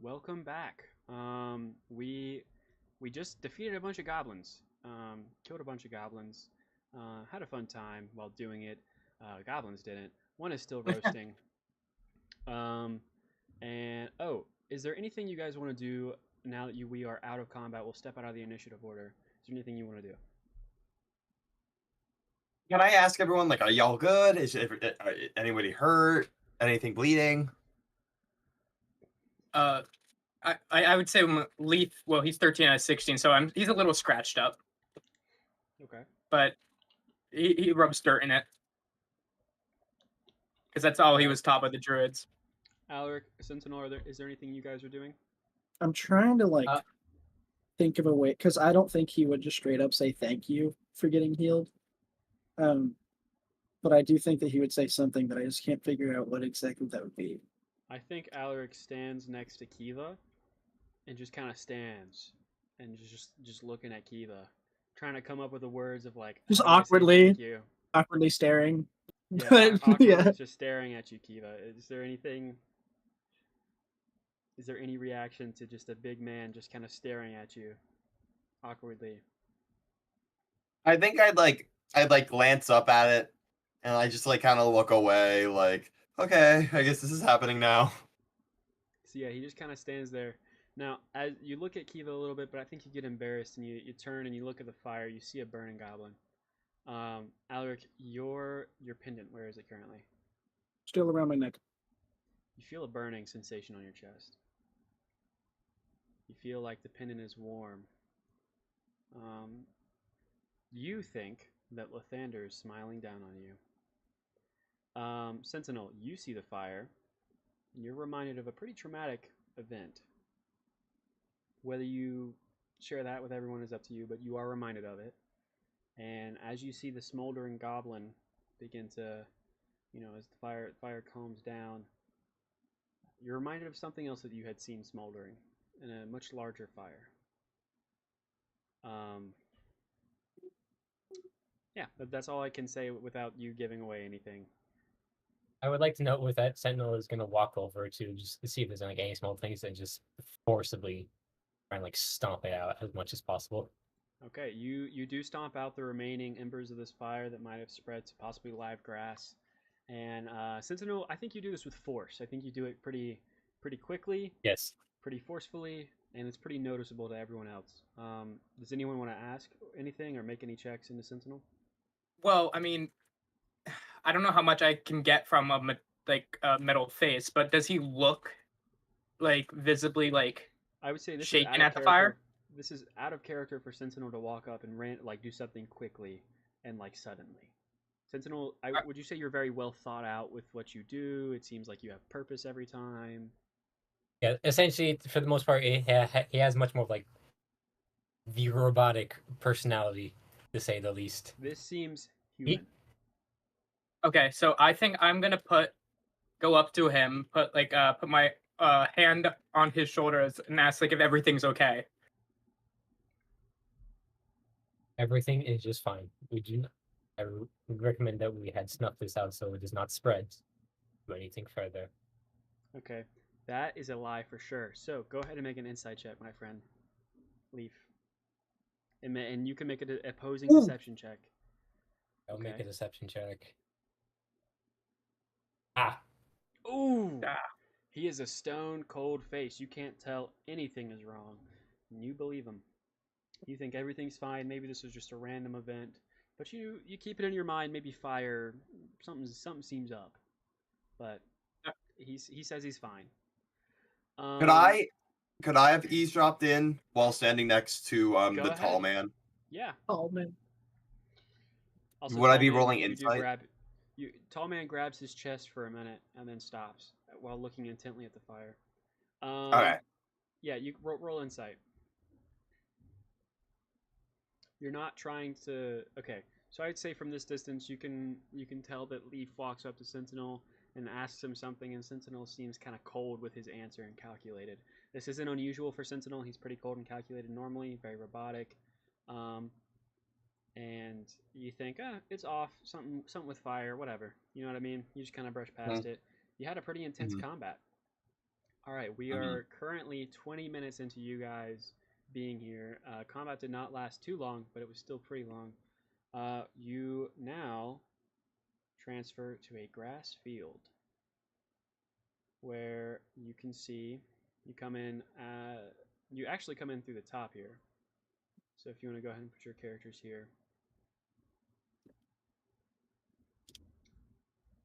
Welcome back. We just defeated a bunch of goblins. Killed a bunch of goblins. Had a fun time while doing it. Goblins didn't. One is still roasting. And oh, is there anything you guys want to do now that we are out of combat? We'll step out of the initiative order. Is there anything you want to do? Can I ask everyone, like, are y'all good? Anybody hurt? Anything bleeding? I would say Leaf. Well, he's 13 out of 16, so he's a little scratched up, Okay. but he rubs dirt in it because that's all he was taught by the druids. Alaric, Sentinel, is there anything you guys are doing? I'm trying to like think of a way because I don't think he would just straight up say thank you for getting healed. But I do think that he would say something, but I just can't figure out what exactly that would be. I think Alaric stands next to Kiva and just kind of stands and just looking at Kiva, trying to come up with the words of like Just how do I say awkwardly. thank you? Awkwardly staring. Yeah, But, awkwardly yeah. just staring at you, Kiva. Is there any reaction to just a big man just kind of staring at you awkwardly? I think I'd glance up at it, and I just like kind of look away, like, okay, I guess this is happening now. So yeah, he just kind of stands there. Now, as you look at Kiva a little bit, but I think you get embarrassed and you turn and you look at the fire. You see a burning goblin. Alaric, your pendant, where is it currently? Still around my neck. You feel a burning sensation on your chest. You feel like the pendant is warm. You think that Lathander is smiling down on you. Sentinel, you see the fire, and you're reminded of a pretty traumatic event. Whether you share that with everyone is up to you, but you are reminded of it. And as you see the smoldering goblin begin to, as the fire calms down, you're reminded of something else that you had seen smoldering in a much larger fire. Yeah, that's all I can say without you giving away anything. I would like to note with that, Sentinel is going to walk over to just see if there's like any small things and just forcibly try and like stomp it out as much as possible. Okay, you do stomp out the remaining embers of this fire that might have spread to possibly live grass. And Sentinel, I think you do this with force. I think you do it pretty quickly. Yes. Pretty forcefully, and it's pretty noticeable to everyone else. Does anyone want to ask anything or make any checks into Sentinel? Well, I mean, I don't know how much I can get from a metal face, but does he look like visibly like I would say this shaken is out at of the fire? This is out of character for Sentinel to walk up and do something quickly and like suddenly. Sentinel, would you say you're very well thought out with what you do? It seems like you have purpose every time. Yeah, essentially, for the most part, he has much more of like the robotic personality, to say the least. This seems human. Okay, so I think I'm gonna go up to him, put my hand on his shoulders and ask like if everything's okay. Everything is just fine. I would recommend that we had snuffed this out so it does not spread to anything further. Okay, that is a lie for sure. So go ahead and make an insight check, my friend. Leaf. And you can make an opposing deception check. I'll make Okay. a deception check. Ah. Ooh! He has a stone cold face. You can't tell anything is wrong. And you believe him. You think everything's fine. Maybe this was just a random event. But you keep it in your mind, maybe fire, something seems up. But he says he's fine. Could I have eavesdropped in while standing next to the ahead. tall man? Yeah. Oh man. Also, Would I be Tall Man, rolling you do insight? Tall Man grabs his chest for a minute and then stops while looking intently at the fire. Okay. Yeah, you roll insight. You're not trying to. Okay, so I'd say from this distance, you can tell that Leaf walks up to Sentinel and asks him something, and Sentinel seems kind of cold with his answer and calculated. This isn't unusual for Sentinel. He's pretty cold and calculated normally, very robotic. And you think, it's off, something with fire, whatever. You know what I mean? You just kind of brush past it. You had a pretty intense combat. All right, we are currently 20 minutes into you guys being here. Combat did not last too long, but it was still pretty long. You now transfer to a grass field where you can see you come in. You actually come in through the top here. So if you want to go ahead and put your characters here.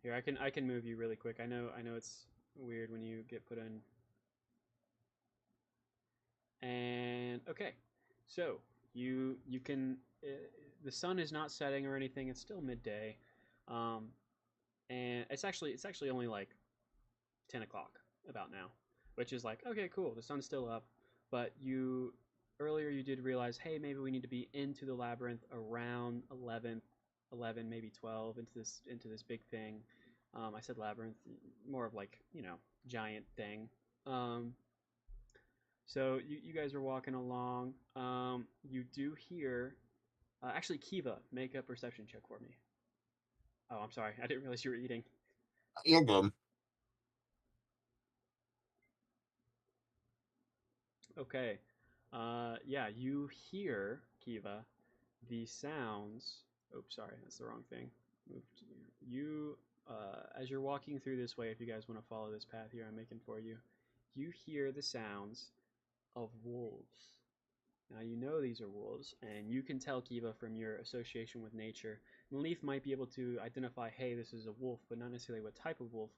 Here, I can move you really quick. I know it's weird when you get put in. And okay, so you can. The sun is not setting or anything. It's still midday, and it's actually only like 10 o'clock about now, which is like okay, cool. The sun's still up, but you earlier you did realize, hey, maybe we need to be into the labyrinth around 11 maybe 12 into this big thing. I said labyrinth, more of like giant thing. So you guys are walking along. You do hear, actually, Kiva, make a perception check for me. Oh, I'm sorry, I didn't realize you were eating. You're good. Okay. Yeah, you hear, Kiva, the sounds. Oops, sorry, that's the wrong thing. Move to you. As you're walking through this way, if you guys want to follow this path here I'm making for you, you hear the sounds of wolves. Now you know these are wolves, and you can tell, Kiva, from your association with nature. And Leaf might be able to identify, hey, this is a wolf, but not necessarily what type of wolf.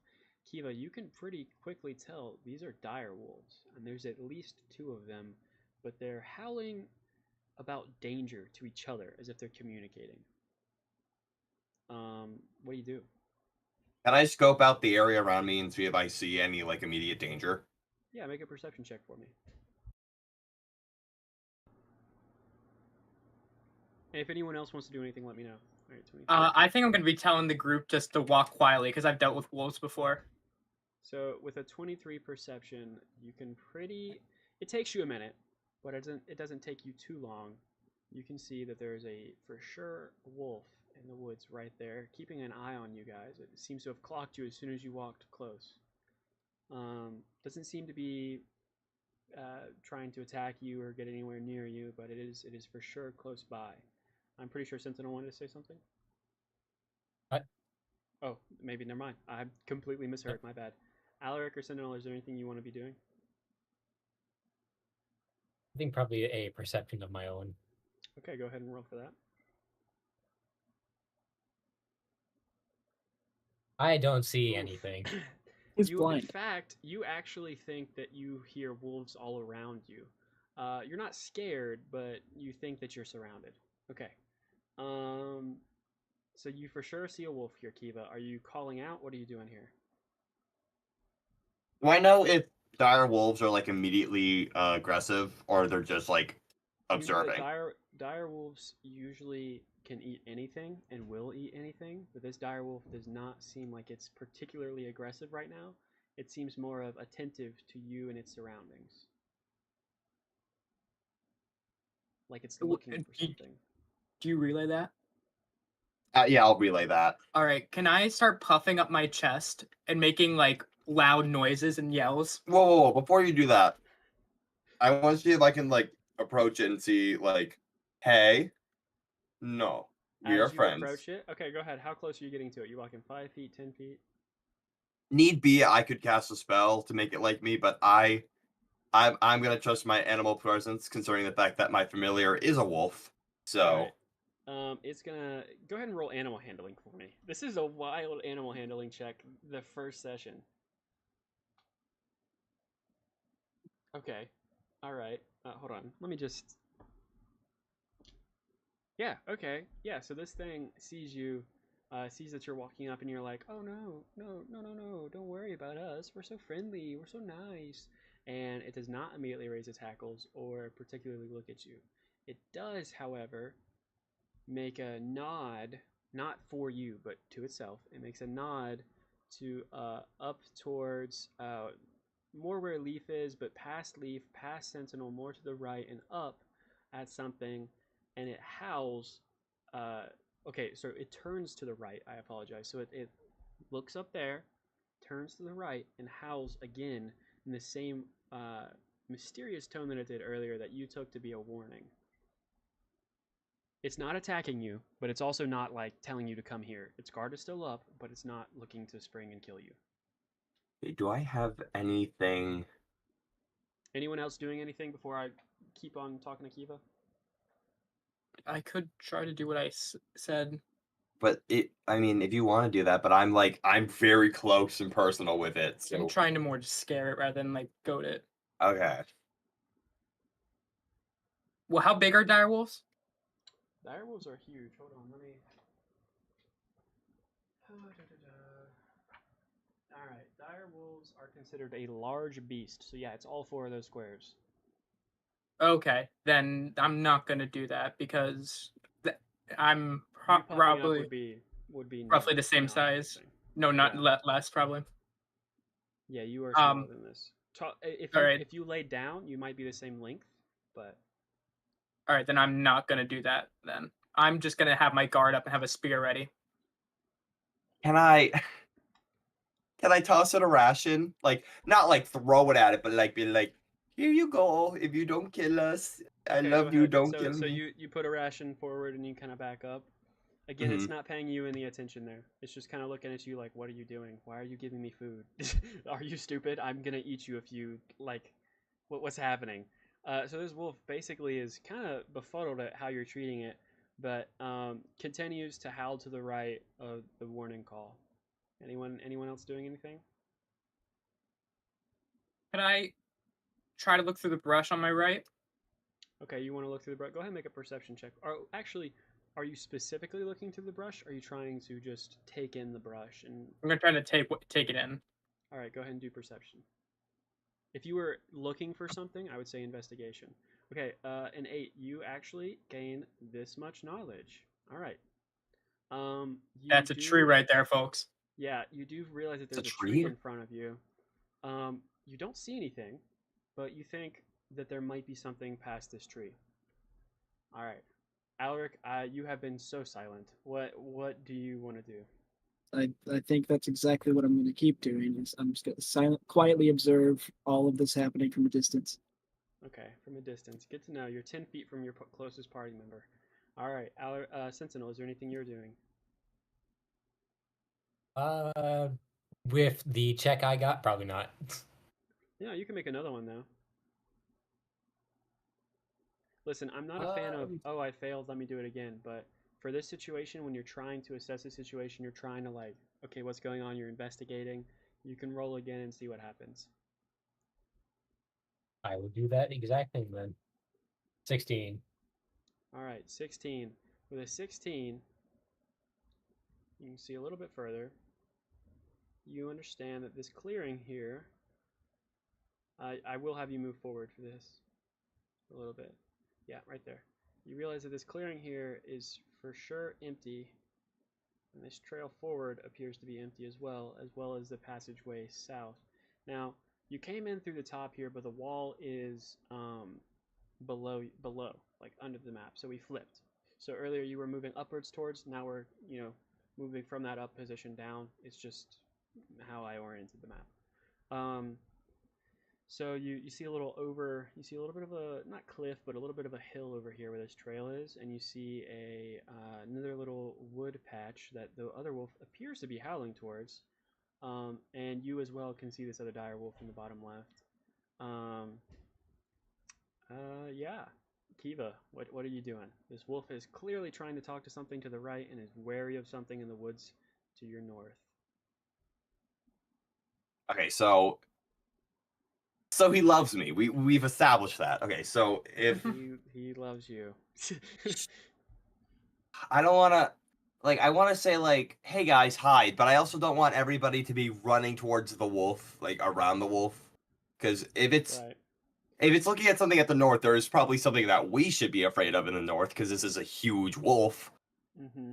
Kiva, you can pretty quickly tell these are dire wolves, and there's at least 2 of them, but they're howling about danger to each other as if they're communicating. What do you do? Can I scope out the area around me and see if I see any like immediate danger? Yeah, make a perception check for me. And if anyone else wants to do anything, let me know. All right, 23. I think I'm going to be telling the group just to walk quietly because I've dealt with wolves before. So with a 23 perception, you can pretty. It takes you a minute, but it doesn't take you too long. You can see that there's for sure a wolf in the woods right there, keeping an eye on you guys. It seems to have clocked you as soon as you walked close. Doesn't seem to be trying to attack you or get anywhere near you, but it is for sure close by. I'm pretty sure Sentinel wanted to say something. What? Oh, maybe never mind. I completely misheard. My bad. Alaric or Sentinel, is there anything you want to be doing? I think probably a perception of my own. Okay, go ahead and roll for that. I don't see Oof. anything. He's In blind. fact, you actually think that you hear wolves all around you. You're not scared, but you think that you're surrounded. Okay. So you for sure see a wolf here, Kiva. Are you calling out? What are you doing here? Do I know if dire wolves are like immediately aggressive or they're just like observing? Dire wolves usually can eat anything and will eat anything, but this dire wolf does not seem like it's particularly aggressive right now. It seems more of attentive to you and its surroundings. Like it's looking for something. Do you relay that? Yeah, I'll relay that. All right. Can I start puffing up my chest and making like loud noises and yells? Whoa. Before you do that, I want to see if I can like approach it and see like, hey, no, we are As you friends. approach it, okay, go ahead. How close are you getting to it? You walking 5 feet, 10 feet? Need be, I could cast a spell to make it like me, but I'm gonna trust my animal presence, considering the fact that my familiar is a wolf. So, Alright. It's gonna go ahead and roll animal handling for me. This is a wild animal handling check. The first session. Okay. All right. Hold on. Let me just. Yeah. Okay. Yeah. So this thing sees you, sees that you're walking up, and you're like, "Oh no! Don't worry about us. We're so friendly. We're so nice." And it does not immediately raise its hackles or particularly look at you. It does, however, make a nod, not for you, but to itself. It makes a nod to up towards more where Leaf is, but past Leaf, past Sentinel, more to the right and up at something, and it howls. Okay, so it turns to the right. I apologize. So it looks up there, turns to the right, and howls again in the same mysterious tone that it did earlier that you took to be a warning. It's not attacking you, but it's also not like telling you to come here. Its guard is still up, but it's not looking to spring and kill you. Do I have anything? Anyone else doing anything before I keep on talking to Kiva? I could try to do what I said. But I mean, if you want to do that, but I'm very close and personal with it. So I'm trying to more just scare it rather than like goad it. okay. Well, how big are direwolves? Direwolves are huge. Hold on, let me. Alright, direwolves are considered a large beast. So yeah, it's all 4 of those squares. Okay, then I'm not gonna do that because I'm You popping up probably would be roughly no, the same not size. anything. No, not Yeah. less probably. Yeah, you are smaller than this. Alright. If you laid down, you might be the same length, but All right, then I'm not gonna do that. Then I'm just gonna have my guard up and have a spear ready. Can I toss it a ration? Like, not like throw it at it, but like be like, here you go. If you don't kill us, I okay, love go you. ahead. Don't So kill so me. you put a ration forward and you kind of back up. Again, it's not paying you any attention there. It's just kind of looking at you like, what are you doing? Why are you giving me food? Are you stupid? I'm gonna eat you if you like. What's happening? So this wolf basically is kind of befuddled at how you're treating it, but continues to howl to the right of the warning call. Anyone else doing anything? Can I try to look through the brush on my right? Okay, you want to look through the brush? Go ahead and make a perception check. Actually, are you specifically looking through the brush? Or are you trying to just take in the brush? And I'm gonna try to take it in. all right, go ahead and do perception. If you were looking for something, I would say investigation. Okay, an 8. You actually gain this much knowledge. All right. That's a tree right there, folks. Yeah, you do realize that It's a there's a tree tree? in front of you. You don't see anything, but you think that there might be something past this tree. All right, Alaric, you have been so silent. What do you want to do? I think that's exactly what I'm going to keep doing. Is I'm just going to quietly observe all of this happening from a distance. Okay, from a distance. Good to know. You're 10 feet from your closest party member. All right, Sentinel, is there anything you're doing? With the check I got, probably not. Yeah, you can make another one though. Listen, I'm not a fan of, oh, I failed, let me do it again. But for this situation, when you're trying to assess a situation, you're trying to like, okay, what's going on? You're investigating. You can roll again and see what happens. I will do that exact thing then. 16. All right, 16. With a 16, you can see a little bit further. You understand that this clearing here, I will have you move forward for this a little bit. Yeah, right there. You realize that this clearing here is for sure empty, and this trail forward appears to be empty as well as the passageway south. Now, you came in through the top here, but the wall is below, like under the map. So we flipped. So earlier you were moving upwards towards, now we're, moving from that up position down. It's just how I oriented the map. So you see a little bit of a, not cliff, but a little bit of a hill over here where this trail is, and you see another little wood patch that the other wolf appears to be howling towards, and you as well can see this other dire wolf in the bottom left. Yeah, Kiva, what are you doing? This wolf is clearly trying to talk to something to the right and is wary of something in the woods to your north. Okay, so he loves me. We've established that. Okay, so if he loves you. I don't want to, like, I want to say like, hey guys, hide, but I also don't want everybody to be running towards the wolf, like around the wolf, because if it's looking at something at the north, there is probably something that we should be afraid of in the north, because this is a huge wolf. Mm-hmm.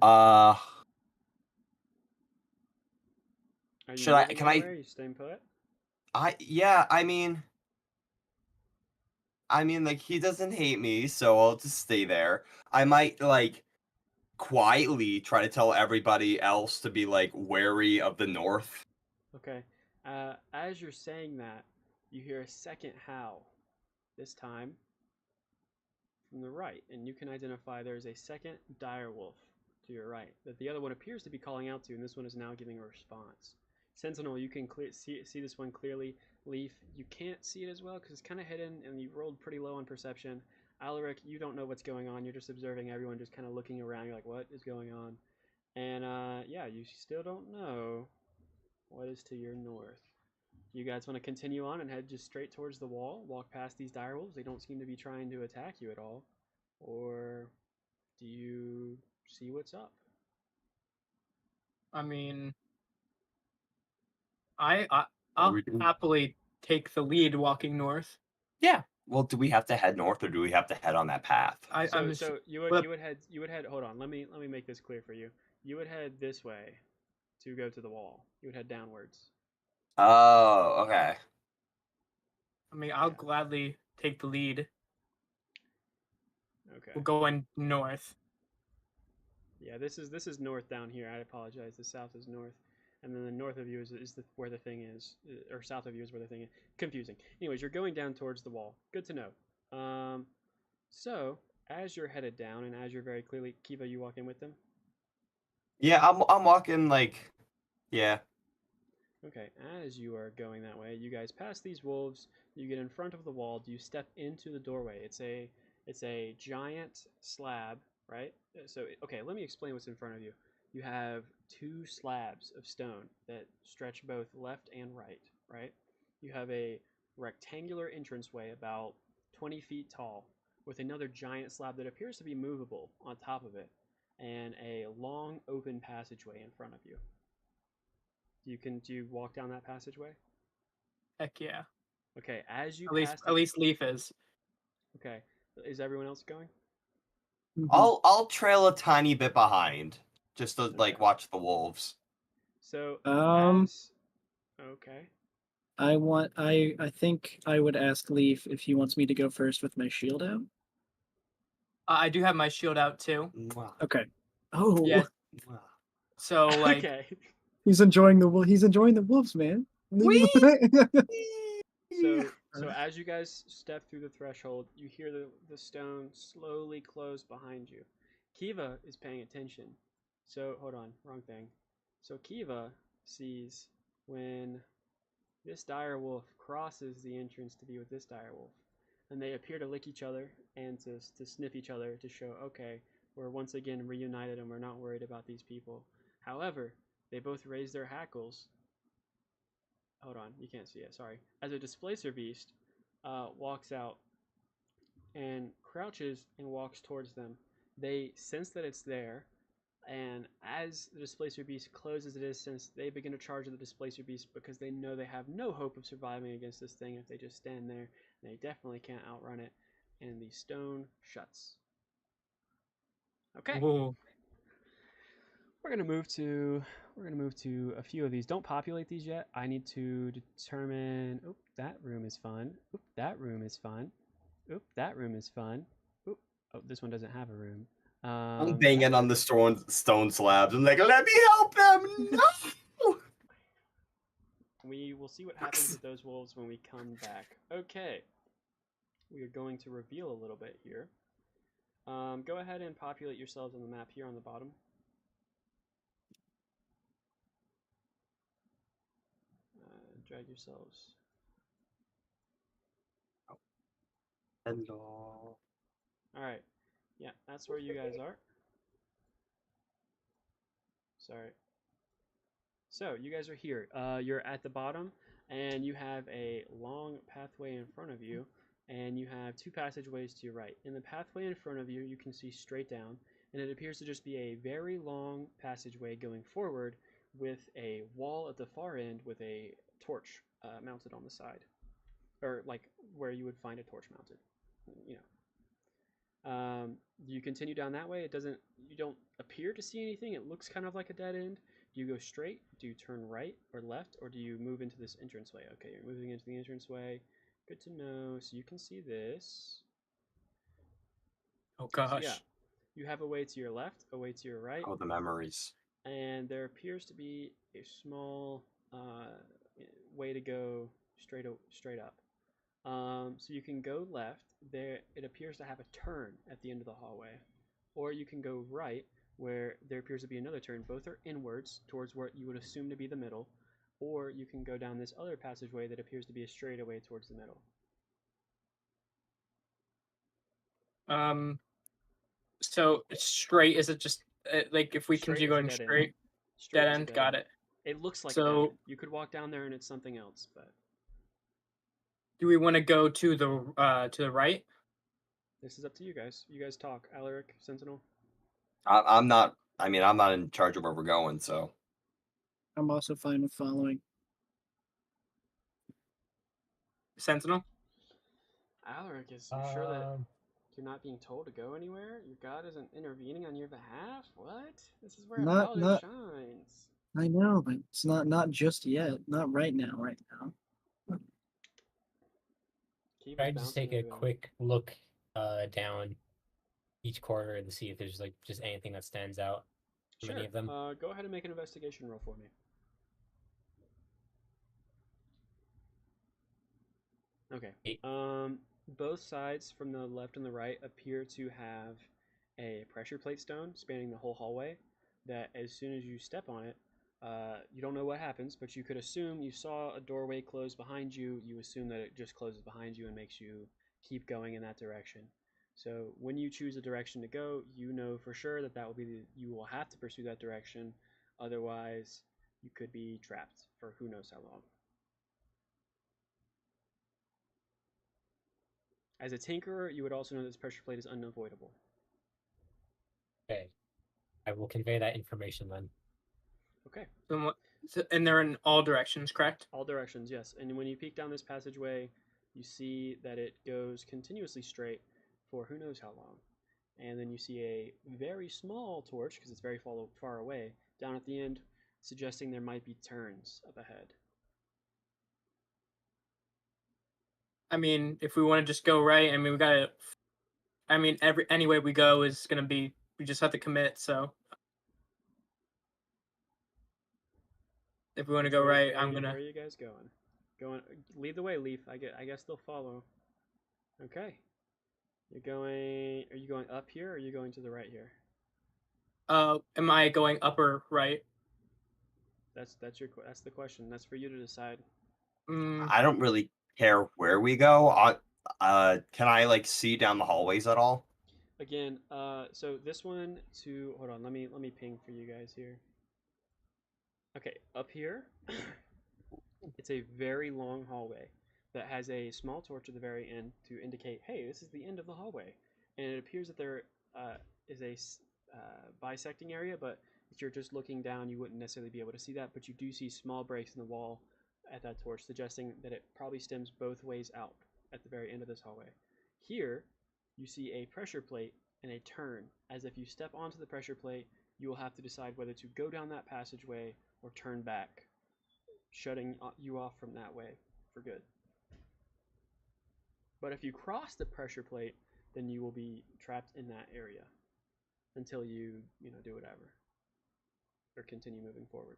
Should I? Can I? Are you staying put? Yeah. I mean, like, he doesn't hate me, so I'll just stay there. I might like quietly try to tell everybody else to be like wary of the north. Okay. As you're saying that, you hear a second howl, this time from the right, and you can identify there's a second dire wolf to your right that the other one appears to be calling out to, and this one is now giving a response. Sentinel, you can see this one clearly. Leaf, you can't see it as well because it's kind of hidden, and you rolled pretty low on perception. Alaric, you don't know what's going on. You're just observing everyone, just kind of looking around. You're like, what is going on? And yeah, you still don't know what is to your north. You guys want to continue on and head just straight towards the wall, walk past these direwolves? They don't seem to be trying to attack you at all. Or do you see what's up? I mean, I'll we doing? happily take the lead walking north. Yeah. Well, do we have to head north or do we have to head on that path? So you would head. Hold on, let me make this clear for you. You would head this way to go to the wall. You would head downwards. Oh, okay. I mean, I'll gladly take the lead. Okay. We're going north. Yeah, this is north down here. I apologize. The south is north, and then the north of you is where the thing is, or south of you is where the thing is. Confusing. Anyways, you're going down towards the wall. Good to know. So as you're headed down, and as you're very clearly, Kiva, you walk in with them. Yeah, I'm walking like, yeah. Okay, as you are going that way, you guys pass these wolves. You get in front of the wall. Do you step into the doorway? It's a giant slab, right? So okay, let me explain what's in front of you. You have two slabs of stone that stretch both left and right, right? You have a rectangular entranceway about 20 feet tall with another giant slab that appears to be movable on top of it, and a long open passageway in front of you. Do you walk down that passageway? Heck yeah. Okay, as you At least Leaf is. Okay, is everyone else going? Mhm. I'll trail a tiny bit behind just to like Okay. watch the wolves. So Um, okay. I think I would ask Leaf if he wants me to go first with my shield out. I do have my shield out too. Mwah, Okay. Oh, Yes. mwah. So like, Okay. he's enjoying the wolves, man. Leave him- So as you guys step through the threshold, you hear the stone slowly close behind you. Kiva is paying attention. So hold on, wrong thing. So Kiva sees when this dire wolf crosses the entrance to be with this dire wolf, and they appear to lick each other and to sniff each other to show, okay, we're once again reunited and we're not worried about these people. However, they both raise their hackles. Hold on, you can't see it, sorry. As a displacer beast walks out and crouches and walks towards them. They sense that it's there, and as the displacer beast closes its distance, they begin to charge at the displacer beast because they know they have no hope of surviving against this thing if they just stand there. They definitely can't outrun it, and the stone shuts. Okay. ooh, We're gonna move to a few of these. Don't populate these yet. I need to determine. Oop, that room is fun. Oop, that room is fun. Oop, that room is fun. Oop, oh, this one doesn't have a room. I'm banging on the stone slabs. I'm like, let me help them. No. We will see what happens with those wolves when we come back. Okay, we are going to reveal a little bit here. Go ahead and populate yourselves on the map here on the bottom. Drag yourselves. Hello. All right. Yeah, that's where you guys are. Sorry. So you guys are here. You're at the bottom, and you have a long pathway in front of you, and you have two passageways to your right. In the pathway in front of you, you can see straight down, and it appears to just be a very long passageway going forward with a wall at the far end with a torch mounted on the side, or like where you would find a torch mounted. You know. You continue down that way. You don't appear to see anything. It looks kind of like a dead end. Do you go straight? Do you turn right or left? Or do you move into this entranceway? Okay, you're moving into the entranceway. Good to know. So you can see this. oh gosh. So yeah, you have a way to your left, a way to your right, Oh, the memories. and there appears to be a small way to go straight up. So you can go left. There, it appears to have a turn at the end of the hallway, or you can go right, where there appears to be another turn. Both are inwards towards what you would assume to be the middle, or you can go down this other passageway that appears to be a straightaway towards the middle. So straight, is it just like if we Straight continue is a going dead end. straight, Straight dead is a end? dead Got end. it. It looks like So- dead end. You could walk down there and it's something else, but Do we want to go to the right? this is up to you guys. You guys talk. Alaric, Sentinel. I'm not. I mean, I'm not in charge of where we're going, so. I'm also fine with following. Sentinel. Alaric, is you sure that Um, you're not being told to go anywhere? Your god isn't intervening on your behalf? What? This is where a Not- paladin not- shines. I know, but it's not just yet. Not right now. Right now. Keep try to just take a quick look down each corridor to see if there's like just anything that stands out from Sure. any of them. Go ahead and make an investigation roll for me. Okay. Eight. Both sides from the left and the right appear to have a pressure plate stone spanning the whole hallway. That as soon as you step on it, you don't know what happens, but you could assume you saw a doorway close behind you. You assume that it just closes behind you and makes you keep going in that direction. So when you choose a direction to go, you know for sure that will be you will have to pursue that direction. Otherwise, you could be trapped for who knows how long. As a tinkerer, you would also know this pressure plate is unavoidable. Okay. I will convey that information then. Okay. And they're in all directions, correct? All directions, yes. And when you peek down this passageway, you see that it goes continuously straight for who knows how long. And then you see a very small torch, because it's very far away, down at the end, suggesting there might be turns up ahead. I mean, if we want to just go right, I mean, we gotta. I mean, any way we go is gonna be. We just have to commit. So if we want to go right, I'm gonna. Where are you guys going? Lead the way, Leaf. I guess they'll follow. Okay. Are you going up here or are you going to the right here? Am I going up or right? That's the question. That's for you to decide. I don't really care where we go. Can I like see down the hallways at all? Again, so this one to hold on. Let me ping for you guys here. Okay, up here, it's a very long hallway that has a small torch at the very end to indicate, hey, this is the end of the hallway. And it appears that there is a bisecting area, but if you're just looking down, you wouldn't necessarily be able to see that. But you do see small breaks in the wall at that torch, suggesting that it probably stems both ways out at the very end of this hallway. Here, you see a pressure plate and a turn, as if you step onto the pressure plate, you will have to decide whether to go down that passageway or turn back, shutting you off from that way for good. But if you cross the pressure plate, then you will be trapped in that area until you do whatever or continue moving forward.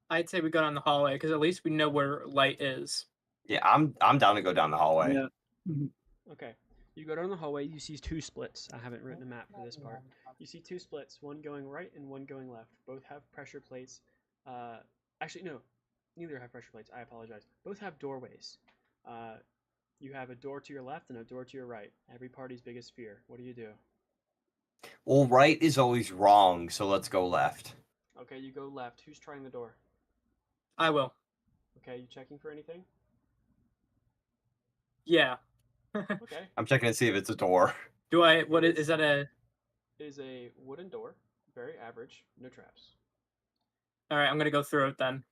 I'd say we go down the hallway because at least we know where light is. Yeah, I'm down to go down the hallway. Yeah. Mhm. Okay. You go down the hallway, you see two splits. I haven't written a map for this part. You see two splits, one going right and one going left. Both have pressure plates. Actually, no. Neither have pressure plates. I apologize. Both have doorways. You have a door to your left and a door to your right. Every party's biggest fear. What do you do? Well, right is always wrong, so let's go left. Okay, you go left. Who's trying the door? I will. Okay, you checking for anything? Yeah. Okay. I'm checking to see if it's a door. Do I? What is that? It is a wooden door. Very average. No traps. All right, I'm gonna go through it then.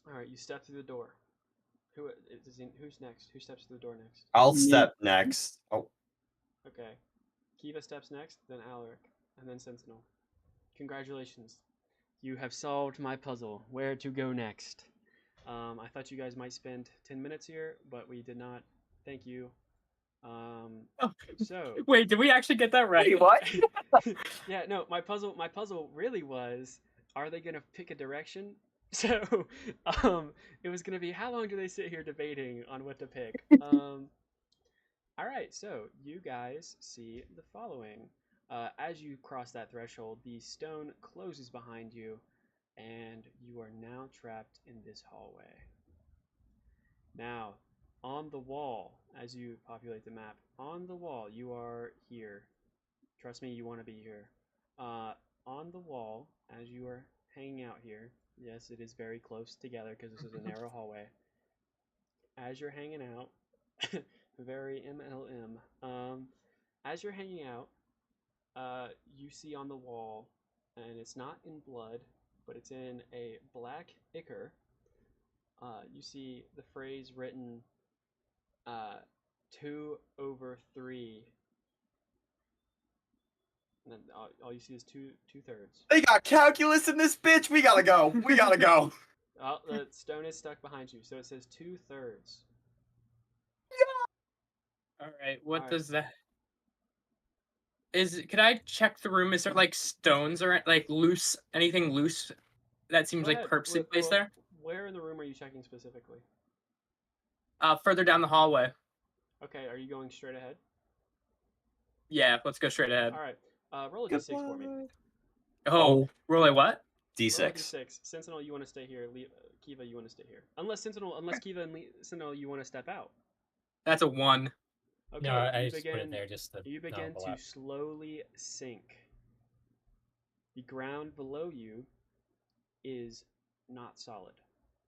All right, you step through the door. Who's next? Who steps through the door next? I'll Me. step next. Oh, Okay. Kiva steps next, then Alaric, and then Sentinel. Congratulations. You have solved my puzzle. Where to go next? I thought you guys might spend 10 minutes here, but we did not. Thank you. So Wait, did we actually get that right? wait, what? yeah, no, my puzzle really was, are they gonna pick a direction So, it was gonna be how long do they sit here debating on what to pick? All right, so you guys see the following. As you cross that threshold, the stone closes behind you, and you are now trapped in this hallway. Now, on the wall, as you populate the map, on the wall, you are here. Trust me, you want to be here. On the wall, as you are hanging out here, yes, it is very close together because this is a narrow hallway. As you're hanging out, very MLM. As you're hanging out, you see on the wall, and it's not in blood, but it's in a black ichor. You see the phrase written 2/3. And then all you see is two-thirds. They got calculus in this bitch. We gotta go. We gotta go. Oh, the stone is stuck behind you, so it says 2/3. All right. What Alright. does that? Can I check the room? Is there like stones or like loose anything loose that seems Go like ahead. purposely placed there? Where in the room are you checking specifically? Further down the hallway. Okay, are you going straight ahead? Yeah, let's go straight ahead. All right. Roll a d6 for me. Oh, roll a what? Roll a D6. d6. Sentinel, you want to stay here. Kiva, you want to stay here. Unless Kiva and Sentinel, you want to step out. That's a 1. Okay. No, I you just put it there just to You begin to overlap. slowly sink. The ground below you is not solid.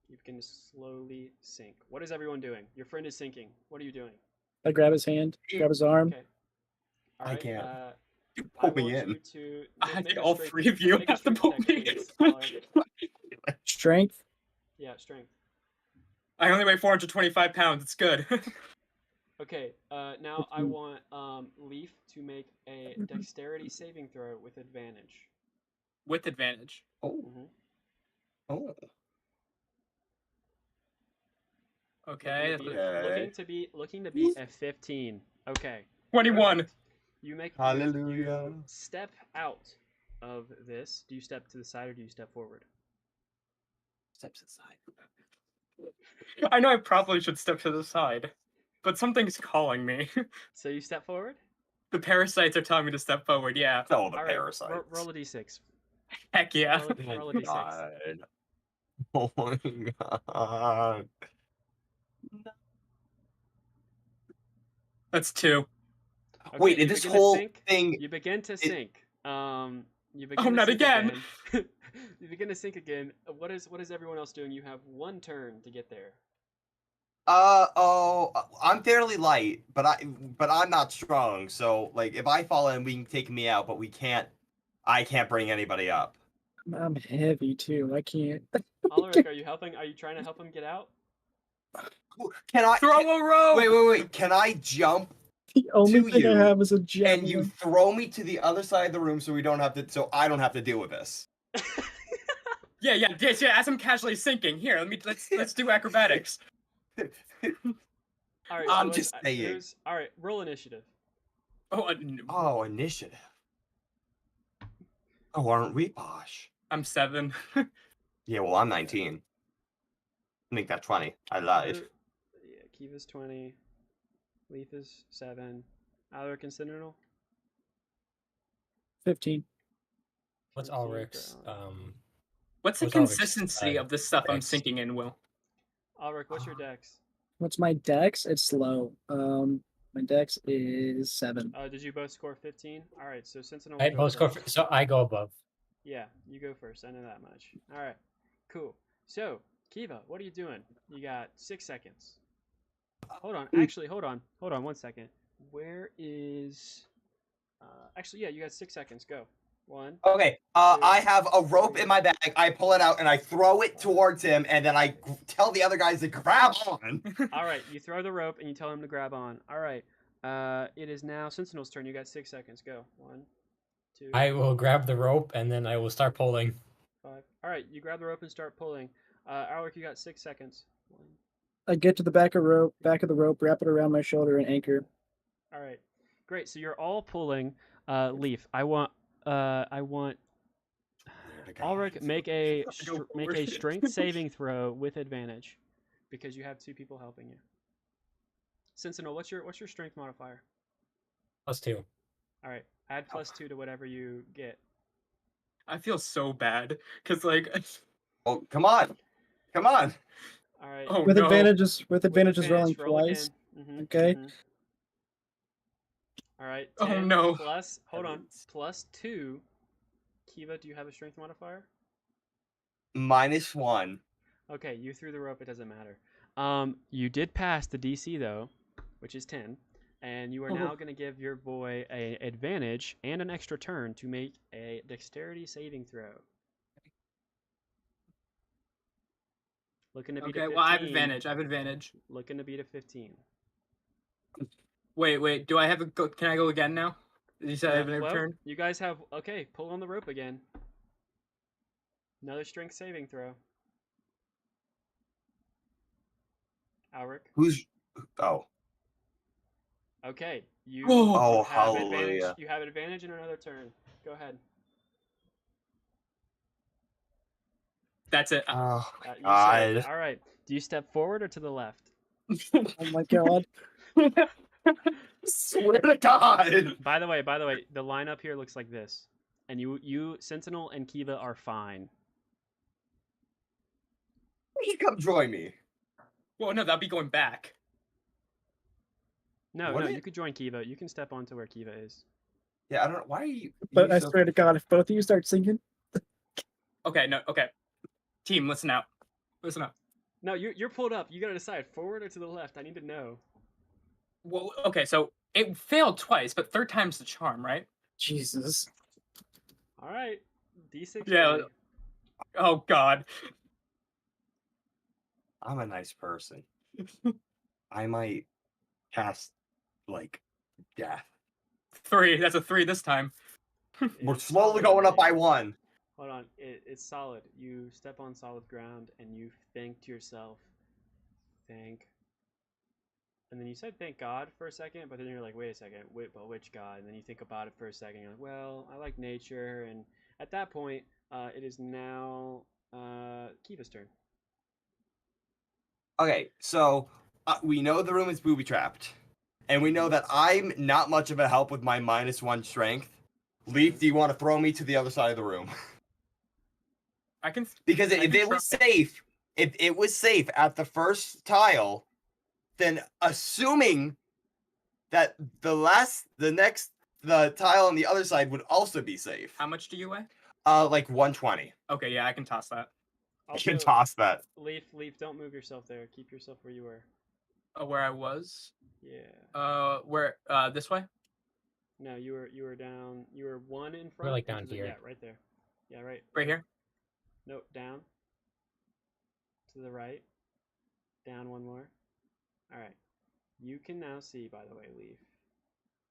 You begin to slowly sink. What is everyone doing? Your friend is sinking. What are you doing? I grab his hand, grab his arm. Okay. All I right. can't. You I pull want me in. you to I make think a all strength- 3 of you make a have to strength pull check, me please, in. Tyler. Strength. Yeah, strength. I only weigh 425 pounds. It's good. Okay. Now I want Leaf to make a dexterity saving throw with advantage. With advantage. Oh. Mhm. Oh. Okay. Looking to be a 15. Okay. 21. Perfect. You Hallelujah. You step out of this. Do you step to the side or do you step forward? Steps aside. I know I probably should step to the side, but something's calling me. So you step forward? The parasites are telling me to step forward. Yeah. Oh, the All right. parasites. Roll a d6. Heck yeah. Roll a d6. God. Oh my god. That's 2. Okay, Wait, you is this begin to whole sink. thing? You begin to sink. You begin Oh, to not sink again. You begin to sink again. What is everyone else doing? You have one turn to get there. I'm fairly light, but I'm not strong. So like, if I fall in, we can take me out, but I can't bring anybody up. I'm heavy too. I can't. Alaric, are you helping? Are you trying to help him get out? Can I Throw a rope. wait? Can I jump The only To thing I you, have is a and javelin. you throw me to the other side of the room so I don't have to deal with this? Yeah. As I'm casually sinking. Here, let's do acrobatics. All right. I'm so just saying. All right. Roll initiative. Oh, initiative. Oh, aren't we posh? I'm 7. Yeah, well, I'm 19. Make that 20. I lied. Yeah, Kiva's 20. Leaf is 7. Alaric and Sentinel? 15. What's 15 for Ulrich's? Alaric. What's the What's Ulrich's, consistency of the stuff I'm dex? sinking in, Will? Alaric, what's your dex? What's my dex? It's low. My dex is 7. Did you both score 15? All right, so Sentinel. I will go both go first. so I go above. Yeah, you go first. I know that much. All right, cool. So, Kiva, what are you doing? You got 6 seconds. Hold on. Actually, hold on 1 second. Where is? Actually, yeah, you got 6 seconds. Go. 1. Okay. I have a rope in my bag. I pull it out and I throw it towards him, and then I tell the other guys to grab on. All right, you throw the rope and you tell him to grab on. All right. It is now Sentinel's turn. You got 6 seconds. Go. 1, 2. I will grab the rope and then I will start pulling. 5. All right, you grab the rope and start pulling. Alaric, you got 6 seconds. 1. I get to the back of the rope, wrap it around my shoulder, and anchor. All right, great. So you're all pulling. Leaf, I want. my god. Ulrich, make a Go make a forward. strength saving throw with advantage, because you have 2 people helping you. Sentinel, what's your strength modifier? +2. All right, add +2 to whatever you get. I feel so bad because like, Oh, come on. Come on. All right. oh With no. advantages, with rolling advantage, roll twice. again. Okay. All right. Oh, 10 no. plus. Hold on. Heavens. +2. Kiva, do you have a strength modifier? -1. Okay, you threw the rope. It doesn't matter. You did pass the DC though, which is 10, and you are now going to give your boy a advantage and an extra turn to make a dexterity saving throw. Looking to beat a Okay, 15. well I have advantage. I have advantage. Looking to beat a 15. Wait. Do I have a go? Can I go again now? Did you say I have an Well, turn? you guys have okay. Pull on the rope again. Another strength saving throw. Alric. Who's oh. Okay, you Oh, have advantage. hallelujah. You have an advantage in another turn. Go ahead. That's it. Oh You saved. god. All right. Do you step forward or to the left? Oh my god. Swear to God. By the way, the lineup here looks like this, and you Sentinel and Kiva are fine. You come join me. Well, no, that'd be going back. No, Would no, it? you could join Kiva. You can step onto where Kiva is. Yeah, I don't know. Why are you But you I so swear to God, if both of you start singing, Okay, no, okay. Team, listen out. Listen up. No, you're pulled up. You gotta decide forward or to the left. I need to know. Well, okay, so it failed twice, but third time's the charm, right? Jesus. All right. D6. Yeah. ready. Oh God. I'm a nice person. I might cast like death. 3. That's a 3 this time. We're It's slowly solid going up by already. 1. Hold on. It's solid. You step on solid ground and you think to yourself, thank. And then you said thank God for a second, but then you're like, wait a second, but which God? And then you think about it for a second. You're like, well, I like nature. And at that point, it is now Kiva's turn. Okay, so we know the room is booby trapped, and we know that I'm not much of a help with my -1 strength. Leaf, do you want to throw me to the other side of the room? I can. Because I if can it was try. safe, if it was safe at the first tile, then assuming that the tile on the other side would also be safe. How much do you weigh? Like 120. Okay, yeah, I can toss that. I can Also, toss that. Leaf, don't move yourself there. Keep yourself where you were. Where I was. Yeah. Where? This way. No, you were down. You were 1 in front. We're like and down to the- here. Yeah, right there. Yeah, right. Right here. Nope, down. To the right. Down 1 more. All right. You can now see, by the way, Leaf.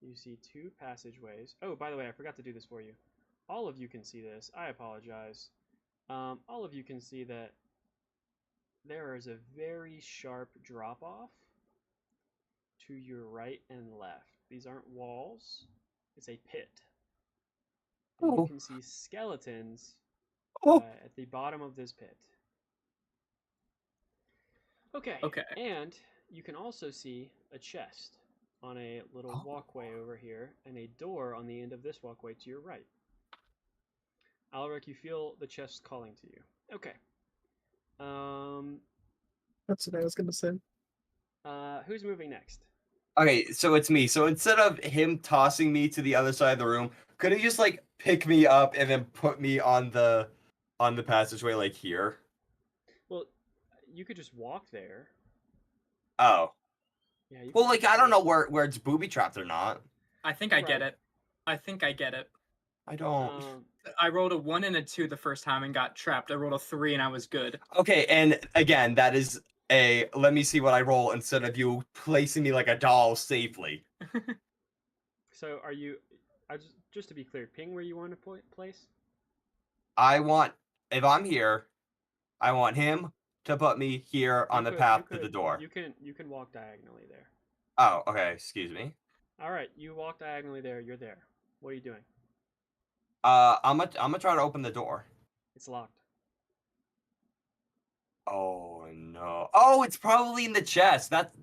You see 2 passageways. Oh, by the way, I forgot to do this for you. All of you can see this. I apologize. All of you can see that there is a very sharp drop-off to your right and left. These aren't walls. It's a pit. And you Oh. can see skeletons Oh. at the bottom of this pit. Okay. Okay. And you can also see a chest on a little walkway over here, and a door on the end of this walkway to your right. Alaric, you feel the chest calling to you. Okay. That's what I was gonna say. Who's moving next? Okay, so it's me. So instead of him tossing me to the other side of the room, could he just like pick me up and then put me on the passageway like here? Well, you could just walk there. Oh. Yeah. You Well, could like just I don't walk. know where it's booby trapped or not. I think I get Right. it. I think I get it. I don't. I rolled a 1 and a 2 the first time and got trapped. I rolled a 3 and I was good. Okay, and again, that is a let me see what I roll instead of you placing me like a doll safely. So are you? Just to be clear, ping where you want to place. I want if I'm here, I want him to put me here on the path to the door. You can walk diagonally there. Oh, okay. Excuse me. All right, you walk diagonally there. You're there. What are you doing? I'm gonna try to open the door. It's locked. Oh no. Oh, it's probably in the chest. That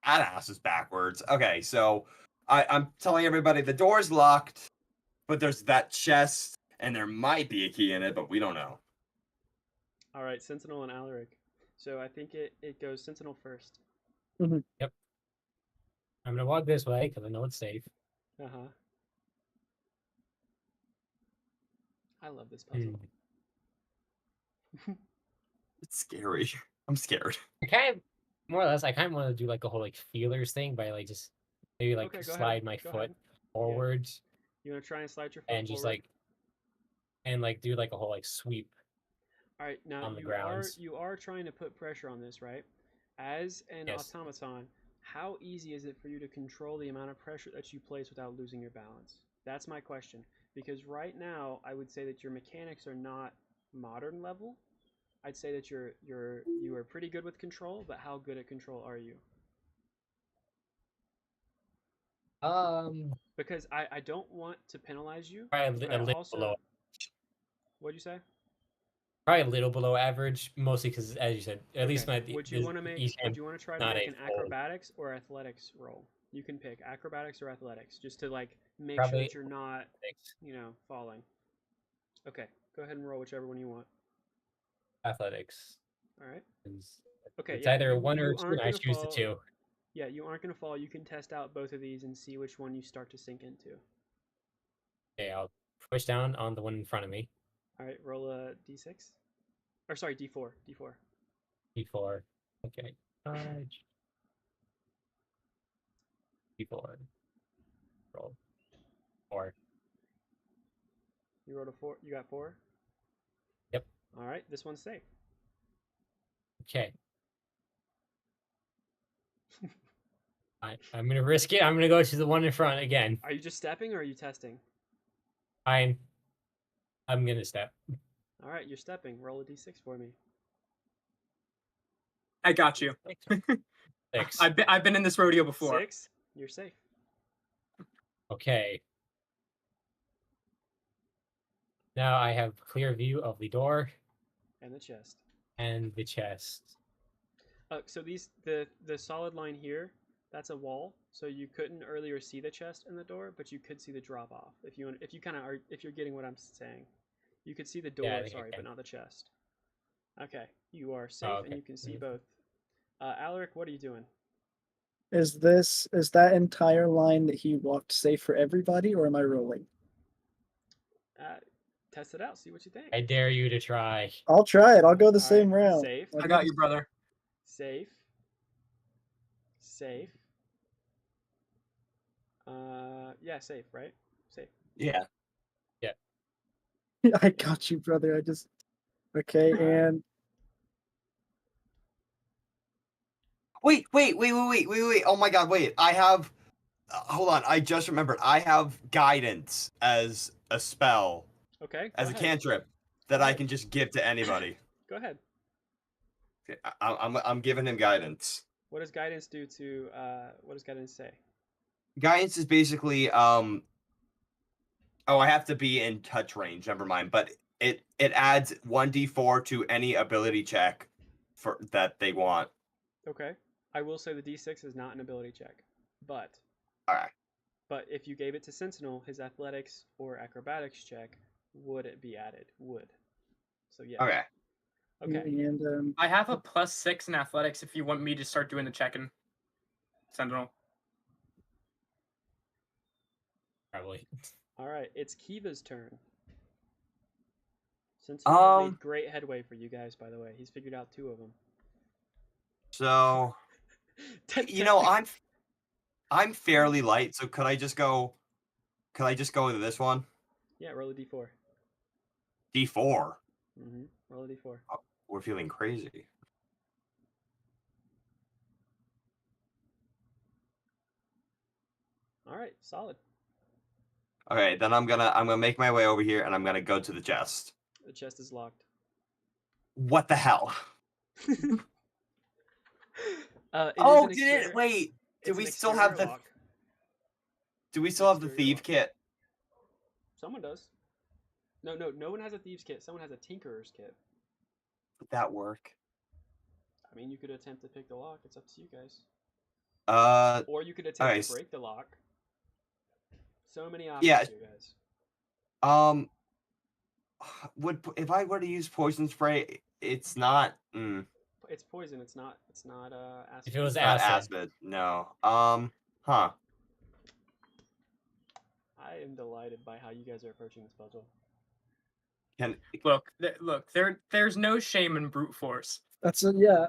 ass is backwards. Okay, so I'm telling everybody the door's locked, but there's that chest, and there might be a key in it, but we don't know. All right, Sentinel and Alaric. So I think it goes Sentinel first. Yep. I'm gonna walk this way because I know it's safe. Uh-huh. I love this puzzle. It's scary. I'm scared. I kind of, more or less, I kind of want to do like a whole like feelers thing by like just maybe like Okay, go slide ahead. my Go foot ahead. forwards You want to try and slide your foot and just forward? like and like do like a whole like sweep. All right, now on the you are grounds. you are trying to put pressure on this, right? As an Yes. automaton, how easy is it for you to control the amount of pressure that you place without losing your balance? That's my question. Because right now, I would say that your mechanics are not modern level. I'd say that you are pretty good with control, but how good at control are you? Because I don't want to penalize you, Probably but a I little also below. what'd you say? Probably a little below average, mostly because, as you said, at least my Would you want to make? each Would you want to try to not make a an full- acrobatics or athletics roll? You can pick acrobatics or athletics, just to like make sure Probably that you're not, falling. Okay, go ahead and roll whichever one you want. athletics. All right. Okay, it's yeah, either you- one or you two, aren't and I gonna choose the fall. two. Yeah, you aren't gonna fall. You can test out both of these and see which one you start to sink into. Okay, I'll push down on the one in front of me. All right, roll a d6. Or sorry, d4. D4. D4. Okay. D4. Roll. 4. You rolled a 4. You got 4. Yep. All right, this one's safe. Okay. I'm gonna risk it. I'm gonna go to the one in front again. Are you just stepping or are you testing? I'm gonna step. All right, you're stepping. Roll a d6 for me. I got you. 6. I've been in this rodeo before. 6. You're safe. Okay. Now I have clear view of the door And the chest. and the chest. So the solid line here, that's a wall. So you couldn't earlier see the chest and the door, but you could see the drop off. If you're getting what I'm saying, you could see the door. Yeah, I think I sorry, but can. not the chest. Okay, you are safe Oh, okay. and you can see Mhm. both. Alaric, what are you doing? Is that entire line that he walked safe for everybody, or am I rolling? Test it out. See what you think. I dare you to try. I'll try it. I'll go the All same right, route. safe. I got you, brother. Safe. Safe. Yeah, safe, right? Safe. Yeah. I got you, brother. Okay, and Wait. Oh my god, wait. I have hold on, I just remembered. I have guidance as a spell, Okay. as a ahead. cantrip that I can just give to anybody. Go ahead. Okay, I'm giving him guidance. What does guidance do to? What does guidance say? Guidance is basically oh, I have to be in touch range. Never mind, but it adds 1d4 to any ability check for that they want. Okay. I will say the d6 is not an ability check, but All right. But if you gave it to Sentinel, his athletics or acrobatics check would it be added? Would. So yeah. Okay. Okay. and I have a +6 in athletics if you want me to start doing the check-in. Sentinel. Probably. All right. It's Kiva's turn. Sentinel has made great headway for you guys, by the way. He's figured out 2 of them. So, I'm fairly light, so could I just go to this one? Yeah, roll a d4. D4. Roll a d4. Oh, we're feeling crazy. All right, solid. Okay, then I'm gonna make my way over here and I'm gonna go to the chest. The chest is locked. What the hell? Oh, wait. Do we still have the lock. Do we still have the Exterior thief lock. kit? Someone does. No one has a thieves kit. Someone has a tinkerer's kit. Would that work? I mean, you could attempt to pick the lock. It's up to you guys. Uh, Or you could attempt alright. to break the lock. So many Yeah. options here, guys. If I were to use poison spray, it's not. It's poison. It's not. Acid. If it was Not acid. acid. No. Huh. I am delighted by how you guys are approaching this puzzle. Can Look, there's no shame in brute force. That's a yeah.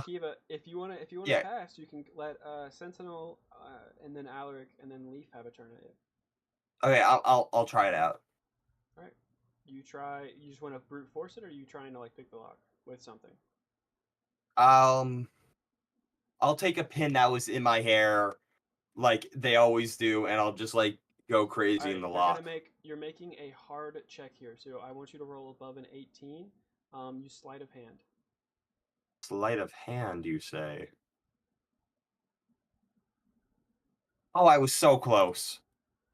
Kiva, if you wanna yeah. pass, you can let Sentinel and then Alaric and then Leaf have a turn at it. Okay, I'll try it out. All right. You just want to brute force it, or are you trying to like pick the lock with something? I'll take a pin that was in my hair, like they always do, and I'll just like go crazy Alright, in the you're lock. You're making a hard check here, so I want you to roll above an 18. Use sleight of hand. Sleight of hand, you say? Oh, I was so close.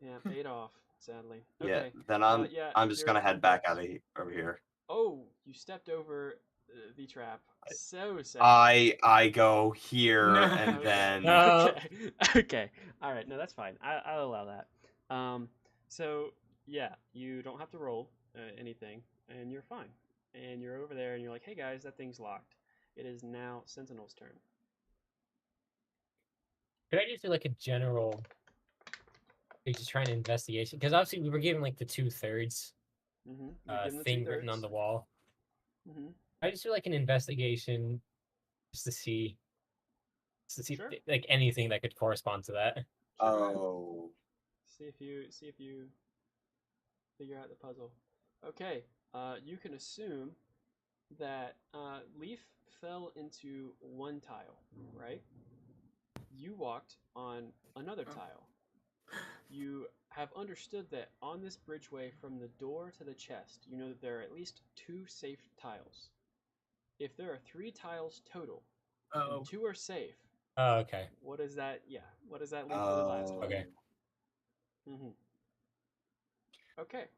Yeah, paid off, sadly. Yeah, Okay. then yeah, I'm just you're gonna head back incorrect. out of over here. Oh, you stepped over the trap. So sad. I go here No. and Okay. then No. Okay. Okay. All right. No, that's fine. I'll allow that. So yeah, you don't have to roll anything, and you're fine. And you're over there, and you're like, "Hey guys, that thing's locked." It is now Sentinel's turn. Could I just do like a general, like just trying an investigation? Because obviously we were given like the 2/3 thing written on the wall. Mm-hmm. I just do like an investigation, just to see Sure. like anything that could correspond to that. oh. See if you figure out the puzzle. Okay. You can assume that Leaf fell into one tile, right? You walked on another tile. You have understood that on this bridgeway from the door to the chest, you know that there are at least 2 safe tiles. If there are 3 tiles total, and 2 are safe, Oh, okay. what does that? Yeah, what does that leave for the last one? Okay. Okay.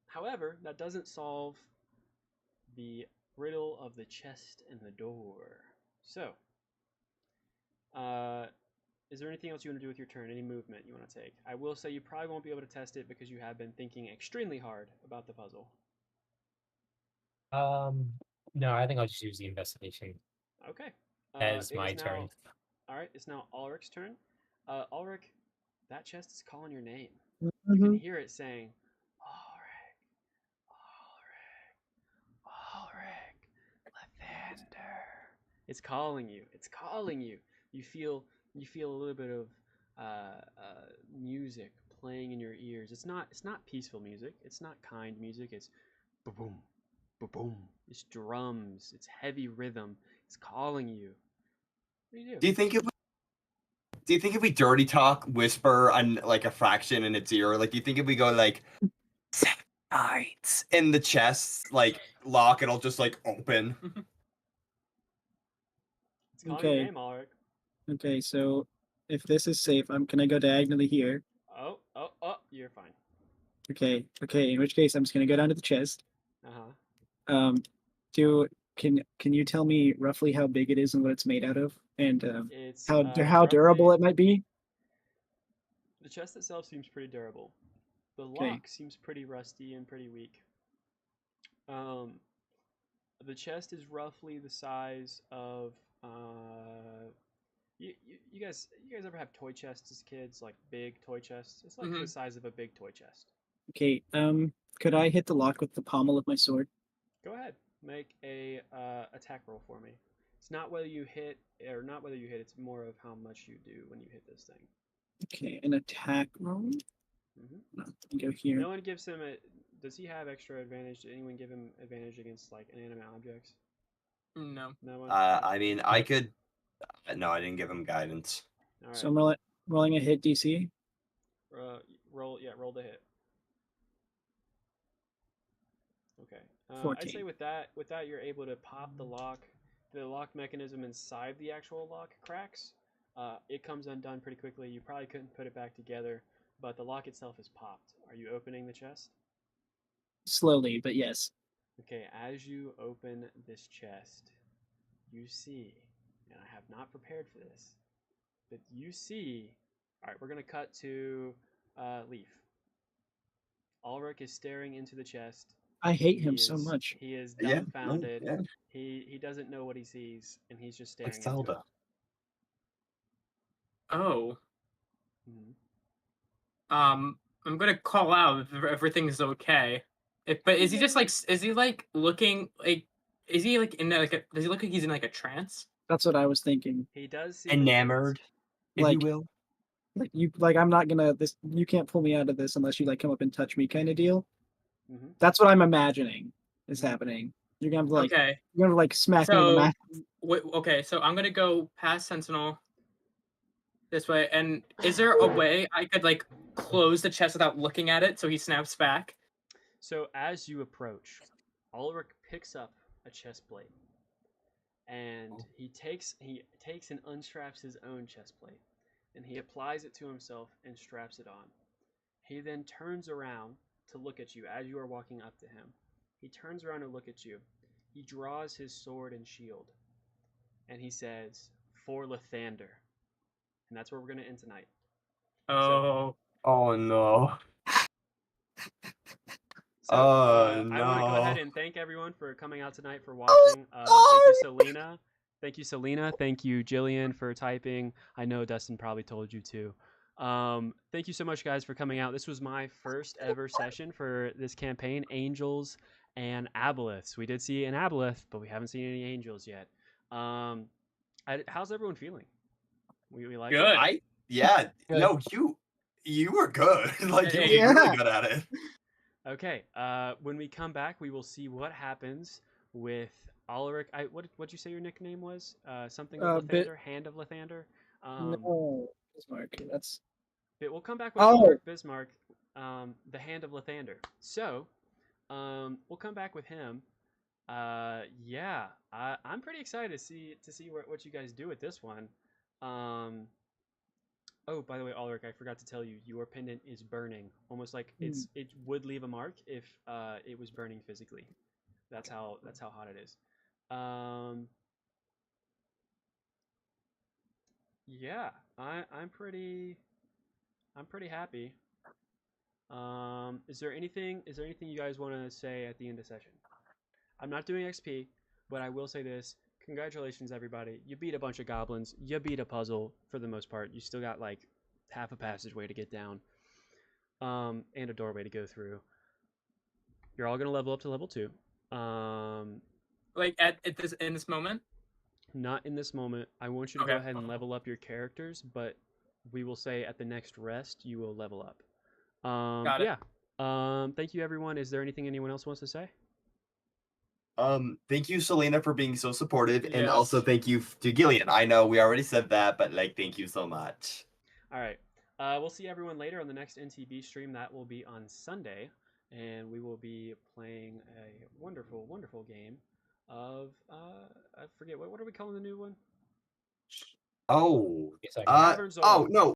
However, that doesn't solve the riddle of the chest and the door. So, is there anything else you want to do with your turn? Any movement you want to take? I will say you probably won't be able to test it because you have been thinking extremely hard about the puzzle. No, I think I'll just use the investigation Okay. as my turn. All right, it's now Ulrich's turn. Ulrich, that chest is calling your name. Mm-hmm. You can hear it saying, Ulrich, Lathander. It's calling you. It's calling you. You feel a little bit of music playing in your ears. It's not peaceful music. It's not kind music. It's boom, boom. It's drums. It's heavy rhythm. It's calling you. What do you do? Do you think if we dirty talk, whisper on like a fraction in its ear, like do you think if we go like 7 nights in the chest, like lock, it'll just like open? It's calling Okay. your name, Ulrich. Okay, so if this is safe, can I go diagonally here? Oh, you're fine. Okay, in which case I'm just gonna go down to the chest. Uh-huh. Can you tell me roughly how big it is and what it's made out of, and It's how durable roughly- it might be? The chest itself seems pretty durable. The Okay. lock seems pretty rusty and pretty weak. The chest is roughly the size of you guys ever have toy chests as kids, like big toy chests? It's like the size of a big toy chest. Okay, could I hit the lock with the pommel of my sword? Go ahead, make a attack roll for me. It's not whether you hit or not whether you hit. It's more of how much you do when you hit this thing. Okay, an attack roll. No, let me go here. No one gives him a. Does he have extra advantage? Did anyone give him advantage against like inanimate objects? No. No one. I mean, I could. No, I didn't give him guidance. All right. So I'm rolling a hit DC. Roll the hit. Okay. I'd 14. say with that you're able to pop the lock. The lock mechanism inside the actual lock cracks. It comes undone pretty quickly. You probably couldn't put it back together, but the lock itself is popped. Are you opening the chest? Slowly, but yes. Okay, as you open this chest, you see, and I have not prepared for this, but you see. All right, we're gonna cut to Leaf. Ulrich is staring into the chest. I hate He him so is- much. He is Yeah, no, dumbfounded. yeah. He doesn't know what he sees, and he's just Like staring into it. Zelda. Oh. Mhm. I'm gonna call out if everything's okay. But is he just like is he like looking like is he like in like a does he look like he's in like a trance? That's what I was thinking. He does seem Enamored, if you Like- will. Like I'm not gonna this. You can't pull me out of this unless you like come up and touch me, kind of deal. Mm-hmm. That's what I'm imagining is happening. You're gonna like Okay. you're gonna like smack me in the So mouth. okay, so I'm gonna go past Sentinel this way, and is there a way I could like close the chest without looking at it so he snaps back? So as you approach, Ulrich picks up a chest plate, and Oh. he takes and unstraps his own chest plate, and he applies it to himself and straps it on. He then turns around to look at you as you are walking up to him. He turns around to look at you. He draws his sword and shield, and he says, "For Lathander," and that's where we're gonna end tonight. Oh, Oh no. So, Oh, I want to go ahead no. and thank everyone for coming out tonight for watching. Thank you, Selena. Thank you, Selena. Thank you, Jillian, for typing. I know Dustin probably told you to. Thank you so much, guys, for coming out. This was my first ever session for this campaign, Angels and Aboleths. We did see an Aboleth, but we haven't seen any Angels yet. How's everyone feeling? We like good. it? Yeah, Good. no, you were good. Like you were Yeah. really good at it. Okay. When we come back, we will see what happens with Ulrich. What'd you say your nickname was? Something with Lathander, Hand of Lathander. No, Bismarck. That's But we'll come back with Oh. Ulrich Bismarck, the Hand of Lathander. So, we'll come back with him. Yeah, I'm pretty excited to see what you guys do with this one. Oh, by the way, Ulrich, I forgot to tell you, your pendant is burning. Almost like it would leave a mark if it was burning physically. That's how hot it is. Yeah, I'm pretty happy. Is there anything you guys want to say at the end of the session? I'm not doing XP, but I will say this. Congratulations, everybody. You beat a bunch of goblins. You beat a puzzle for the most part. You still got like half a passageway to get down. And a doorway to go through. You're all gonna level up to level 2. Like at this in this moment. Not in this moment. I want you to go ahead and level up your characters, but we will say at the next rest you will level up. Got it. Yeah. Thank you, everyone. Is there anything anyone else wants to say? Thank you, Selena, for being so supportive, and Yes. also thank you to Gillian. I know we already said that, but like, thank you so much. All right. We'll see everyone later on the next NTB stream. That will be on Sunday, and we will be playing a wonderful, wonderful game of I forget what are we calling the new one? Oh, It's like Caverns oh Orb. no,